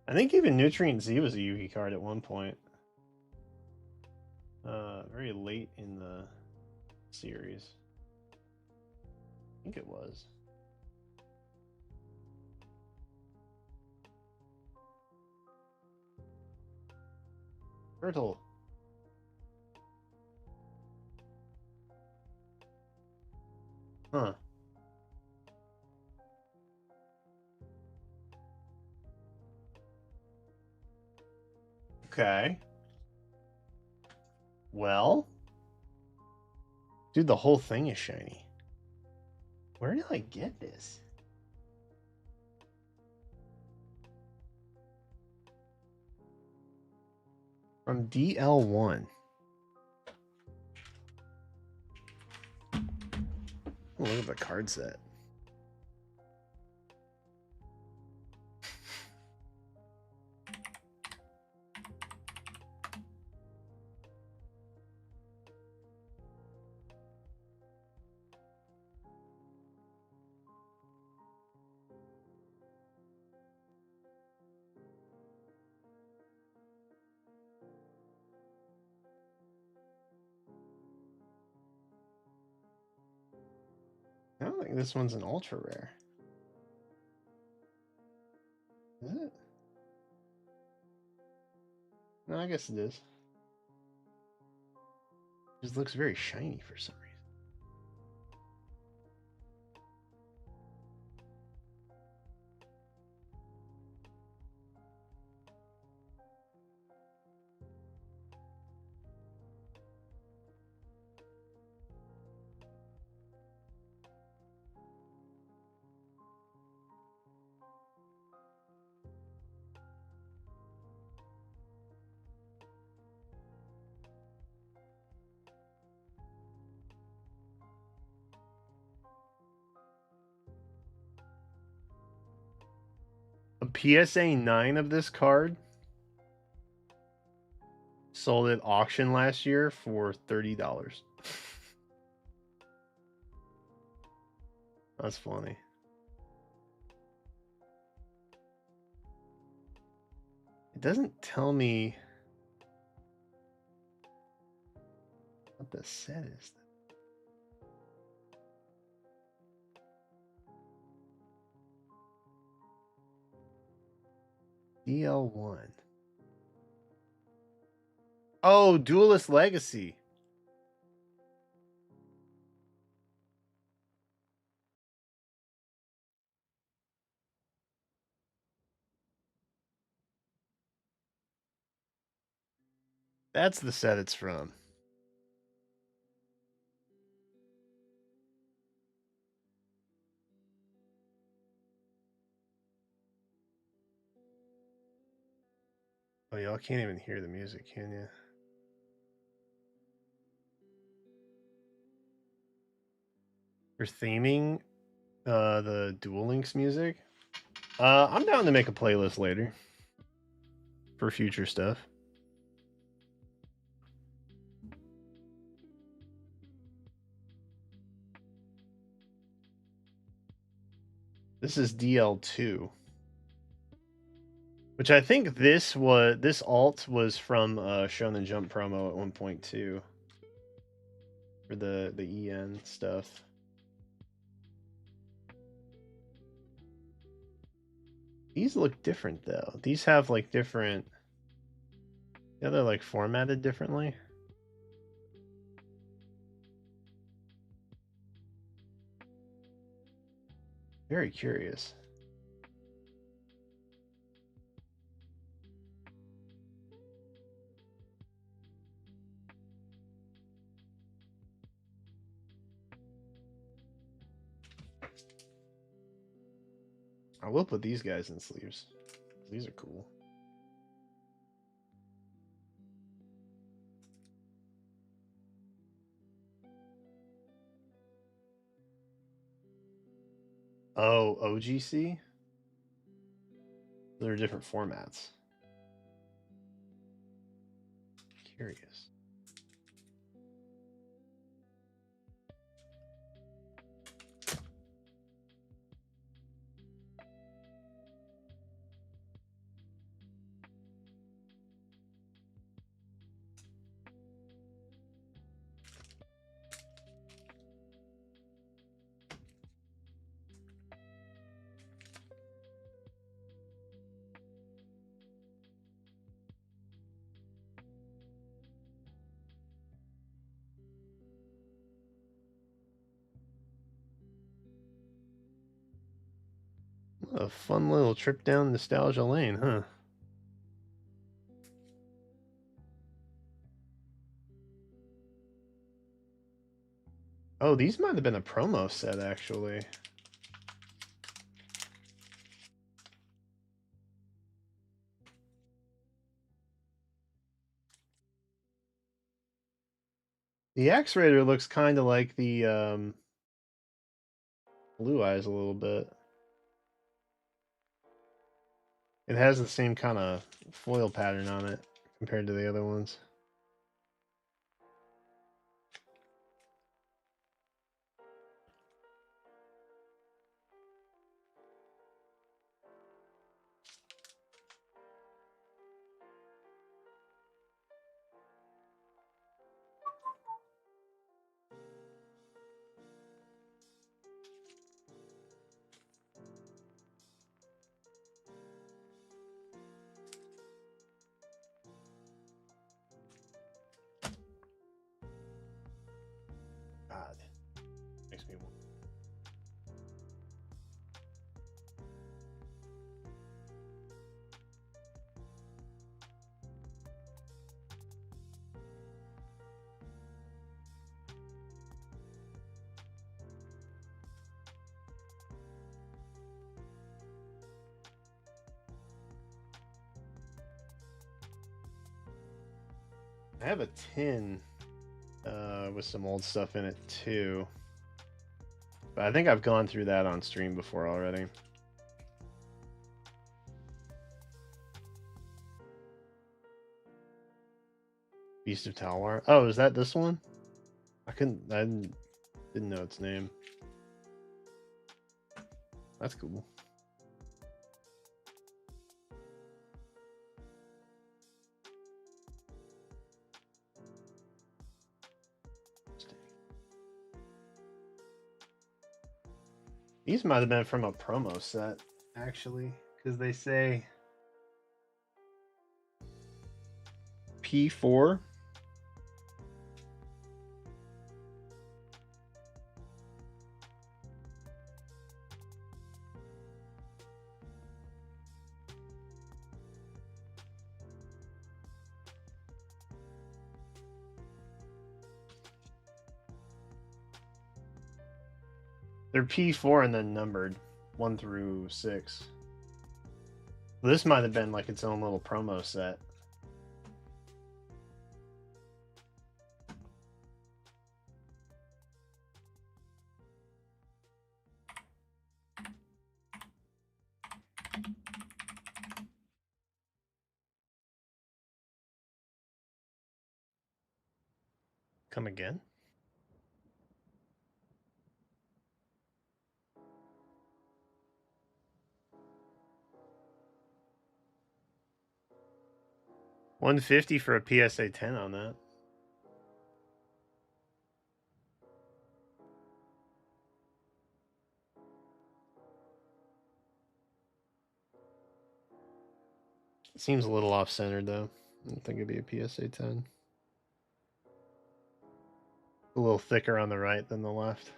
I think even Nutrient Z was a Yugi card at one point. Very late in the series. I think it was. Turtle. Huh. Okay. Well. Dude, the whole thing is shiny. Where did I get this? From DL1. Oh, look at the card set. I don't think this one's an ultra rare. Is it? No, I guess it is. It just looks very shiny for some reason. A PSA 9 of this card sold at auction last year for $30. That's funny. It doesn't tell me what the set is. DL1. Oh, Duelist Legacy. That's the set it's from. Oh, y'all can't even hear the music, can you? For theming the Duel Links music. I'm down to make a playlist later for future stuff. This is DL2. Which I think this alt was from Shonen Jump promo at 1.2 for the EN stuff. These look different though. These have like different. Yeah, they're like formatted differently. Very curious. I will put these guys in sleeves. These are cool. Oh, OGC? They're different formats. Curious. What a fun little trip down nostalgia lane, huh? Oh, these might have been a promo set, actually. The X-Raider looks kind of like the Blue Eyes a little bit. It has the same kind of foil pattern on it compared to the other ones. God, makes me want. I have a tin with some old stuff in it too. But I think I've gone through that on stream before already. Beast of Talwar. Oh, is that this one? I didn't know its name. That's cool. These might have been from a promo set, actually, because they say P4. They're P4 and then numbered 1 through 6. This might have been like its own little promo set. Come again? $150 for a PSA 10 on that. It seems a little off-centered though. I don't think it'd be a PSA 10. A little thicker on the right than the left.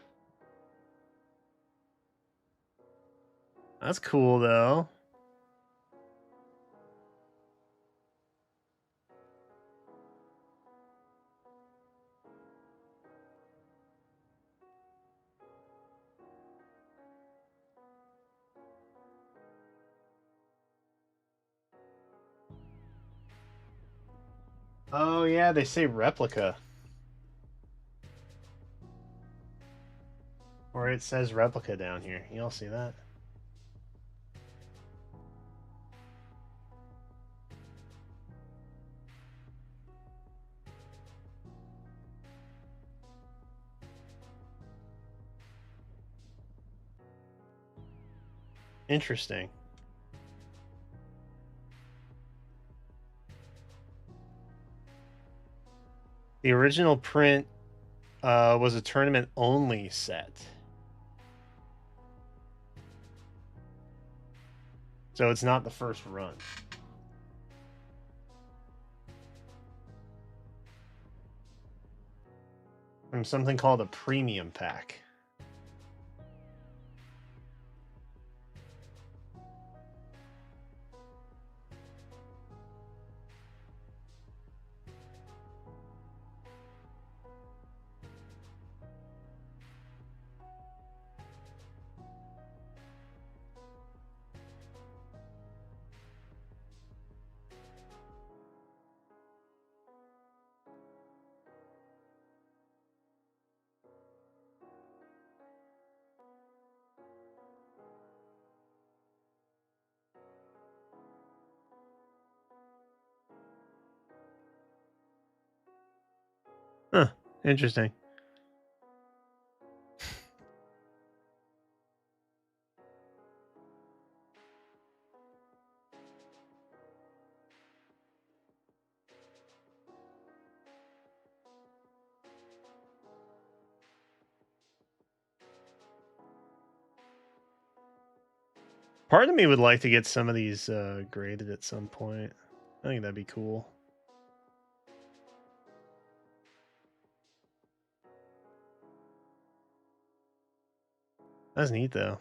That's cool though. Oh yeah, they say replica. Or it says replica down here. You all see that? Interesting. The original print was a tournament only set. So it's not the first run. From something called a premium pack. Huh. Interesting. Part of me would like to get some of these graded at some point. I think that'd be cool. That's neat, though.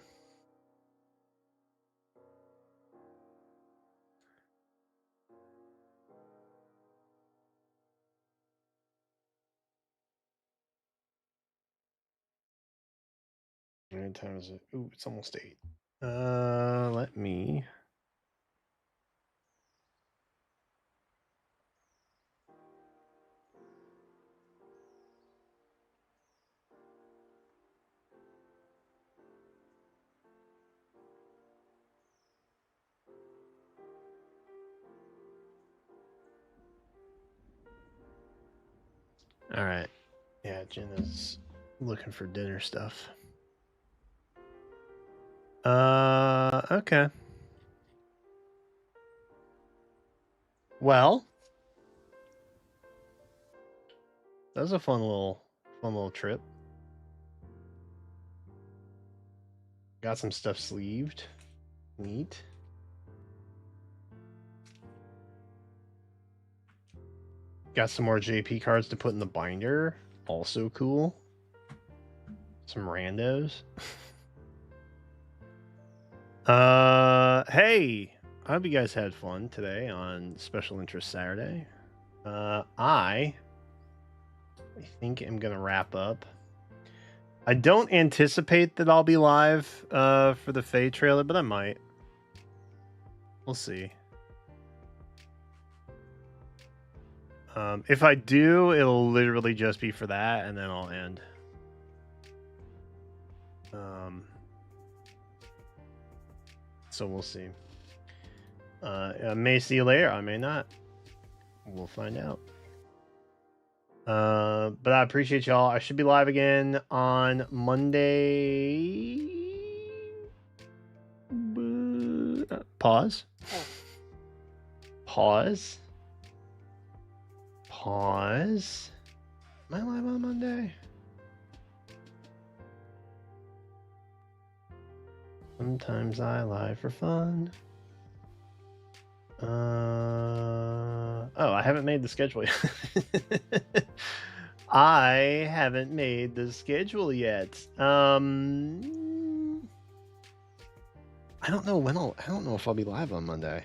How many times is it? Ooh, it's almost 8. Let me. All right. Yeah, Jenna's looking for dinner stuff. Okay. Well, that was a fun little trip. Got some stuff sleeved. Neat. Got some more JP cards to put in the binder. Also cool. Some randos. Hey, I hope you guys had fun today on Special Interest Saturday. I think I'm gonna wrap up. I don't anticipate that I'll be live for the Faye trailer, but I might. We'll see. If I do, it'll literally just be for that, and then I'll end. So we'll see. I may see you later. I may not. We'll find out. But I appreciate y'all. I should be live again on Monday. Pause. Pause. Pause. Am I live on Monday? Sometimes I live for fun. Oh, I haven't made the schedule yet. I haven't made the schedule yet. I don't know when I don't know if I'll be live on Monday.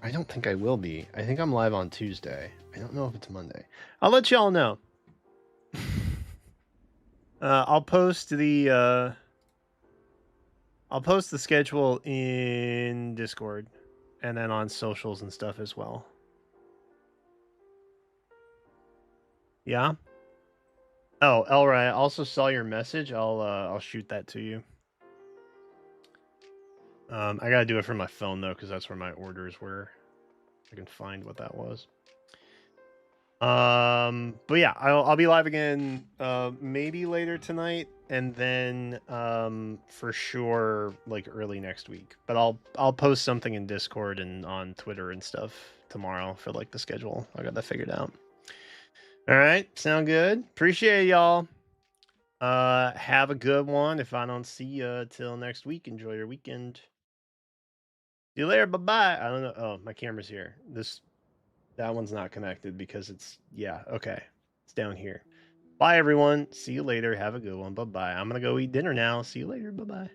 I don't think I will be. I think I'm live on Tuesday. I don't know if it's Monday. I'll let y'all know. I'll post the schedule in Discord and then on socials and stuff as well. Yeah. Oh, Elra, I also saw your message. I'll shoot that to you. I gotta do it from my phone though, because that's where my orders were. I can find what that was. But yeah, I'll be live again maybe later tonight, and then for sure like early next week. But I'll post something in Discord and on Twitter and stuff tomorrow for like the schedule. I got that figured out. All right, sound good. Appreciate y'all. Have a good one. If I don't see you till next week, enjoy your weekend. See you later. Bye bye. I don't know. Oh, my camera's here. That one's not connected because it's okay. It's down here. Bye everyone. See you later. Have a good one. Bye bye. I'm gonna go eat dinner now. See you later. Bye bye.